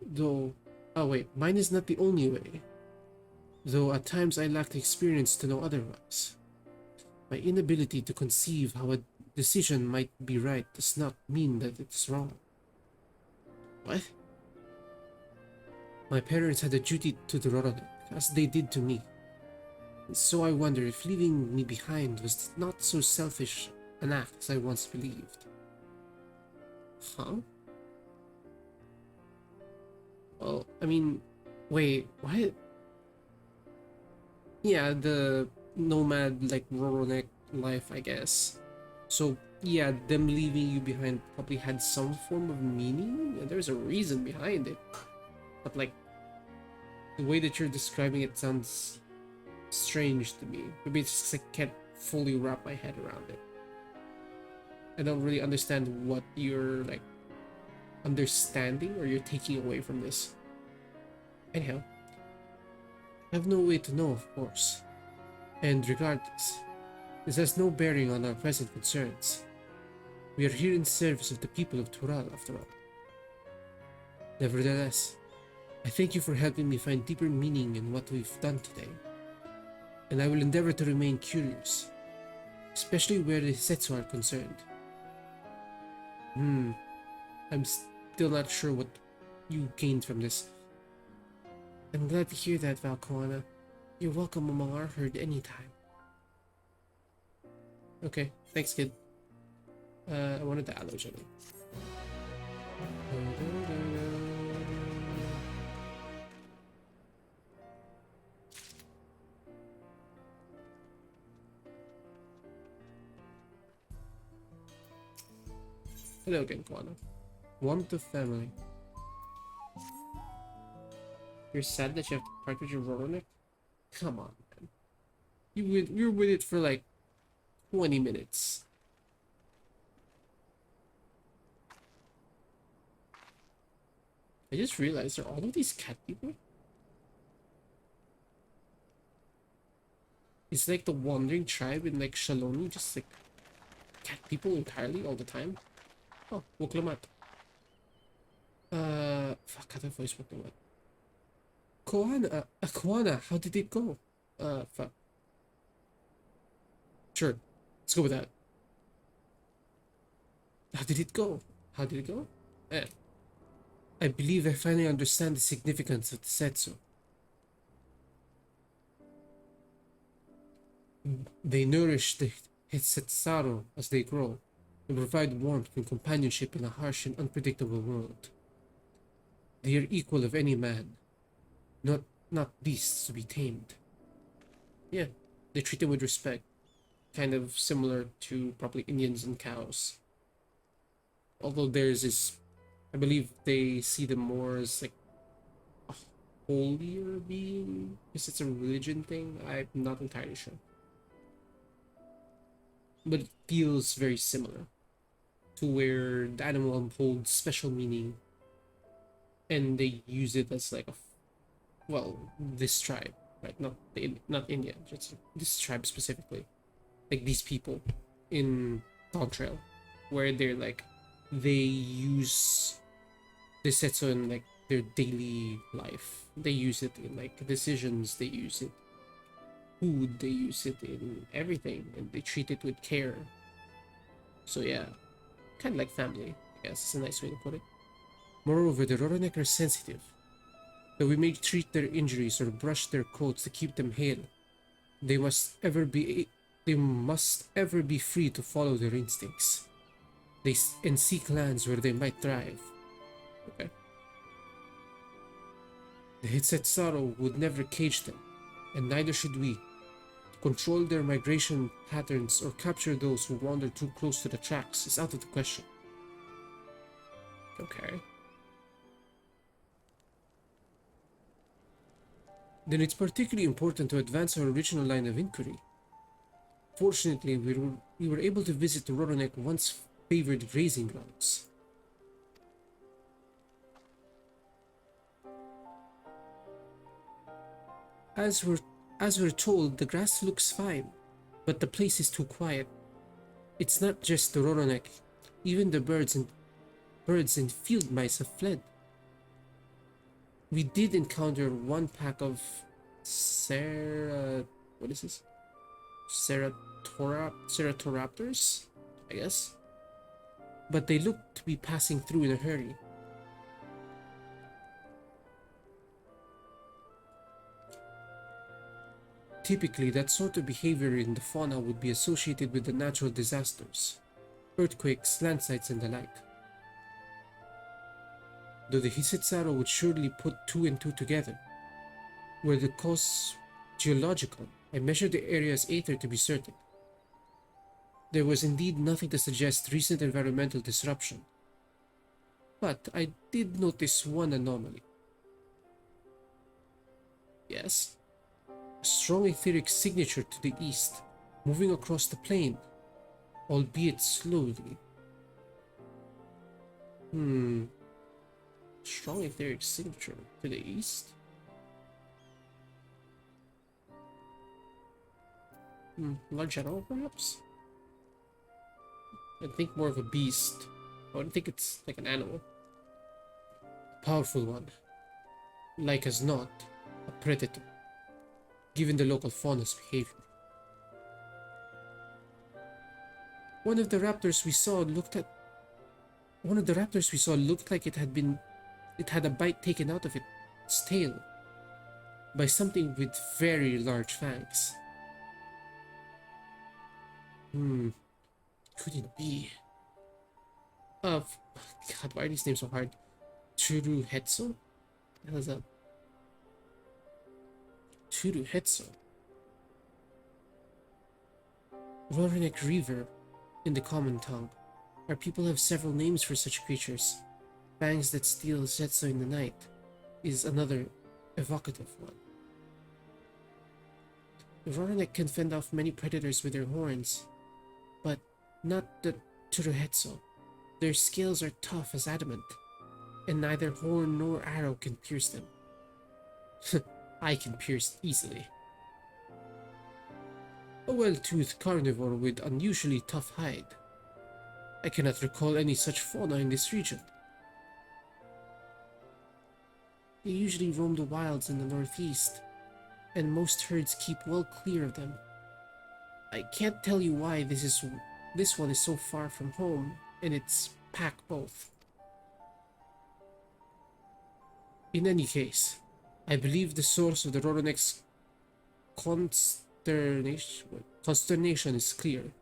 though... Oh wait, mine is not the only way, though at times I lack the experience to know otherwise. My inability to conceive how a decision might be right does not mean that it's wrong. What? My parents had a duty to the Jouzunick, as they did to me. And so I wonder if leaving me behind was not so selfish an act as I once believed. Huh? Well, I mean, wait, what? Yeah, the nomad, like, Roronek life, I guess. So, yeah, them leaving you behind probably had some form of meaning, and there's a reason behind it. But, like, the way that you're describing it sounds strange to me. Maybe it's just I can't fully wrap my head around it. I don't really understand what you're, like, understanding or you're taking away from this. Anyhow, I have no way to know, of course. And regardless, this has no bearing on our present concerns. We are here in service of the people of Tural, after all. Nevertheless, I thank you for helping me find deeper meaning in what we've done today. And I will endeavor to remain curious, especially where the Setsu are concerned. I'm still not sure what you gained from this. I'm glad to hear that, Valkoana. You're welcome among our herd anytime. Okay, thanks, kid. I wanted the aloe jelly. Hello again, Koana. Warmth of family. You're sad that you have to part with your Roronek? Come on, man. You're with it for like 20 minutes. I just realized, are all of these cat people? It's like the wandering tribe in like Shaloni, just like cat people entirely all the time. Oh, Wuklamat. Fuck, I thought voice Wuklamat. Koana, Koana, how did it go? Fuck. Sure, let's go with that. How did it go? How did it go? I believe I finally understand the significance of the Setsu. They nourish the Hitsetsaru as they grow, and provide warmth and companionship in a harsh and unpredictable world. They are equal of any man, not beasts to be tamed. Yeah, they treat them with respect, kind of similar to probably Indians and cows. Although theirs is, I believe they see them more as like a holier being, because it's a religion thing. I'm not entirely sure. But it feels very similar to where the animal holds special meaning and they use it as like a, well, this tribe, right? Not India, just this tribe specifically. Like these people in DawnTrail, where they're like, they use the Setsu in like their daily life. They use it in like decisions, they use it food, they use it in everything, and they treat it with care. So yeah, kind of like family, I guess is a nice way to put it. Moreover, the Roronek are sensitive. Though we may treat their injuries or brush their coats to keep them hale, they must ever be free to follow their instincts. And seek lands where they might thrive. Okay. The Hitsetsaru would never cage them, and neither should we. To control their migration patterns or capture those who wander too close to the tracks is out of the question. Okay. Then it's particularly important to advance our original line of inquiry. Fortunately, we were able to visit the Roronek once favored grazing grounds. As we're told, the grass looks fine, but the place is too quiet. It's not just the Roronek, even the birds and field mice have fled. We did encounter one pack of Ceratoraptors, I guess? But they looked to be passing through in a hurry. Typically, that sort of behavior in the fauna would be associated with the natural disasters, earthquakes, landslides, and the like. Though the Hisetsaro would surely put two and two together. Were the cause geological, I measured the area's aether to be certain. There was indeed nothing to suggest recent environmental disruption. But I did notice one anomaly. Yes, a strong etheric signature to the east, moving across the plain, albeit slowly. Strong etheric signature to the east? Large animal, perhaps? I think more of a beast. I don't think it's like an animal. A powerful one. Like as not, a predator. Given the local fauna's behavior. One of the raptors we saw looked like it had a bite taken out of its tail by something with very large fangs. Could it be? God, why are these names so hard? Churuhetsu? What the hell is that? Churuhetsu. Jouzunick River, in the common tongue. Our people have several names for such creatures. Fangs that steal Zetsu in the night is another evocative one. Jouzunick can fend off many predators with their horns, but not the Churuhetsu. Their scales are tough as adamant, and neither horn nor arrow can pierce them. I can pierce easily. A well-toothed carnivore with unusually tough hide. I cannot recall any such fauna in this region. They usually roam the wilds in the northeast, and most herds keep well clear of them. I can't tell you why this one is so far from home, and its pack both. In any case, I believe the source of the Jouzunick's consternation is clear.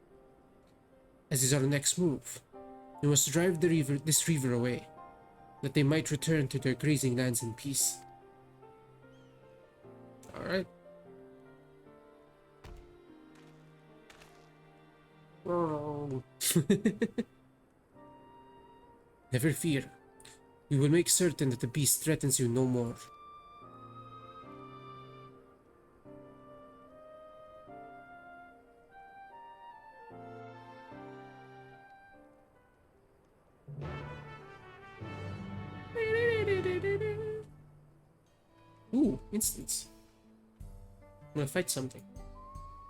As is our next move, we must drive this river away, that they might return to their grazing lands in peace. Alright. Never fear. We will make certain that the beast threatens you no more. Ooh, instance. I'm gonna fight something.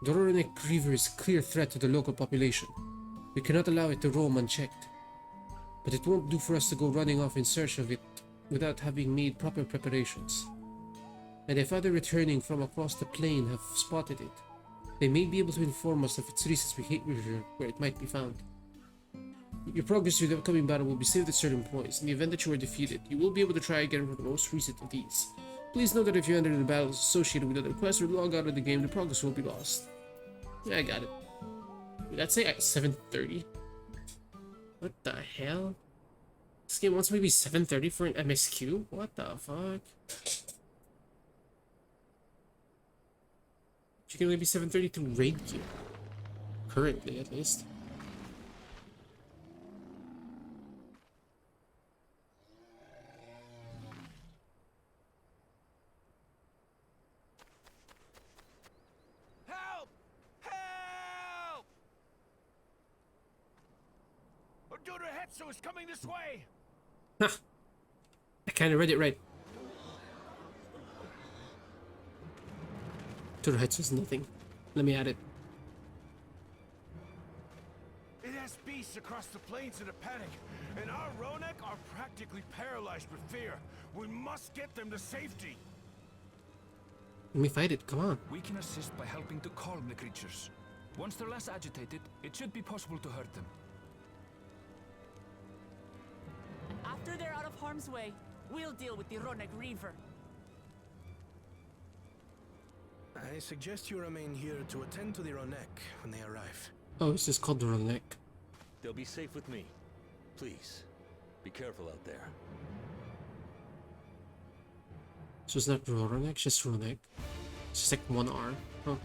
The Jouzunick River is a clear threat to the local population. We cannot allow it to roam unchecked. But it won't do for us to go running off in search of it without having made proper preparations. And if other returning from across the plain have spotted it, they may be able to inform us of its recent behavior where it might be found. Your progress through the upcoming battle will be saved at certain points. In the event that you are defeated, you will be able to try again for the most recent of these. Please note that if you enter the battles associated with other quests or log out of the game, the progress will be lost. Yeah, I got it. Did that say at 7:30? What the hell? This game wants me to be 7:30 for an MSQ? What the fuck? You can only be 7:30 through raid queue. Currently, at least. Jouzunick is coming this way! Huh. I kinda read it right. Jouzunick is nothing. Let me add it. It has beasts across the plains in a panic, and our Jouzunick are practically paralyzed with fear. We must get them to safety. Let me fight it, come on. We can assist by helping to calm the creatures. Once they're less agitated, it should be possible to hurt them. After they're out of harm's way, we'll deal with the Jouzunick River. I suggest you remain here to attend to the Jouzunick when they arrive. Oh, it's just called the Jouzunick. They'll be safe with me. Please, be careful out there. So it's not Jouzunick, it's just Jouzunick. It's just like one R. Huh.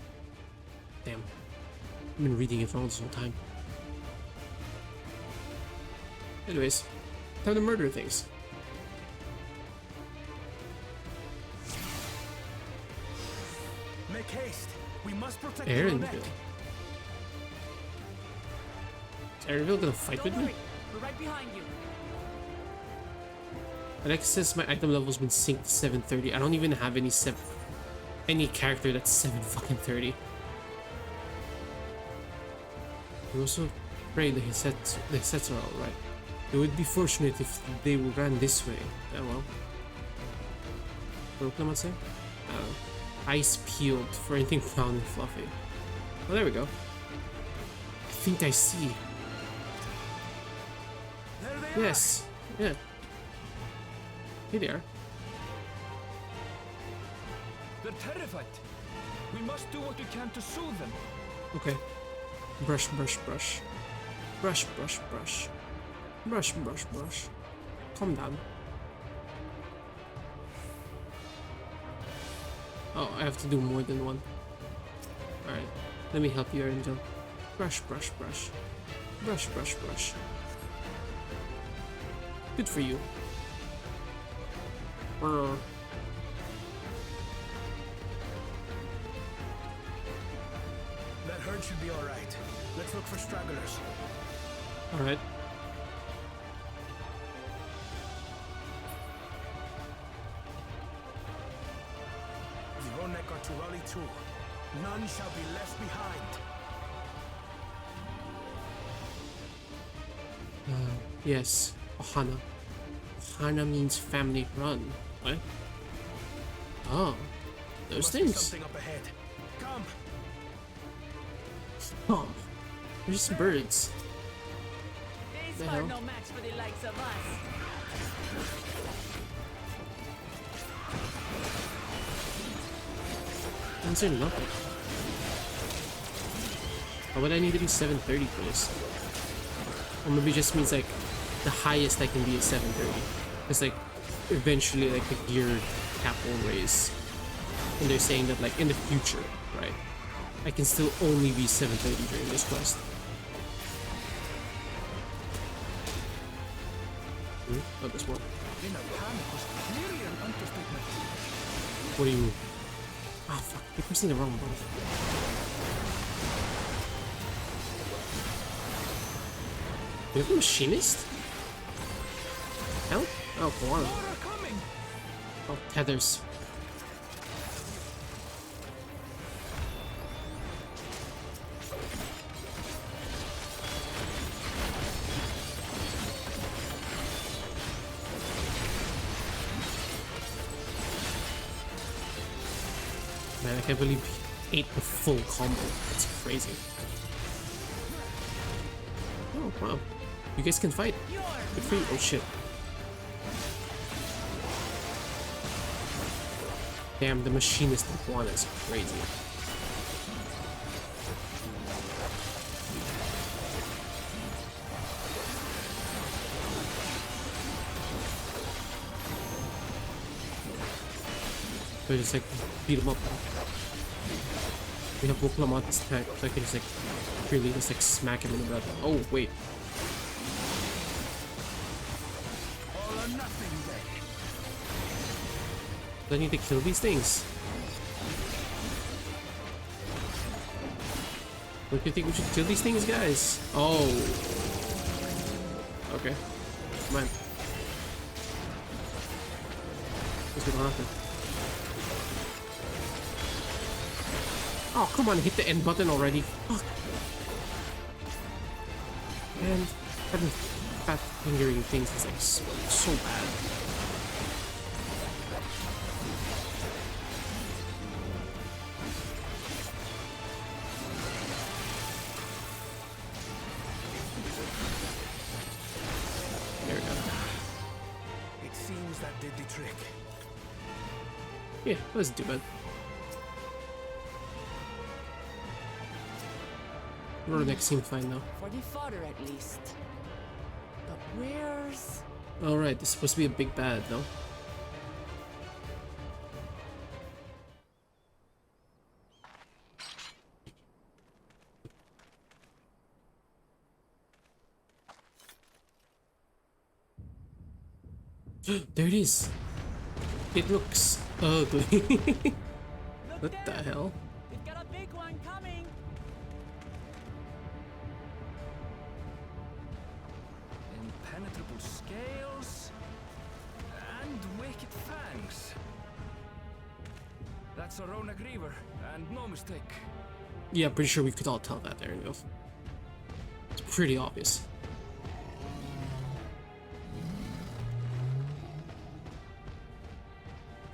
Damn. I've been reading it wrong this whole time. Anyways, time to murder things. Make haste. We must protect Aaronville. the Jouzunick. Is Aaronville gonna fight with me? We're right behind you. Alex says my item level's been synced to 730. I don't even have any character that's 730. We also pray the sets are alright. It would be fortunate if they ran this way. Oh well. What did I say? Ice peeled for anything brown and fluffy. Oh, there we go. I think I see. Yes. Yeah. Here they are. They're terrified. We must do what we can to soothe them. Okay. Brush, brush, brush. Brush, brush, brush. Brush, brush, brush. Calm down. Oh, I have to do more than one. Alright. Let me help you, Angel. Brush, brush, brush. Brush, brush, brush. Good for you. That herd should be alright. Let's look for stragglers. Alright. The Jouzunick are to rally too. None shall be left behind. Yes. Ohana. Ohana means family run. What? Oh. Those Must be things. something up ahead. Come. Oh. They're just birds. These The are hell? no match for the likes of us. Answer nothing. Why would I need to be 730 for this? Or maybe it just means like the highest I can be is 730. It's like eventually like the gear cap will raise. And they're saying that like in the future, right? I can still only be 730 during this quest. Oh, this one. In a panic was clearly an understatement. What do you mean? Ah, fuck. You're pressing the wrong button. Do you have a machinist? Help? Oh, Koala. More are coming. Oh, tethers. Man, I can't believe he ate the full combo. That's crazy. Oh, wow. You guys can fight. Good for you. Oh, shit. Damn, the machinist iguana is crazy. So I just like beat him up. We have Woklamat's attack, so I can just like really just like smack him in the butt. Oh wait. All or nothing then. Do I need to kill these things? Don't you think we should kill these things, guys? Oh. Okay. Come on. What's gonna happen? Oh, come on, hit the end button already. Fuck. And having fat fingering things is like so bad. There we go. It seems that did the trick. Yeah, that wasn't too bad. Jouzunick seemed fine now. For the fodder at least. But where's... Alright, this is supposed to be a big bad, no? There it is. It looks ugly. What the hell? We've got a big one coming. Impenetrable scales and wicked fangs. That's a Rona Griever, and no mistake. Yeah, pretty sure we could all tell that. There you go. It's pretty obvious.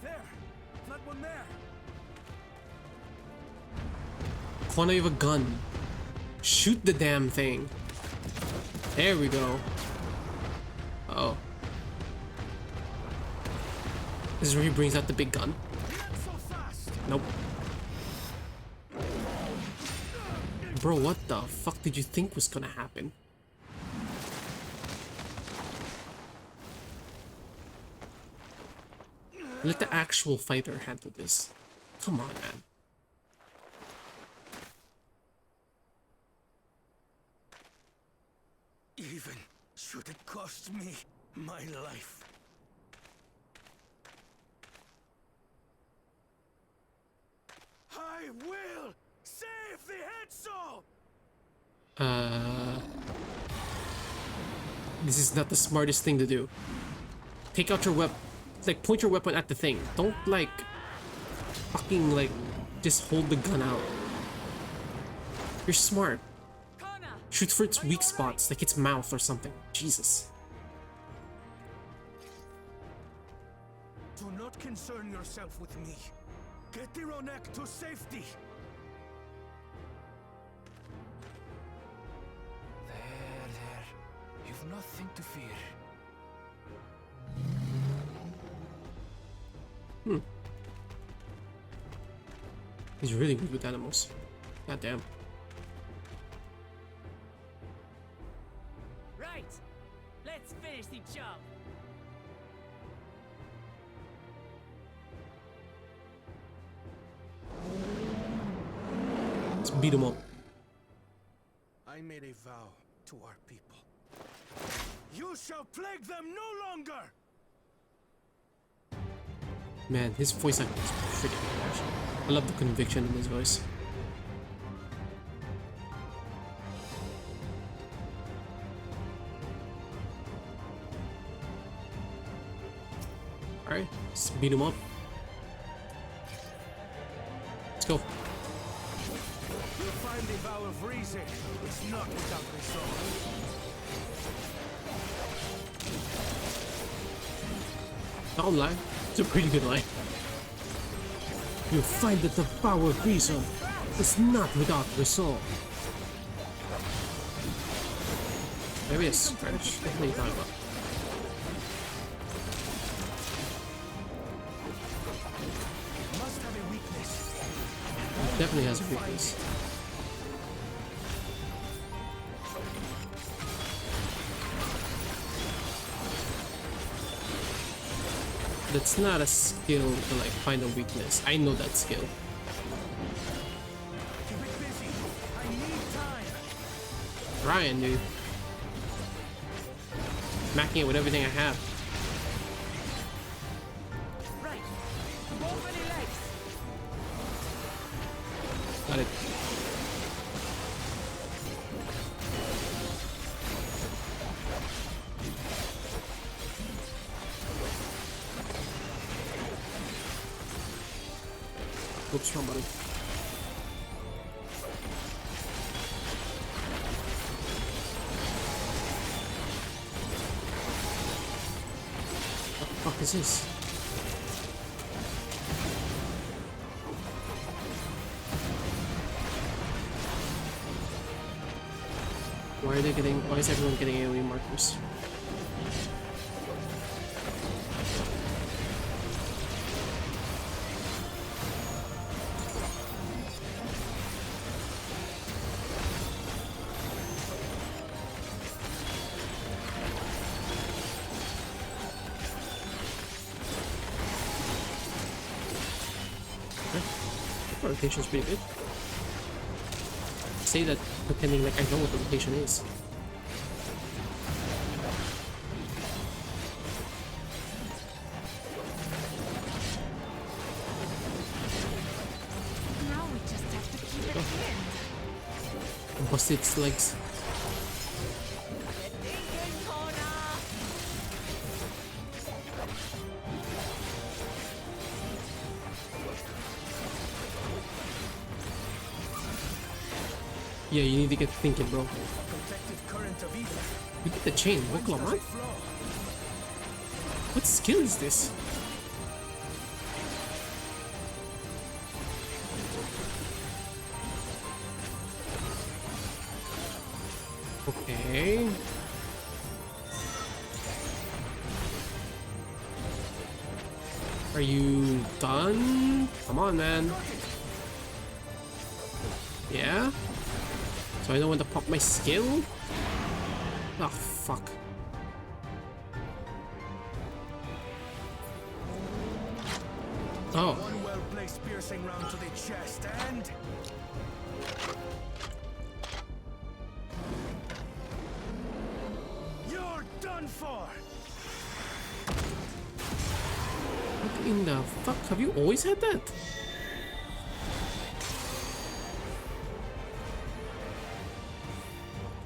There, that one there. Corner of a gun. Shoot the damn thing. There we go. Uh oh. This is where he brings out the big gun. Nope. Bro, what the fuck did you think was gonna happen? Let the actual fighter handle this. Come on, man. Even should it cost me my life. I will save the Hetzel! This is not the smartest thing to do. Take out your weapon. Like, point your weapon at the thing. Don't, like, fucking, like, just hold the gun out. You're smart. Shoot for its weak spots, like its mouth or something. Jesus. Do not concern yourself with me. Get the Ronek to safety. There. You've nothing to fear. He's really good with animals. God damn. Right. Let's finish the job. Let's beat him up. I made a vow to our people. You shall plague them no longer! Man, his voice acting is pretty good, actually. I love the conviction in his voice. Alright, let's beat him up. Let's go. You'll find the vow of reason is not without result. I don't lie. It's a pretty good line. You'll find that the power of reason is not without result. There he is, French. What are you talking about? Must have a weakness. He definitely has a weakness. That's not a skill to like find a weakness. I know that skill. Keep it busy. I need time. Ryan, dude. Macking it with everything I have. Right. Open your legs. Got it. Whoops, wrong button. What the fuck is this? Why is everyone getting alien markers? rotation's pretty good. Say that pretending like I know what the rotation is. Now we just have to keep it pinned. Busted its legs. Yeah, you need to get thinking, bro. Protective current of ether. You get the chain. What, come on? What skill is this? Okay. Are you done? Come on, man. Yeah? So I know when to pop my skill? Oh, fuck. Oh. One well-placed piercing round to the chest, and you're done for. What in the fuck? Have you always had that?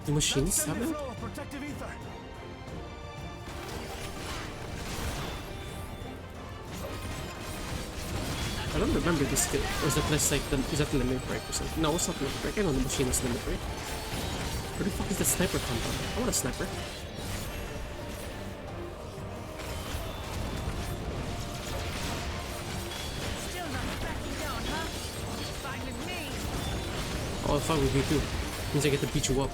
The machines have that? Protective ether. I don't remember this skill. Or is that less like the, is that the limit break or something? No, it's not limit break. I know the machine is limit break. Where the fuck is the sniper come from? I want a sniper. Still not backing down, huh? Fine with me. Oh, fuck with me too. Means I get to beat you up.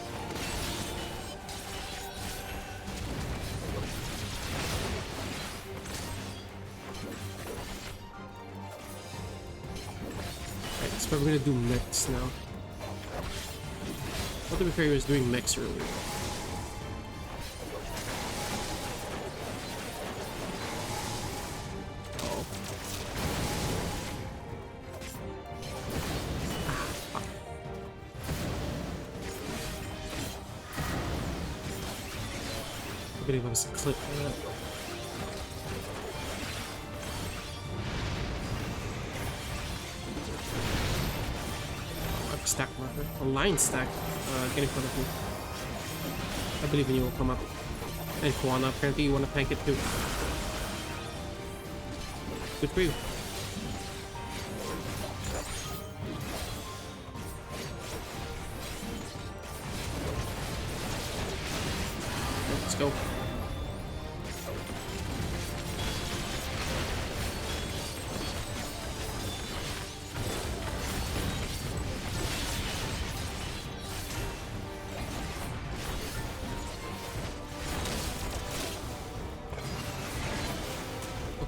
Alright, that's what we're gonna do mechs now. What to be fair, he was doing mechs earlier. Oh. Ah, fuck. I believe I was a clip for that. Stack marker. A line stack. Get in front of me. I believe in you will come up. And Kwana, apparently you want to tank it too. Good for you. Let's go.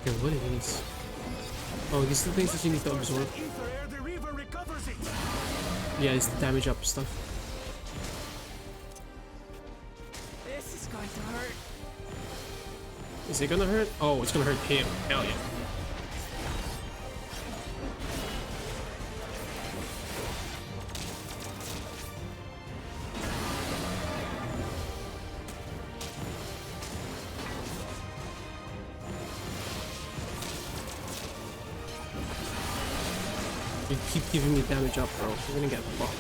Okay, what it is? Oh, these are the things that you need to absorb. Ether ere the Reaver recovers it. Yeah, it's the damage up stuff. This is going to hurt. Is it gonna hurt? Oh, it's gonna hurt him. Hell yeah. You keep giving me damage up, bro. You're gonna get fucked.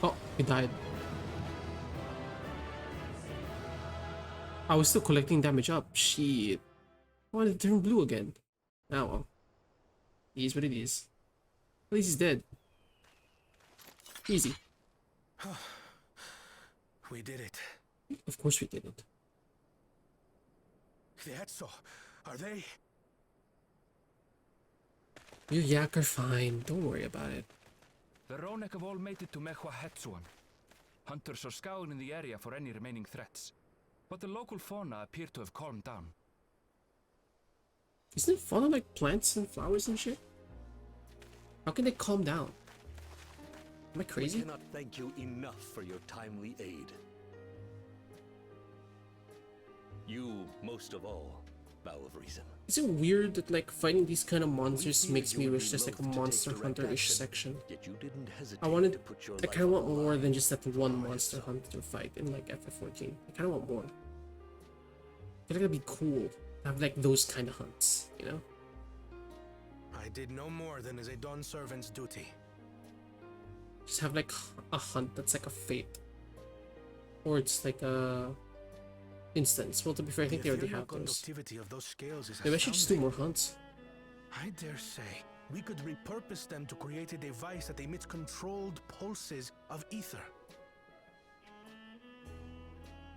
Oh, he died. I was still collecting damage up. Shit. Why did it turn blue again? Oh well. It is what it is. At least he's dead. Easy. We did it. Of course we didn't. The Etso, are they? You yak are fine. Don't worry about it. The Ronek have all made it to Mehwa Hetsuan. Hunters are scouring the area for any remaining threats, but the local fauna appear to have calmed down. Isn't fauna like plants and flowers and shit? How can they calm down? Am I crazy? We cannot thank you enough for your timely aid. You, most of all, Bow of Reason. Is it weird that like fighting these kind of monsters makes me wish there's like a Monster Hunter-ish section? Yet you didn't hesitate I wanted, to put your I life kind of want on the more line. than just that one Monster Hunter fight in like FF14. I kind of want more. I feel like that'd be cool to have like those kind of hunts, you know? I did no more than is a Dawn servant's duty. Just have like a hunt that's like a fate. Or it's like a instance. Well, to be fair, I think they already have those. Conductivity of those scales is Maybe I should just do astounding. more hunts. I dare say we could repurpose them to create a device that emits controlled pulses of ether.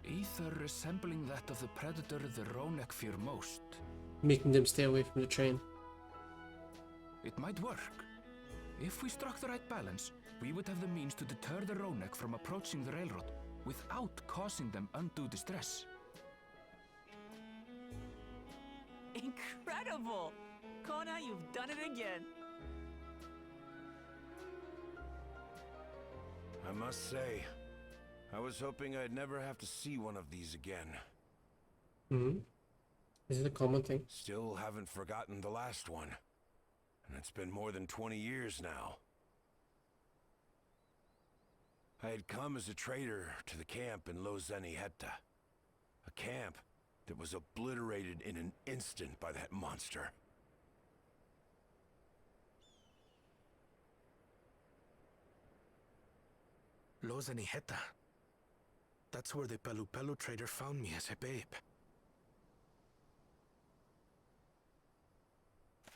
Ether resembling that of the predator the Jouzunick fear most. Making them stay away from the train. It might work. If we struck the right balance, we would have the means to deter the Jouzunick from approaching the railroad without causing them undue distress. Incredible! Kona, you've done it again. I must say, I was hoping I'd never have to see one of these again. Mm-hmm. Is it a common thing? Still haven't forgotten the last one. And it's been more than 20 years now. I had come as a trader to the camp in Jouzunick, a camp that was obliterated in an instant by that monster. Jouzunick. That's where the Pelu trader found me as a babe.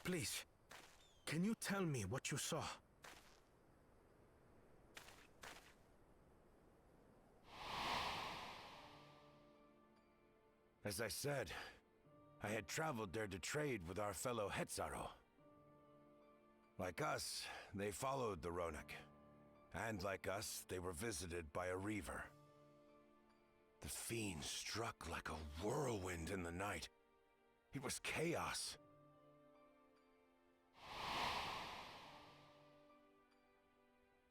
Please, can you tell me what you saw? As I said, I had traveled there to trade with our fellow Hetzaro. Like us, they followed the Jouzunick. And like us, they were visited by a reaver. The fiend struck like a whirlwind in the night. It was chaos.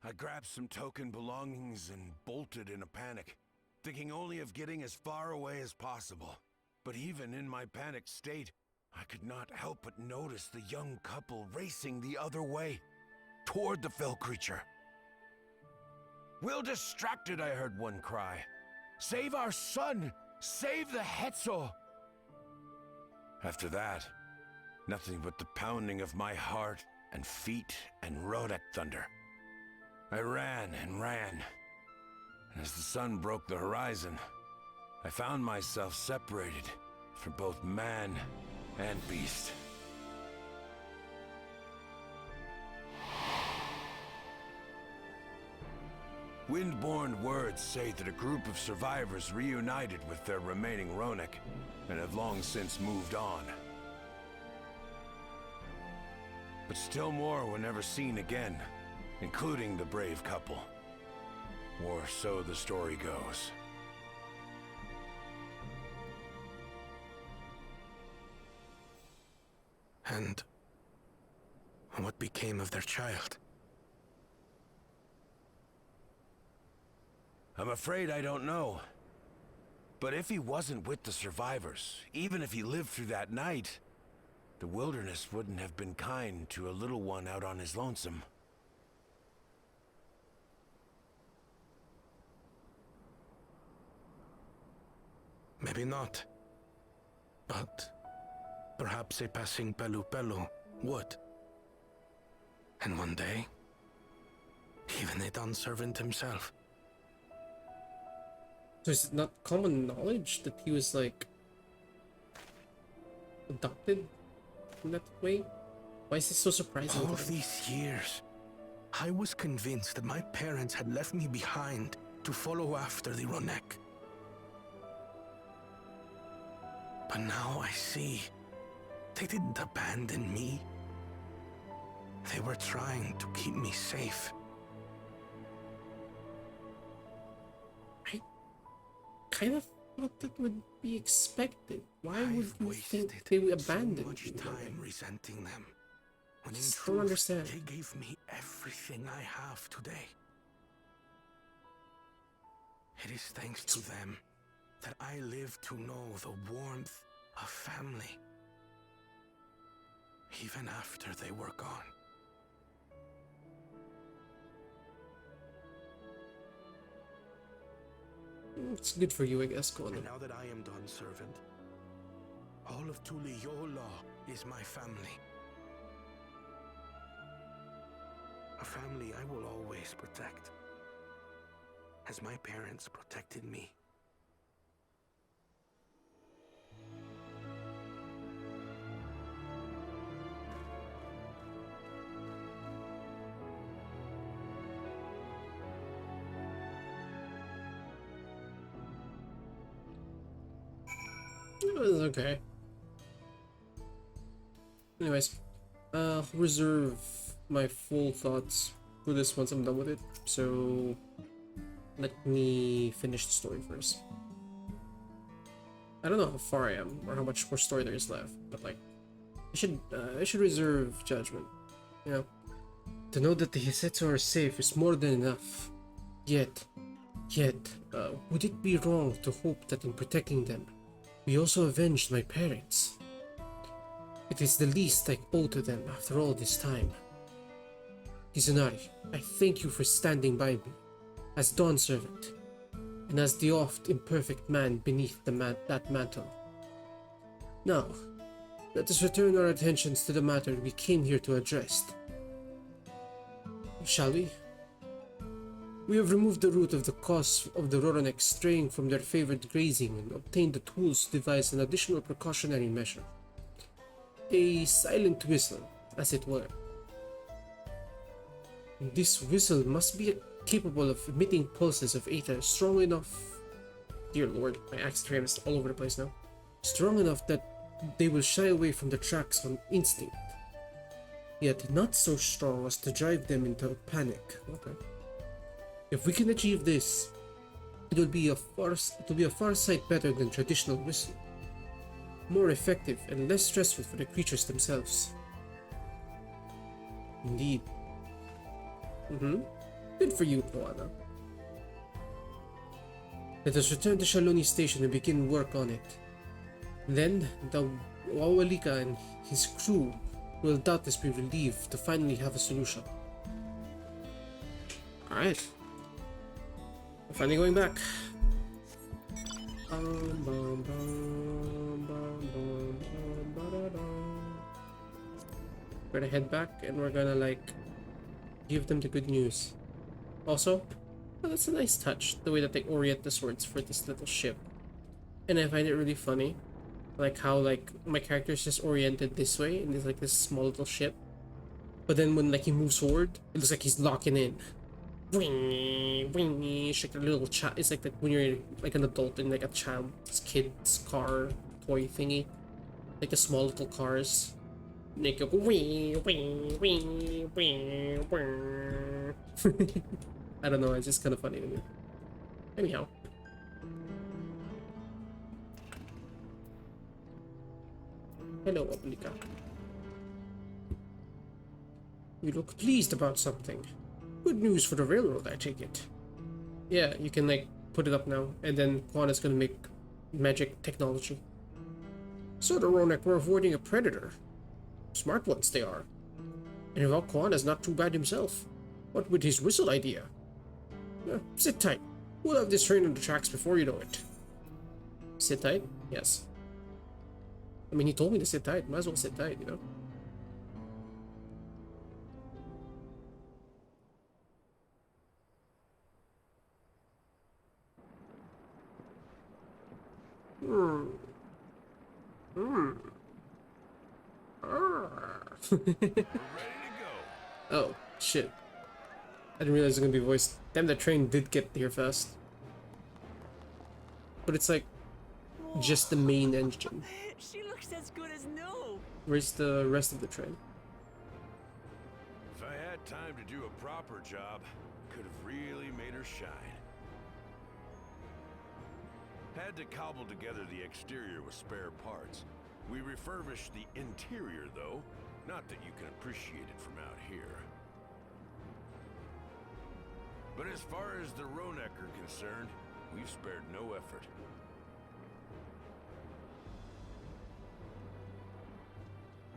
I grabbed some token belongings and bolted in a panic, thinking only of getting as far away as possible. But even in my panicked state, I could not help but notice the young couple racing the other way, toward the fell creature. "We're distracted," I heard one cry. "Save our son! Save the Hetzo!" After that, nothing but the pounding of my heart and feet and Jouzunick thunder. I ran and ran, and as the sun broke the horizon, I found myself separated from both man and beast. Windborne words say that a group of survivors reunited with their remaining Jouzunick and have long since moved on. But still more were never seen again, including the brave couple. Or so the story goes. And what became of their child? I'm afraid I don't know. But if he wasn't with the survivors, even if he lived through that night, the wilderness wouldn't have been kind to a little one out on his lonesome. Maybe not. But perhaps a passing Pelu would. And one day, even a Dawn servant himself. So is it not common knowledge that he was like adopted in that way? Why is this so surprising? All these years, I was convinced that my parents had left me behind to follow after the Jouzunick. But now I see, they didn't abandon me. They were trying to keep me safe. I kind of thought that would be expected. Why would you think they would abandon so much you? time resenting them. When in Just don't truth, understand. they gave me everything I have today. It is thanks to them that I live to know the warmth of family, even after they were gone. It's good for you, I guess, Conan. And now that I am done, servant, all of Tuliyola is my family. A family I will always protect, as my parents protected me. It was okay. Anyways, I'll reserve my full thoughts for this once I'm done with it. So let me finish the story first. I don't know how far I am or how much more story there is left, but like, I should reserve judgment. You know, to know that the Hisetsu are safe is more than enough. Yet, would it be wrong to hope that in protecting them, we also avenged my parents? It is the least I owe to them after all this time. Izunari, I thank you for standing by me, as Dawn servant, and as the oft imperfect man beneath that mantle. Now, let us return our attentions to the matter we came here to address. Shall we? We have removed the root of the cause of the Jouzunick straying from their favored grazing and obtained the tools to devise an additional precautionary measure. A silent whistle, as it were. This whistle must be capable of emitting pulses of ether strong enough... Dear Lord, my accent frame is all over the place now. Strong enough that they will shy away from the tracks on instinct. Yet not so strong as to drive them into a panic. Okay. If we can achieve this, it will be a far sight better than traditional whistle. More effective and less stressful for the creatures themselves. Indeed. Good for you, Koana. Let us return to Shaloni Station and begin work on it. Then, the Wawalika and his crew will doubtless be relieved to finally have a solution. Alright. We're finally going back. We're gonna head back and we're gonna like give them the good news. Also, oh, that's a nice touch, the way that they orient the swords for this little ship. And I find it really funny, like how like my character is just oriented this way and there's like this small little ship. But then when like he moves forward, it looks like he's locking in. It's like a little child. It's like when you're like an adult in like a child's kid's car toy thingy, like the small little cars. And they go I don't know. It's just kind of funny to me. Anyhow. Hello, Oblika. You look pleased about something. Good news for the railroad, I take it. Yeah, you can like put it up now, and then Kwana's gonna make magic technology. So the Jouzunick were avoiding a predator. Smart ones they are. And if Kwana's not too bad himself. What with his whistle idea? Sit tight. We'll have this train on the tracks before you know it. Sit tight? Yes. I mean, he told me to sit tight. Might as well sit tight, you know? Oh, shit. I didn't realize it was gonna be voiced. Damn, that train did get here fast. But it's like just the main engine. She looks as good as new. Where's the rest of the train? If I had time to do a proper job, could have really made her shine. Had to cobble together the exterior with spare parts. We refurbished the interior, though. Not that you can appreciate it from out here. But as far as the Jouzunick are concerned, We've spared no effort.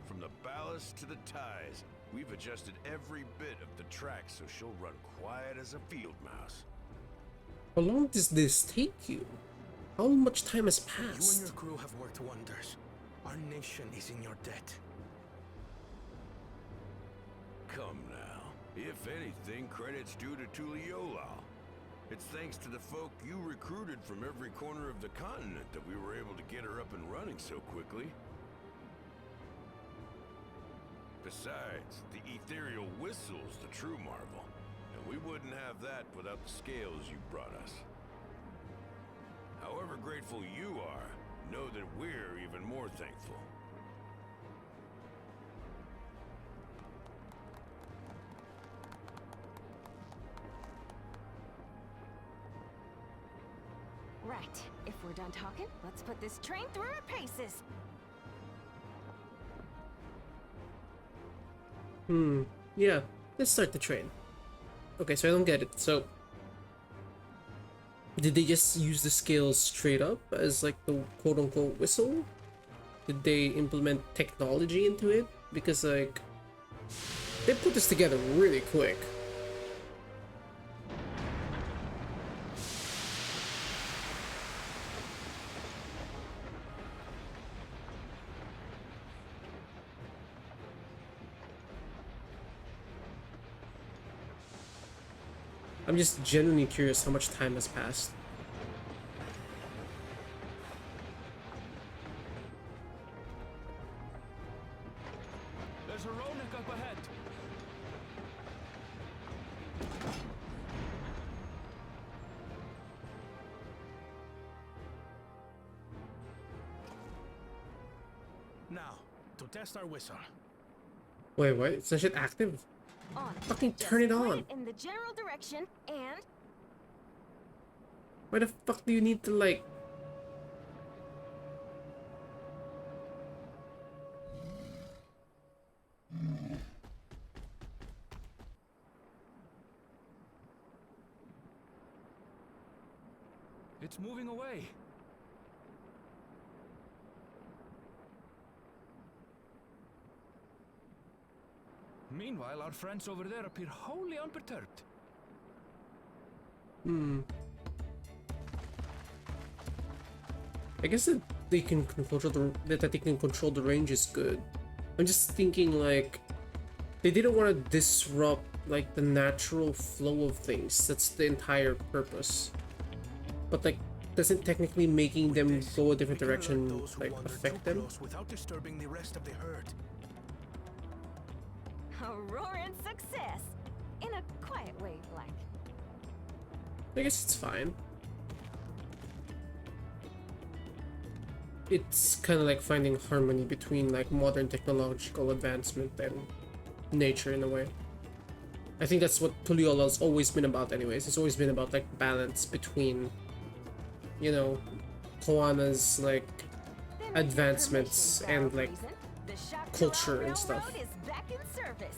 From the ballast to the ties, we've adjusted every bit of the track so she'll run quiet as a field mouse. How long does this take you? How much time has You and passed? your crew have worked wonders. Our nation is in your debt. Come now. If anything, credit's due to Tuliolal. It's thanks to the folk you recruited from every corner of the continent that we were able to get her up and running so quickly. Besides, the ethereal whistle's the true marvel, and we wouldn't have that without the scales you brought us. However grateful you are, know that we're even more thankful. Right. If we're done talking, let's put this train through our paces. Yeah, let's start the train. Okay, so I don't get it. So, did they just use the scales straight up as like the quote-unquote whistle? Did they implement technology into it? Because like, they put this together really quick. I'm just genuinely curious how much time has passed. There's a Ronak up ahead. Now, to test our whistle. Wait, what? Is that shit active? On. Fucking Just turn it point on. in the general direction and Why the fuck do you need to like... It's moving away. Meanwhile, our friends over there appear wholly unperturbed. I guess that they can control that they can control the range is good. I'm just thinking like they didn't want to disrupt like the natural flow of things. That's the entire purpose. But like, doesn't technically making them go a different direction like affect them? Without disturbing the rest of the herd. a roaring success. In a quiet way, like. I guess it's fine. It's kind of like finding harmony between like modern technological advancement and nature in a way. I think that's what Tuliola's always been about anyways. It's always been about like balance between, you know, Koana's like advancements and like culture and stuff. Railroad is back in service.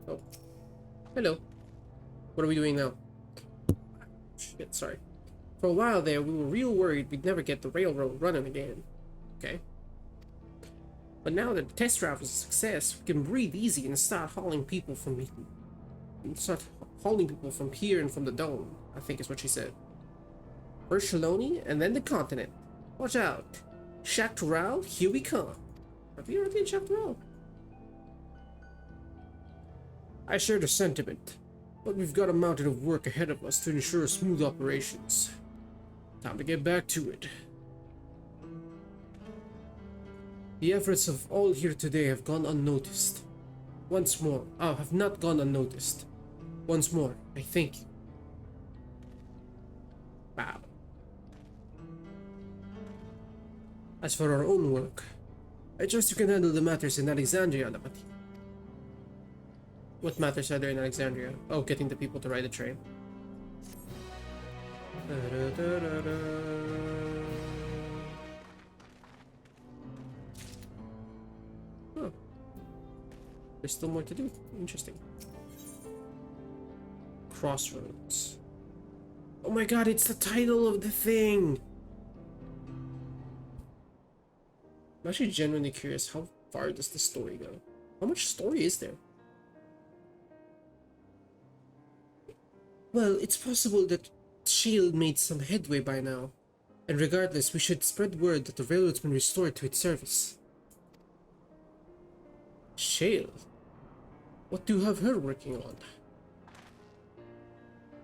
Oh. Hello. What are we doing now? Shit, sorry. For a while there, we were real worried we'd never get the railroad running again. Okay. But now that the test drive was a success, we can breathe easy and start hauling people from here and from the dome, I think is what she said. First Shaloni, and then the continent. Watch out. Shaktaral, here we come. Are we already in Shaktaral? I share the sentiment, but we've got a mountain of work ahead of us to ensure smooth operations. Time to get back to it. The efforts of all here today have gone unnoticed. Once more, have not gone unnoticed. Once more, I thank you. Wow. As for our own work, I trust you can handle the matters in Alexandria, Labati. What matters are there in Alexandria? Oh, getting the people to ride the train. Da-da-da-da-da. Huh. There's still more to do. Interesting. Crossroads. Oh my god, it's the title of the thing! I'm actually genuinely curious, how far does the story go? How much story is there? Well, it's possible that Shield made some headway by now. And regardless, we should spread word that the railroad's been restored to its service. Shield? What do you have her working on?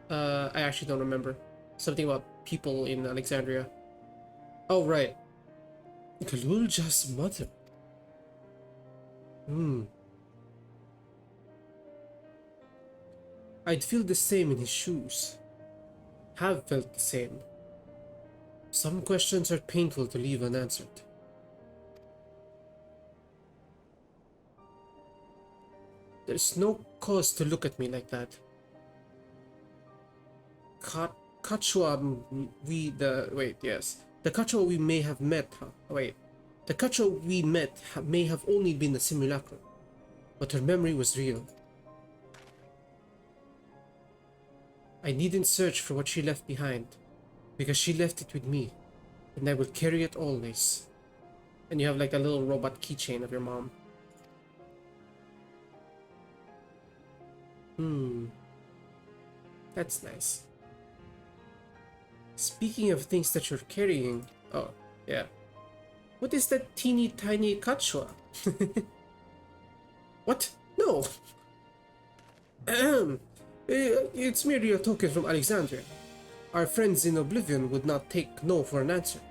I actually don't remember. Something about people in Alexandria. Oh, right. Galulja's mother. I'd feel the same in his shoes. Have felt the same. Some questions are painful to leave unanswered. There's no cause to look at me like that. The Kachua we may have met, the Kachua we met may have only been a simulacrum, but her memory was real. I needn't search for what she left behind, because she left it with me, and I will carry it always. And you have like a little robot keychain of your mom. That's nice. Speaking of things that you're carrying, oh, yeah. What is that teeny tiny Kachua? What? No! It's merely a token from Alexandria. Our friends in Oblivion would not take no for an answer.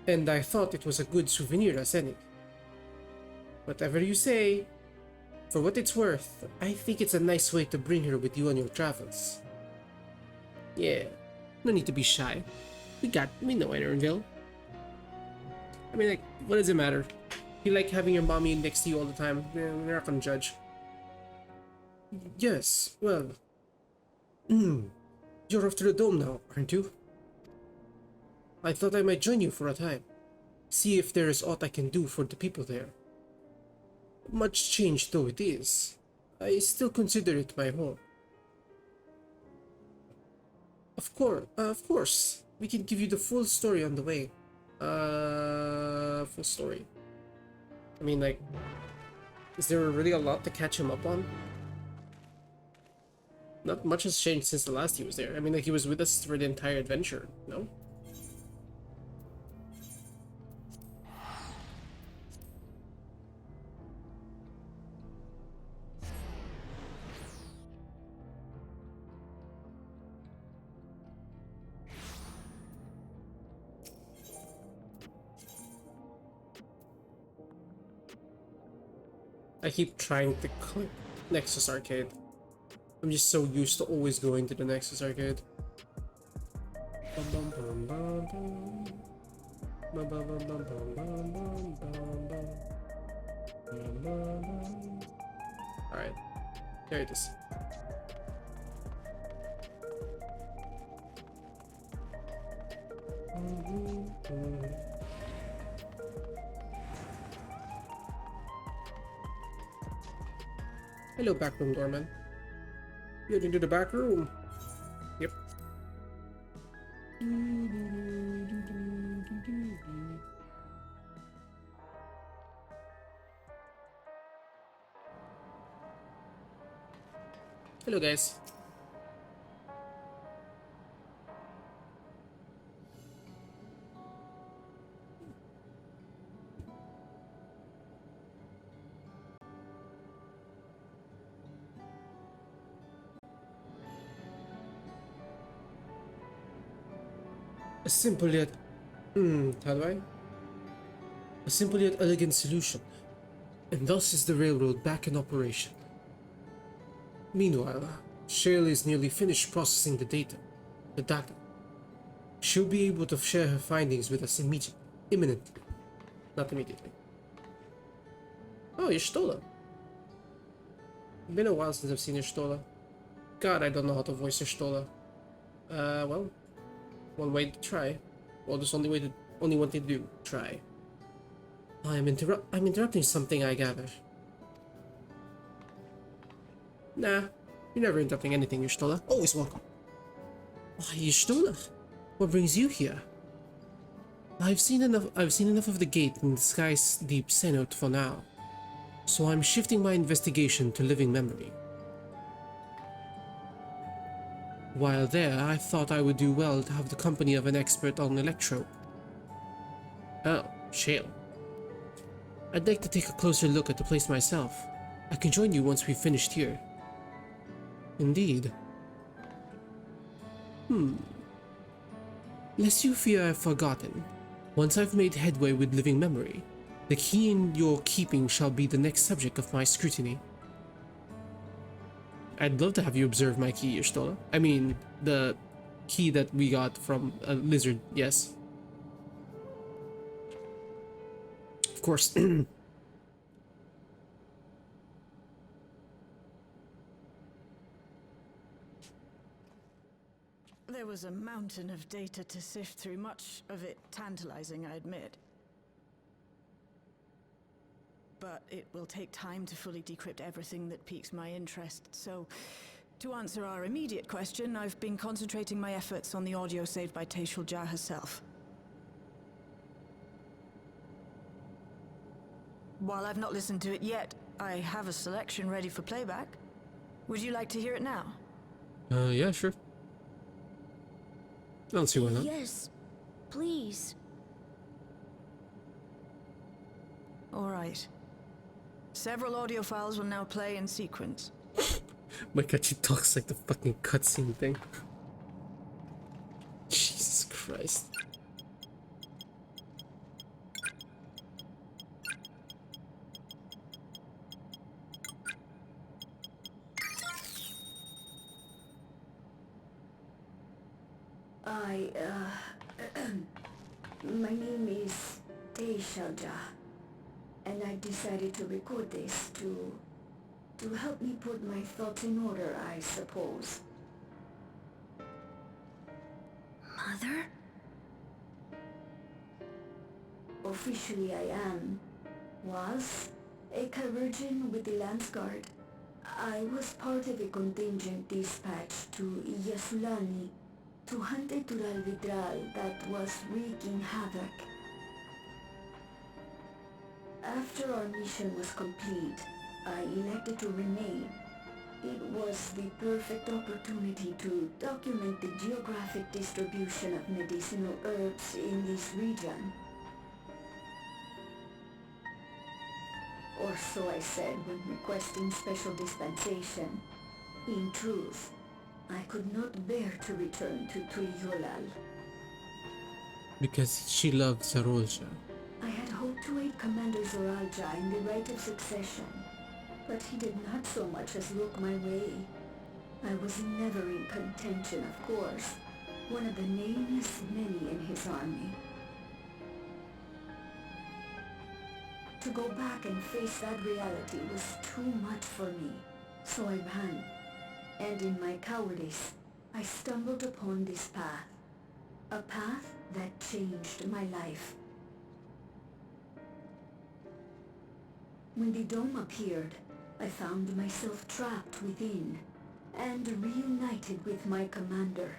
And I thought it was a good souvenir as any. Whatever you say. For what it's worth, I think it's a nice way to bring her with you on your travels. Yeah, no need to be shy. We know Ironville. I mean, like, what does it matter? You like having your mommy next to you all the time. We're not gonna judge. Yes, well... You're off to the dome now, aren't you? I thought I might join you for a time. See if there is aught I can do for the people there. Much changed though it is, I still consider it my home. Of course, we can give you the full story on the way. Full story. I mean, like, is there really a lot to catch him up on? Not much has changed since the last he was there. I mean, like, he was with us for the entire adventure, no? I keep trying to click Nexus Arcade. I'm just so used to always going to the Nexus Arcade. Alright, there it is. Hello, backroom doorman. You're into the back room. Yep. Hello, guys. A simple yet... A simple yet elegant solution. And thus is the railroad back in operation. Meanwhile, Shale is nearly finished processing the data. She'll be able to share her findings with us imminently. Not immediately. Oh, you stole them. Been a while since I've seen Y'shtola. God, I don't know how to voice Y'shtola. Well, one way to try. Well, there's only one thing to do. Try. I'm interrupting something, I gather. Nah, you're never interrupting anything, Y'shtola. Always welcome. Why, Y'shtola? What brings you here? I've seen enough of the gate in the Sky's Deep Cenote for now. So I'm shifting my investigation to living memory. While there, I thought I would do well to have the company of an expert on electro. Oh, shale. I'd like to take a closer look at the place myself. I can join you once we've finished here. Indeed. Lest you fear I've forgotten, once I've made headway with living memory, the key in your keeping shall be the next subject of my scrutiny. I'd love to have you observe my key, Y'shtola. I mean, the key that we got from a lizard, yes. Of course. There was a mountain of data to sift through, much of it tantalizing, I admit. But it will take time to fully decrypt everything that piques my interest, so to answer our immediate question, I've been concentrating my efforts on the audio saved by Teishuljah herself. While I've not listened to it yet, I have a selection ready for playback. Would you like to hear it now? Yeah, sure. I don't see why not. Yes, please. All right. Several audio files will now play in sequence. My god, she talks like the fucking cutscene thing. Jesus Christ. My name is Teishuljah, and I decided to record this to help me put my thoughts in order, I suppose. Mother? Officially I was a chirurgeon with the Lance Guard. I was part of a contingent dispatched to Yasulani to hunt a Tural Vidral that was wreaking havoc. After our mission was complete, I elected to remain. It was the perfect opportunity to document the geographic distribution of medicinal herbs in this region. Or so I said when requesting special dispensation. In truth, I could not bear to return to Turyolal. Because she loved Zarolja. I had hoped to aid Commander Zoralja in the right of succession, but he did not so much as look my way. I was never in contention, of course, one of the nameless many in his army. To go back and face that reality was too much for me, so I ran. And in my cowardice, I stumbled upon this path. A path that changed my life. When the dome appeared, I found myself trapped within, and reunited with my commander.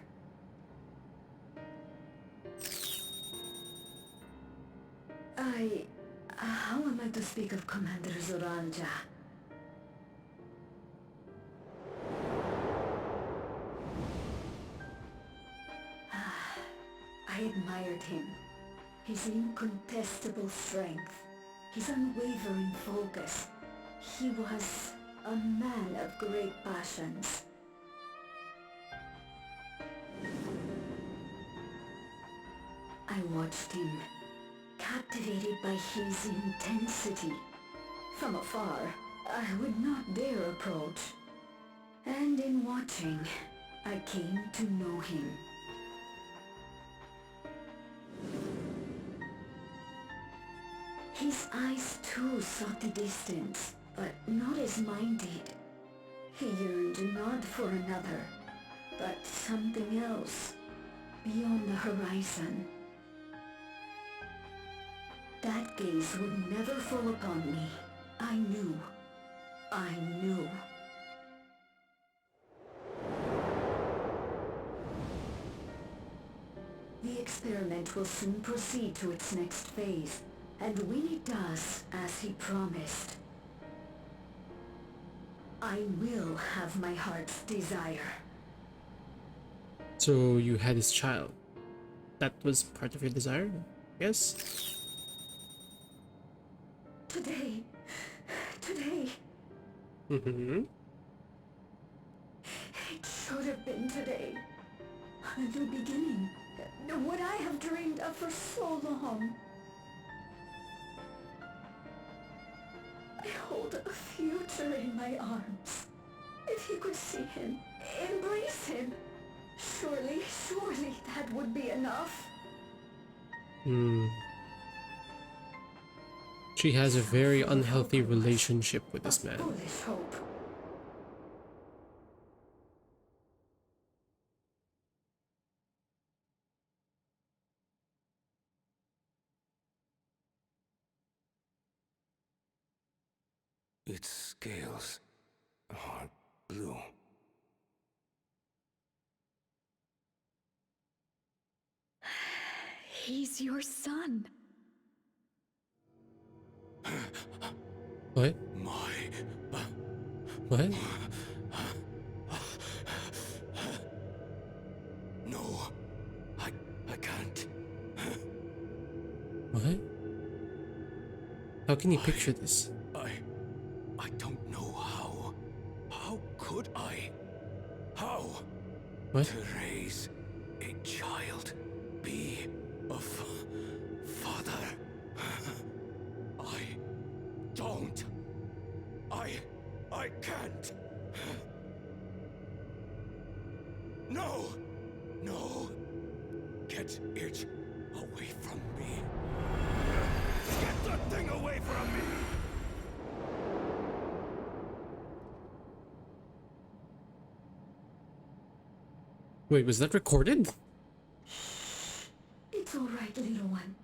How am I to speak of Commander Zoralja? I admired him. His incontestable strength, his unwavering focus. He was a man of great passions. I watched him, captivated by his intensity. From afar, I would not dare approach. And in watching, I came to know him. His eyes too sought the distance, but not as mine did. He yearned not for another, but something else, beyond the horizon. That gaze would never fall upon me. I knew. I knew. The experiment will soon proceed to its next phase, and when it does, as he promised, I will have my heart's desire. So you had his child. That was part of your desire? Yes? Today. Mm-hmm. It should have been today. A new beginning. What I have dreamed of for so long. I hold a future in my arms. If he could see him, embrace him, surely that would be enough. She has a very unhealthy relationship with this man. Foolish hope. Its scales are blue. He's your son. What? What? No, I can't. What? How can you picture this? I don't know how. How could I? How? What? To raise a child, be a father. I don't. I can't. No! Get it away from me. Get that thing away from me! Wait, was that recorded? It's all right, little one.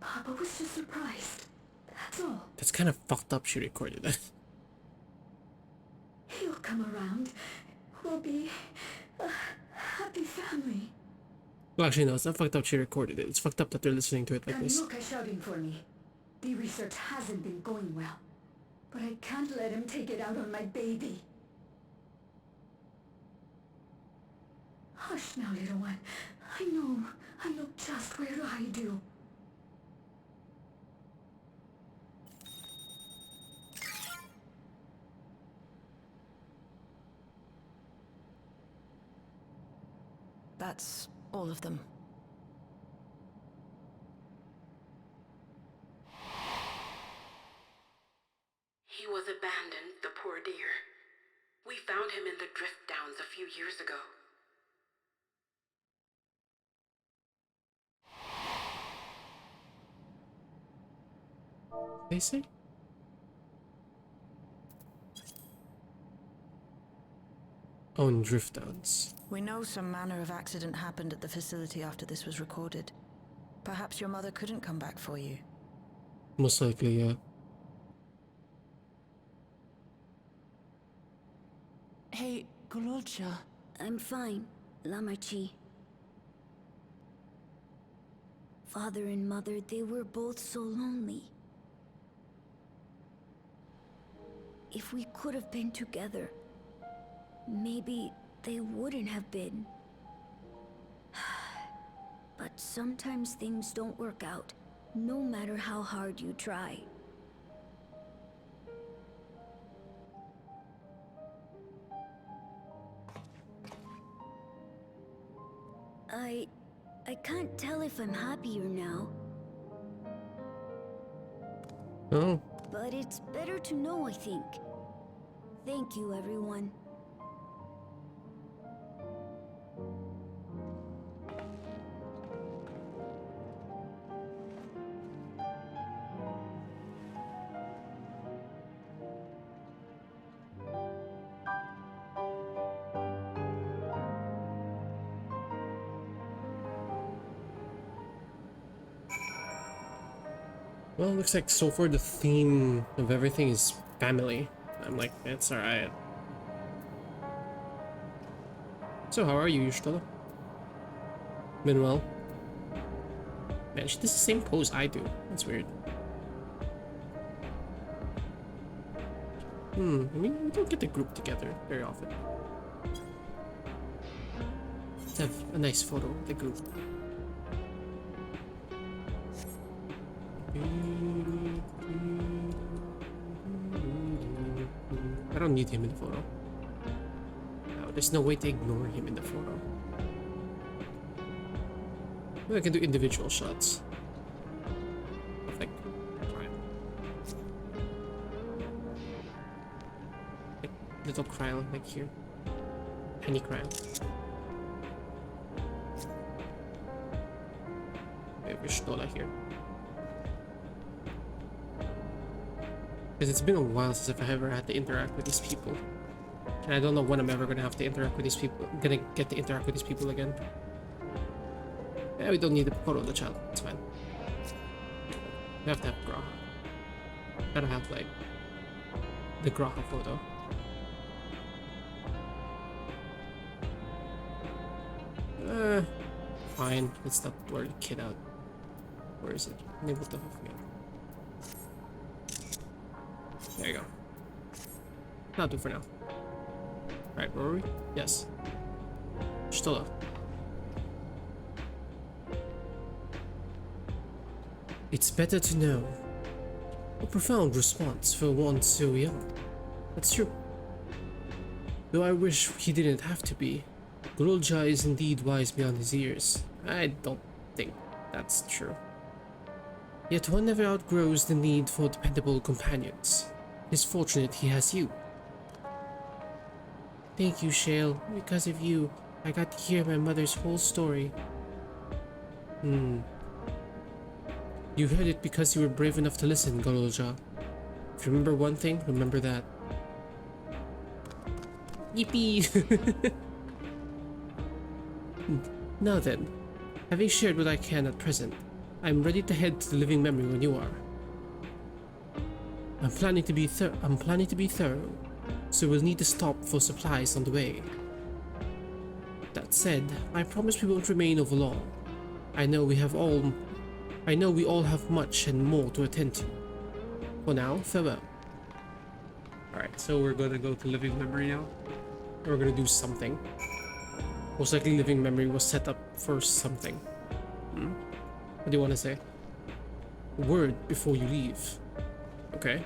Papa was just surprised. That's all. That's kind of fucked up she recorded that. He'll come around. We'll be a happy family. Well, actually, no, it's not fucked up she recorded it. It's fucked up that they're listening to it like this. Kaniloka shouting for me. The research hasn't been going well. But I can't let him take it out on my baby. Hush now, little one. I know just where to hide you. That's all of them. He was abandoned, the poor dear. We found him in the drift downs a few years ago. They say? Oh, in drift downs. We know some manner of accident happened at the facility after this was recorded. Perhaps your mother couldn't come back for you. Most likely, yeah. Hey, Gololcha. I'm fine, Lamarchi. Father and mother, they were both so lonely. If we could have been together, maybe they wouldn't have been. But sometimes things don't work out, no matter how hard you try. I can't tell if I'm happier now. Oh. But it's better to know, I think. Thank you, everyone. Well, it looks like so far the theme of everything is family. I'm like, it's alright. So how are you, Yushtola? Been well? Man, she does the same pose I do. That's weird. I mean, we don't get the group together very often. Let's have a nice photo of the group. I don't need him in the photo. No, there's no way to ignore him in the photo. Maybe I can do individual shots. Like, little Kryl, like here. Penny Kryl. Maybe Stola here. Because it's been a while since I've ever had to interact with these people. And I don't know when I'm ever gonna have to interact with these people. Gonna get to interact with these people again. Yeah, we don't need the photo of the child. It's fine. We have to have Graha. Gotta have, like, the Graha photo. Fine. Let's not blur the kid out. Where is it? Maybe what the fuck? There you go. That'll do for now. Right, where were we? Yes. Stola. It's better to know. A profound response for one so young. That's true. Though I wish he didn't have to be. Grulja is indeed wise beyond his years. I don't think that's true. Yet one never outgrows the need for dependable companions. It's fortunate he has you. Thank you, Shale. Because of you, I got to hear my mother's whole story. You heard it because you were brave enough to listen, Grulja. If you remember one thing, remember that. Yippee! Now then, having shared what I can at present, I'm ready to head to the living memory when you are. I'm planning to be thorough, so we'll need to stop for supplies on the way. That said, I promise we won't remain over long. I know we all have much and more to attend to. For now, farewell. Alright, so we're gonna go to living memory now. We're gonna do something. Most likely living memory was set up for something. What do you want to say? Word before you leave. Okay.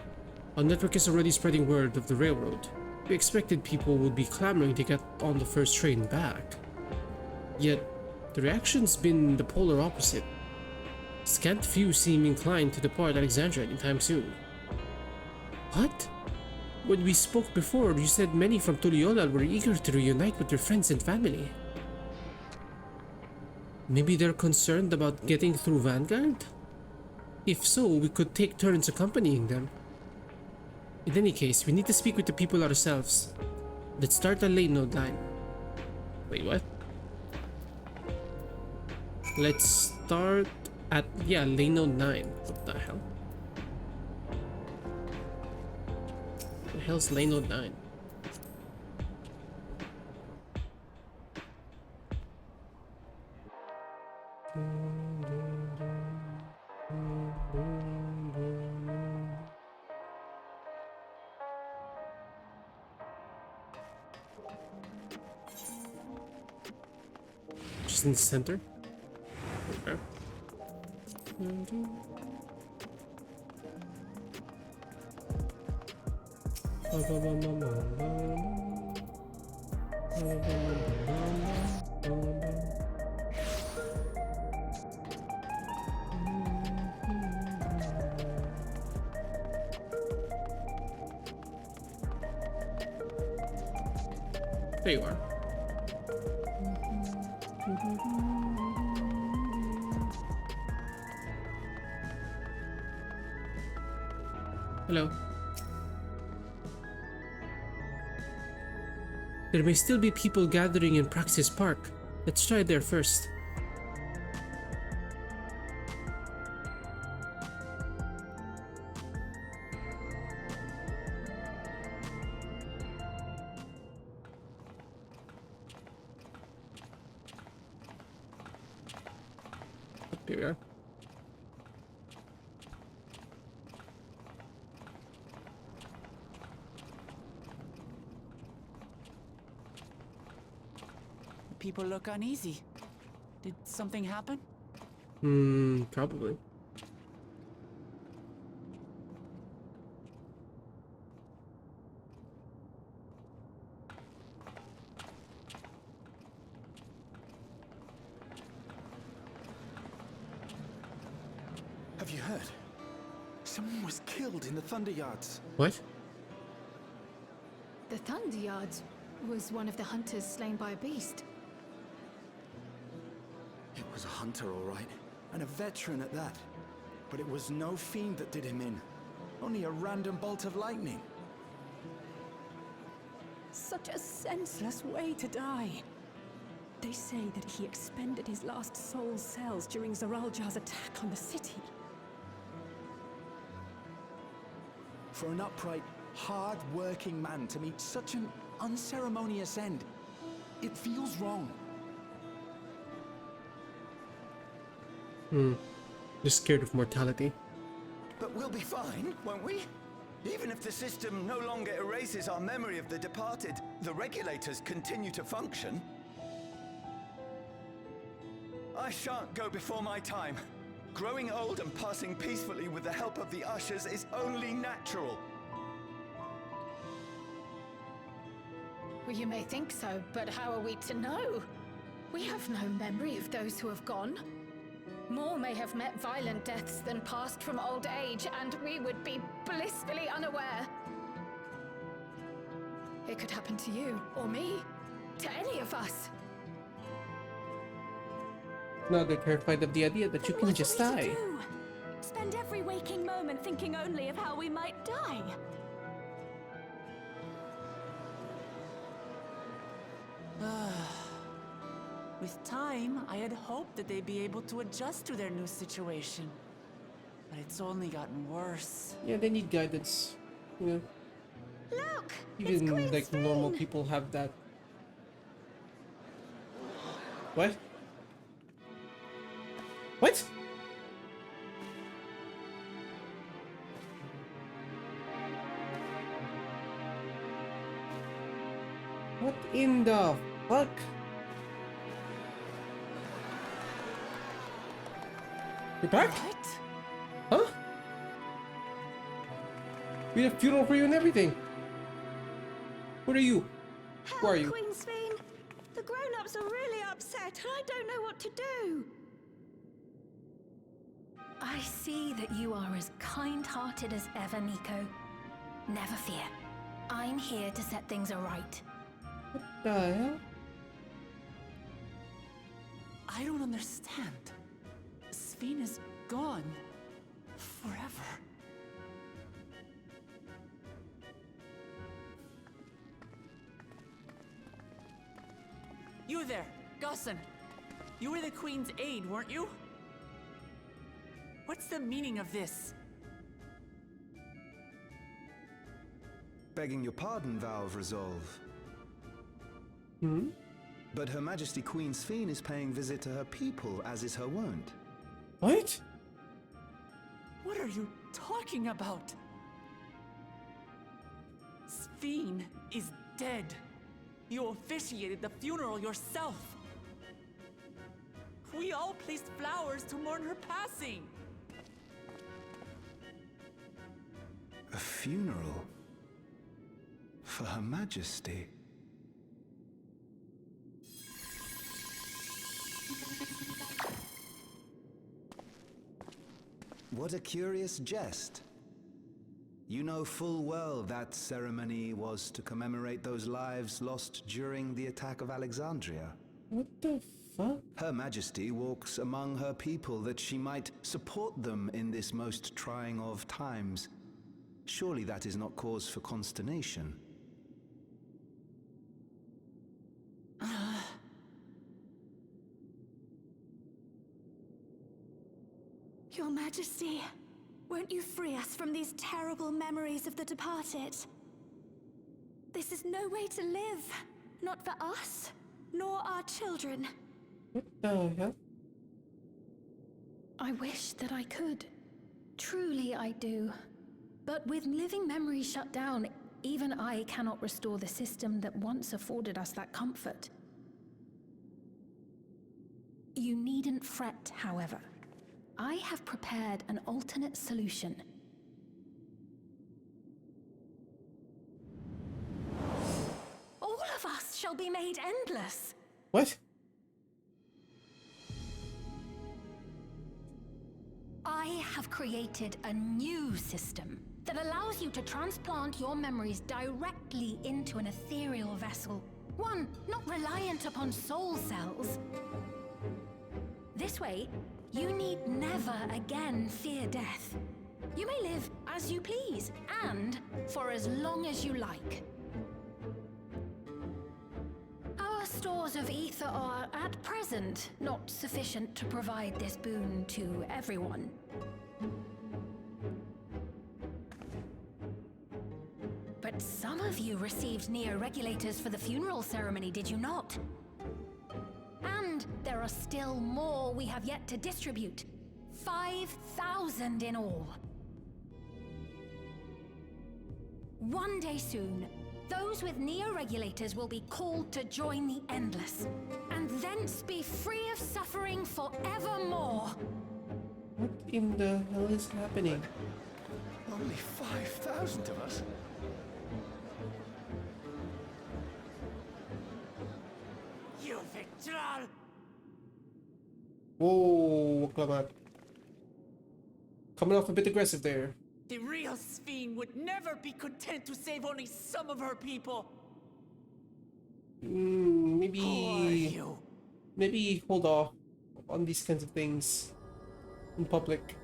Our network is already spreading word of the railroad. We expected people would be clamoring to get on the first train back. Yet, the reaction's been the polar opposite. Scant few seem inclined to depart Alexandria anytime soon. What? When we spoke before, you said many from Tuliyollal were eager to reunite with their friends and family. Maybe they're concerned about getting through Vanguard? If so, we could take turns accompanying them. In any case, we need to speak with the people ourselves. Let's start a lane node line. Wait, what? Let's start at, yeah, lane node 9. What the hell? The hell's lane node 9? Just in the center? Okay. There you are. Hello. There may still be people gathering in Praxis Park. Let's try there first. Here we are. People look uneasy. Did something happen? Probably. Have you heard? Someone was killed in the Thunder Yards. What? The Thunder Yards was one of the hunters slain by a beast. It was a hunter, all right. And a veteran at that. But it was no fiend that did him in. Only a random bolt of lightning. Such a senseless way to die. They say that he expended his last soul cells during Zaraljar's attack on the city. For an upright, hard-working man to meet such an unceremonious end, it feels wrong. Just scared of mortality. But we'll be fine, won't we? Even if the system no longer erases our memory of the departed, the regulators continue to function. I shan't go before my time. Growing old and passing peacefully with the help of the ushers is only natural. Well, you may think so, but how are we to know? We have no memory of those who have gone. More may have met violent deaths than passed from old age, and we would be blissfully unaware. It could happen to you, or me, to any of us. Now they're terrified of the idea that you can just die. Spend every waking moment thinking only of how we might die. With time, I had hoped that they'd be able to adjust to their new situation. But it's only gotten worse. Yeah, they need guidance. You know. Look! Even like normal people have that. What? What? What in the fuck? You're back? What? Huh? We had a funeral for you and everything. What are you? Who are you? Queen Sveen, the grown-ups are really upset and I don't know what to do. I see that you are as kind-hearted as ever, Nico. Never fear. I'm here to set things aright. What the hell? I don't understand. Sveen is gone. Forever. You there, Gussin. You were the Queen's aide, weren't you? What's the meaning of this? Begging your pardon, Vow of Resolve. Hmm? But Her Majesty Queen Sveen is paying visit to her people, as is her wont. What? What are you talking about? Sveen is dead. You officiated the funeral yourself. We all placed flowers to mourn her passing. A funeral? For Her Majesty? What a curious jest. You know full well that ceremony was to commemorate those lives lost during the attack of Alexandria. What the fuck? Her Majesty walks among her people that she might support them in this most trying of times. Surely that is not cause for consternation. Your Majesty, won't you free us from these terrible memories of the departed? This is no way to live. Not for us, nor our children. What the hell? I wish that I could. Truly I do. But with living memories shut down, even I cannot restore the system that once afforded us that comfort. You needn't fret, however. I have prepared an alternate solution. All of us shall be made endless. What? I have created a new system that allows you to transplant your memories directly into an ethereal vessel. One not reliant upon soul cells. This way, you need never again fear death. You may live as you please, and for as long as you like. Our stores of ether are, at present, not sufficient to provide this boon to everyone. But some of you received neo-regulators for the funeral ceremony, did you not? And there are still more we have yet to distribute. 5,000 in all. One day soon, those with neo-regulators will be called to join the Endless, and thence be free of suffering forevermore. What in the hell is happening? Only 5,000 of us? You Victral! Whoa, Clamat. Coming off a bit aggressive there. The real Sphene would never be content to save only some of her people. Maybe hold off on these kinds of things in public.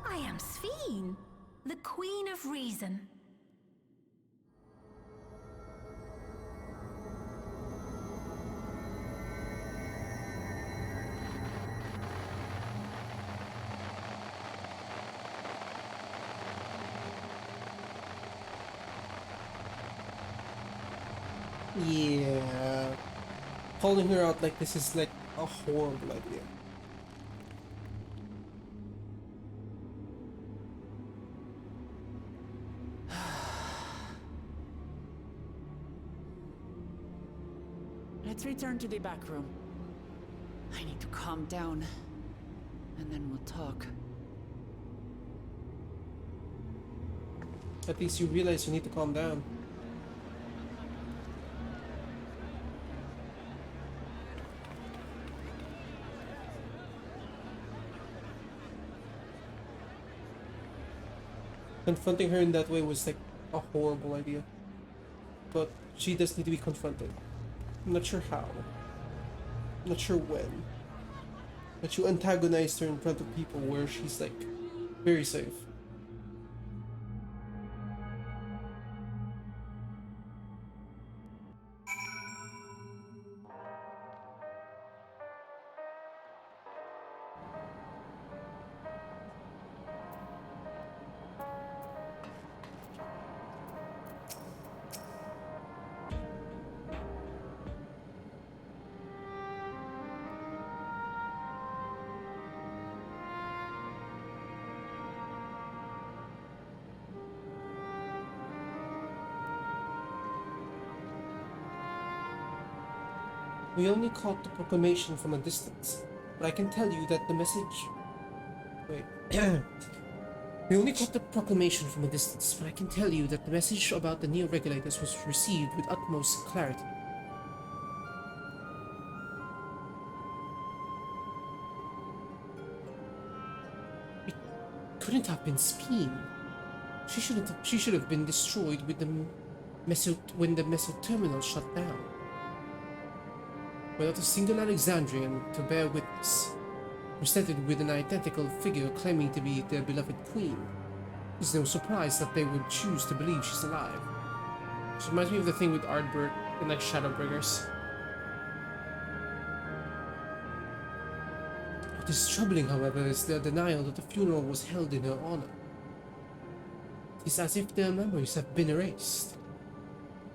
I am Sphene, the Queen of Reason. Yeah, calling her out like this is like a horrible idea. Let's return to the back room. I need to calm down, and then we'll talk. At least you realize you need to calm down. Confronting her in that way was like a horrible idea. But she does need to be confronted. I'm not sure how. I'm not sure when. But you antagonized her in front of people where she's like very safe. We only caught the proclamation from a distance, but I can tell you that the message... Wait. We only caught the proclamation from a distance, but I can tell you that the message about the neo-regulators was received with utmost clarity. It couldn't have been Sphene. She should have been destroyed with the when the Meso terminal shut down. Without a single Alexandrian to bear witness, presented with an identical figure claiming to be their beloved queen, it's no surprise that they would choose to believe she's alive. She reminds me of the thing with Ardbert in like Shadowbringers. What is troubling, however, is their denial that the funeral was held in her honor. It's as if their memories have been erased.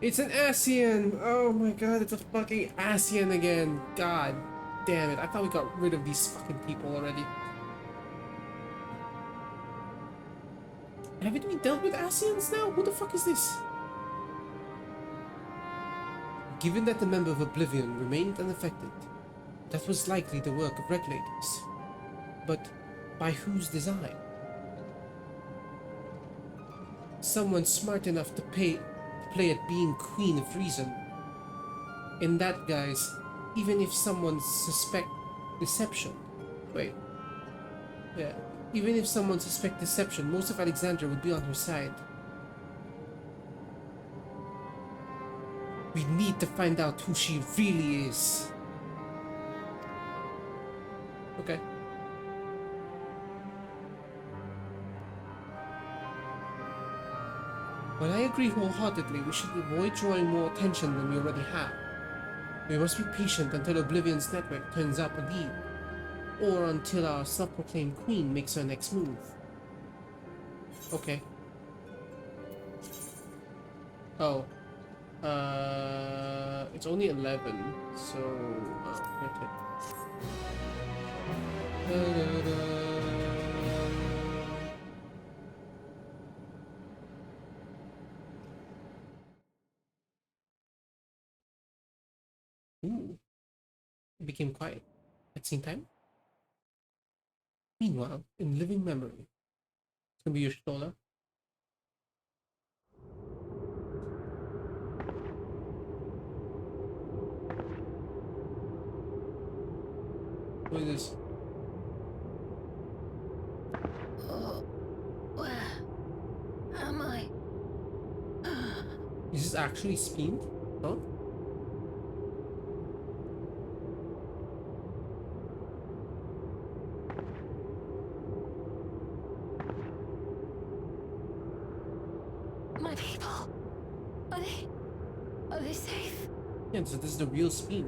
It's an ASEAN! Oh my god, it's a fucking ASEAN again. God damn it. I thought we got rid of these fucking people already. Haven't we dealt with ASEANs now? Who the fuck is this? Given that the member of Oblivion remained unaffected, that was likely the work of regulators. But by whose design? Someone smart enough to play at being Queen of Reason. And that, guys, even if someone suspect deception. Wait. Yeah. Even if someone suspect deception, most of Alexandria would be on her side. We need to find out who she really is. Okay. While I agree wholeheartedly, we should avoid drawing more attention than we already have. We must be patient until Oblivion's network turns up a lead, or until our self-proclaimed queen makes her next move. Okay. Oh. It's only 11, so... okay. Ooh. It became quiet. Cutscene time? Meanwhile, in living memory. It's gonna be your Stola. What is this? Oh, where am I? Is this actually Speen? Huh? My people. Are they safe? Yeah, so this is the real Speen.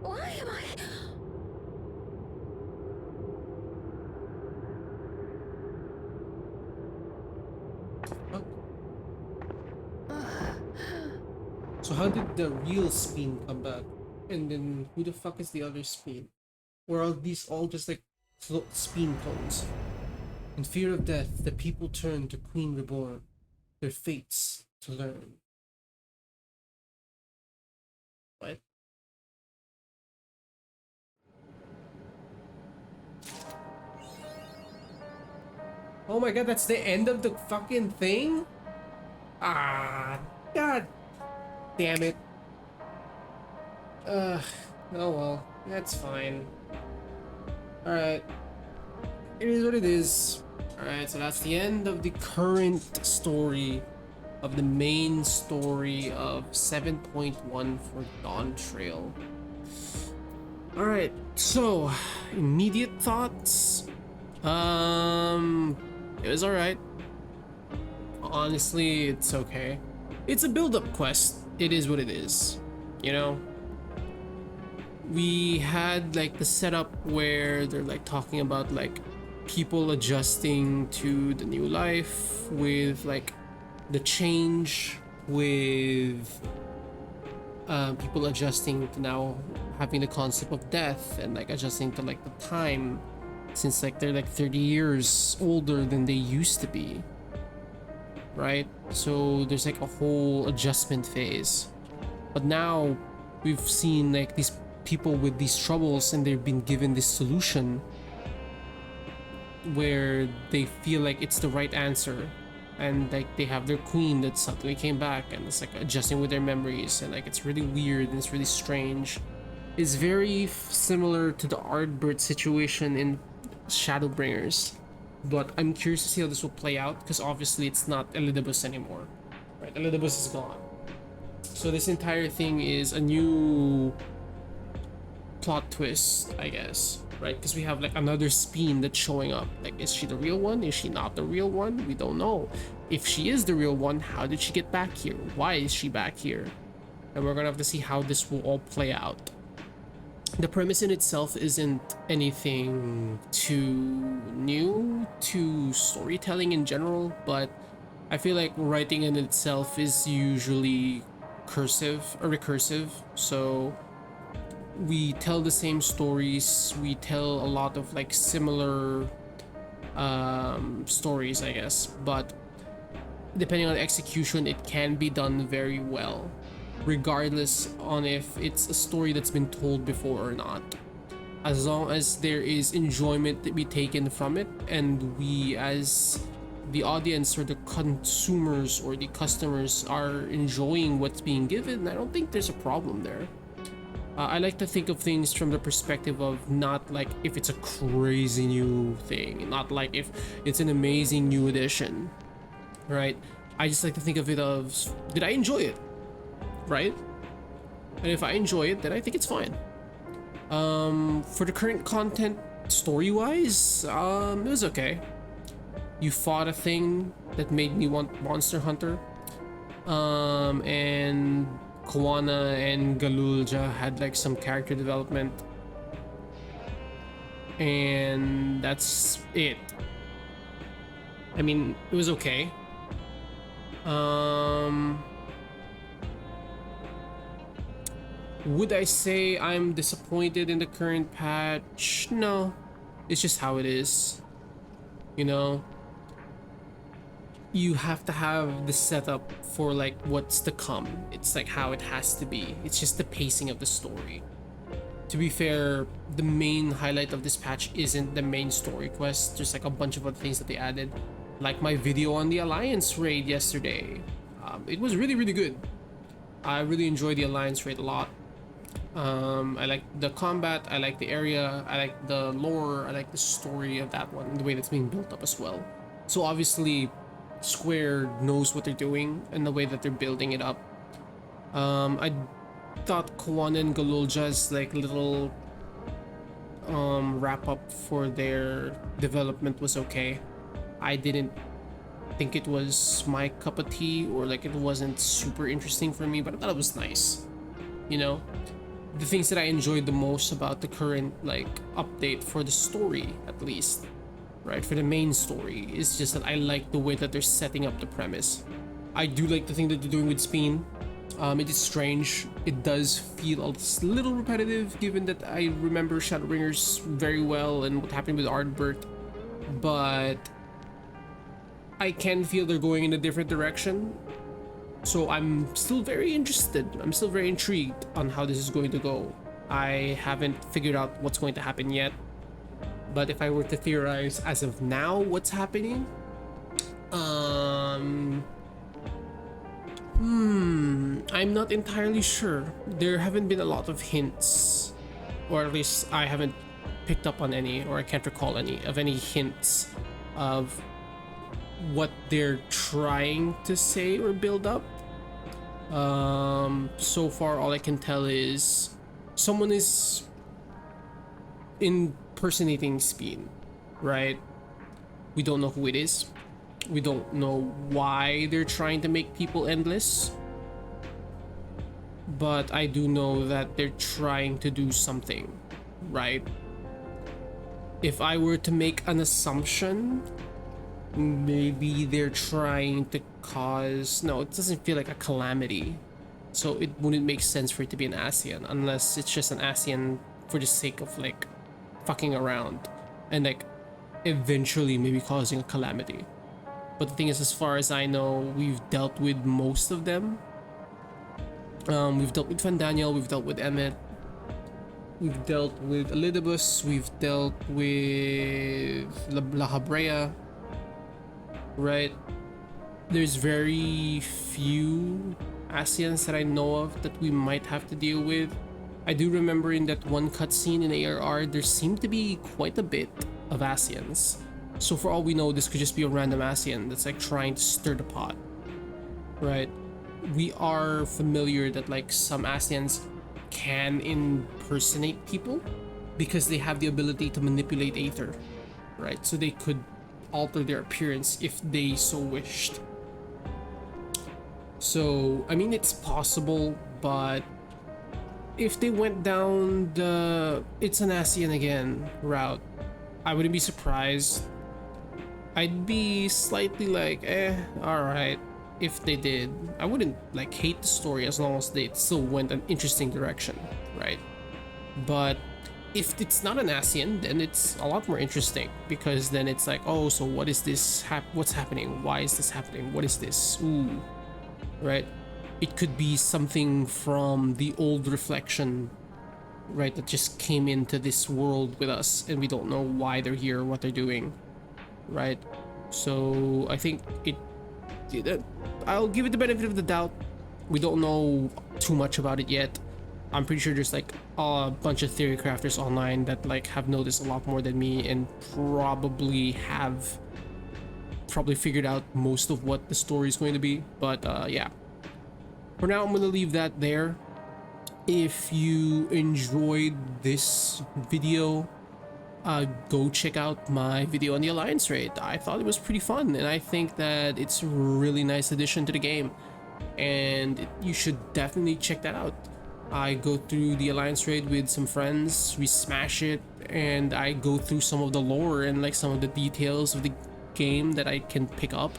Why am I? So how did the real Speen come back? And then who the fuck is the other Speen? Or are these all just like Speen clones? In fear of death, the people turn to Queen Reborn, their fates to learn. What? Oh my god, that's the end of the fucking thing? Ah, god damn it. Oh well, that's fine. Alright. It is what it is. Alright, so that's the end of the current story of the main story of 7.1 for DawnTrail. Alright, so immediate thoughts. It was alright. Honestly, it's okay. It's a build-up quest. It is what it is. You know? We had like the setup where they're like talking about like people adjusting to the new life with like the change with people adjusting to now having the concept of death and like adjusting to like the time since like they're like 30 years older than they used to be, right? So there's like a whole adjustment phase, but now we've seen like these people with these troubles and they've been given this solution where they feel like it's the right answer, and like they have their queen that suddenly came back and it's like adjusting with their memories, and like it's really weird and it's really strange. It's very similar to the Ardbert situation in Shadowbringers, but I'm curious to see how this will play out because obviously it's not Elidibus anymore, right? Elidibus is gone, so this entire thing is a new plot twist, I guess, right? Because we have like another Speen that's showing up. Like, is she the real one? Is she not the real one? We don't know. If she is the real one, how did she get back here? Why is she back here? And we're gonna have to see how this will all play out. the premise in itself isn't anything too new to storytelling in general, but I feel like writing in itself is usually recursive. So we tell the same stories, we tell a lot of like similar stories, I guess, but depending on the execution, it can be done very well, regardless on if it's a story that's been told before or not. As long as there is enjoyment to be taken from it, and we as the audience or the consumers or the customers are enjoying what's being given, I don't think there's a problem there. I like to think of things from the perspective of not like if it's a crazy new thing, not like if it's an amazing new edition, right? I just like to think of it as, did I enjoy it, right? And if I enjoy it, then I think it's fine. For the current content, story-wise, it was okay. You fought a thing that made me want Monster Hunter, and Koana and Galulja had like some character development, and that's it. I mean, it was okay. Would I say I'm disappointed in the current patch? No, it's just how it is. You know, you have to have the setup for like what's to come. It's like how it has to be. It's just the pacing of the story. To be fair, the main highlight of this patch isn't the main story quest. There's like a bunch of other things that they added, like my video on the Alliance raid yesterday. It was really, really good. I really enjoyed the Alliance raid a lot. I like the combat, I like the area, I like the lore, I like the story of that one, the way that's being built up as well. So obviously Square knows what they're doing and the way that they're building it up. I thought Koana and Galulja's like little wrap up for their development was okay. I didn't think it was my cup of tea, or like it wasn't super interesting for me, but I thought it was nice. You know, the things that I enjoyed the most about the current like update for the story, at least, right, for the main story, is just that I like the way that they're setting up the premise. I do like the thing that they're doing with Speen. It is strange. It does feel a little repetitive, given that I remember Shadowbringers very well and what happened with Ardbert, but I can feel they're going in a different direction. So I'm still very interested. I'm still very intrigued on how this is going to go. I haven't figured out what's going to happen yet, but if I were to theorize as of now what's happening, I'm not entirely sure. There haven't been a lot of hints, or at least I haven't picked up on any, or I can't recall any hints of what they're trying to say or build up. So far all I can tell is someone is impersonating Speen, right? We don't know who it is. We don't know why they're trying to make people endless, but I do know that they're trying to do something, right? If I were to make an assumption, maybe they're trying to cause... No, it doesn't feel like a calamity, so it wouldn't make sense for it to be an ASEAN, unless it's just an ASEAN for the sake of like fucking around and like eventually maybe causing a calamity. But the thing is, as far as I know, we've dealt with most of them. We've dealt with Fandaniel, we've dealt with Emmet, we've dealt with Elidibus, we've dealt with La Habrea, right? There's very few ASEANs that I know of that we might have to deal with. I do remember in that one cutscene in ARR, there seemed to be quite a bit of ASEANs. So for all we know, this could just be a random ASEAN that's like trying to stir the pot, right? We are familiar that like some ASEANs can impersonate people because they have the ability to manipulate Aether, right? So they could alter their appearance if they so wished. So, I mean, it's possible, but if they went down the it's an ASEAN again route, I wouldn't be surprised. I'd be slightly like, alright, if they did. I wouldn't like hate the story as long as they still went an interesting direction, right? But if it's not an ASEAN, then it's a lot more interesting, because then it's like, oh, so what is this? What's happening? Why is this happening? What is this? Ooh, right? It could be something from the old reflection, right, that just came into this world with us, and we don't know why they're here, what they're doing, right? So I think I'll give it the benefit of the doubt. We don't know too much about it yet. I'm pretty sure there's like a bunch of theory crafters online that like have noticed a lot more than me and probably figured out most of what the story is going to be. But yeah, for now I'm gonna leave that there. If you enjoyed this video, go check out my video on the Alliance raid. I thought it was pretty fun, and I think that it's a really nice addition to the game, and you should definitely check that out. I go through the Alliance raid with some friends, we smash it, and I go through some of the lore and like some of the details of the game that I can pick up,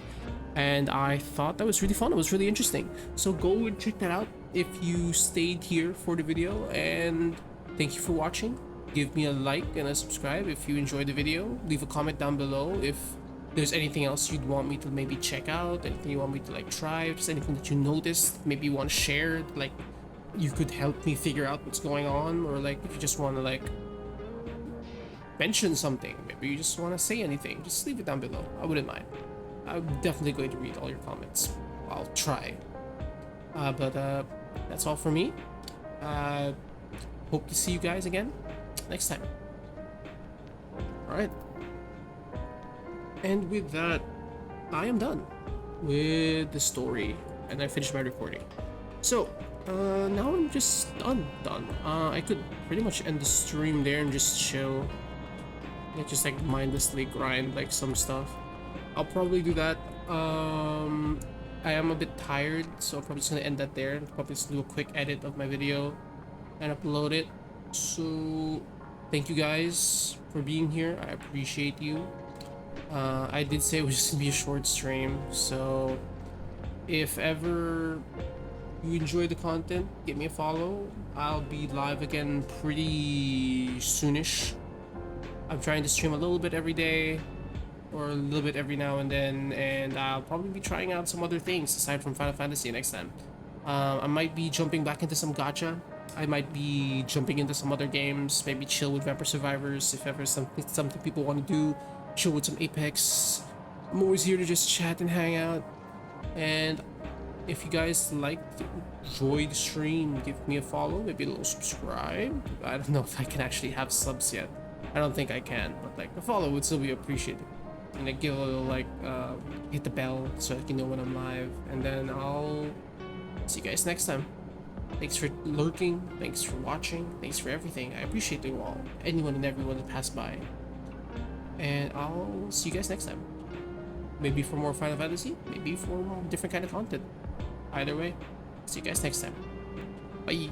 and I thought that was really fun. It was really interesting, so go and check that out if you stayed here for the video, and thank you for watching. Give me a like and a subscribe if you enjoyed the video. Leave a comment down below if there's anything else you'd want me to maybe check out, anything you want me to like try, if there's anything that you noticed, maybe you want to share, like you could help me figure out what's going on, or like if you just want to like mention something, maybe you just want to say anything, just leave it down below. I wouldn't mind. I'm definitely going to read all your comments. I'll try. But that's all for me. Hope to see you guys again next time. Alright. And with that, I am done with the story, and I finished my recording. So, now I'm just done. I could pretty much end the stream there and just chill. Like, just like mindlessly grind like some stuff. I'll probably do that. I am a bit tired, so I'm probably just gonna end that there. Probably just do a quick edit of my video and upload it. So, thank you guys for being here. I appreciate you. I did say it was just gonna be a short stream, so if ever you enjoy the content, give me a follow. I'll be live again pretty soonish. I'm trying to stream a little bit every day, or a little bit every now and then, and I'll probably be trying out some other things aside from Final Fantasy next time. I might be jumping back into some gacha. I might be jumping into some other games, maybe chill with Vampire Survivors if ever something people want to do, chill with some Apex. I'm always here to just chat and hang out. And if you guys enjoyed the stream, give me a follow, maybe a little subscribe. I don't know if I can actually have subs yet. I don't think I can, but like a follow would still be appreciated. And like give a little like hit the bell so I can know when I'm live, and then I'll see you guys next time. Thanks for lurking, thanks for watching, thanks for everything. I appreciate you all, anyone and everyone that passed by. And I'll see you guys next time. Maybe for more Final Fantasy, maybe for more different kind of content. Either way, see you guys next time. Bye.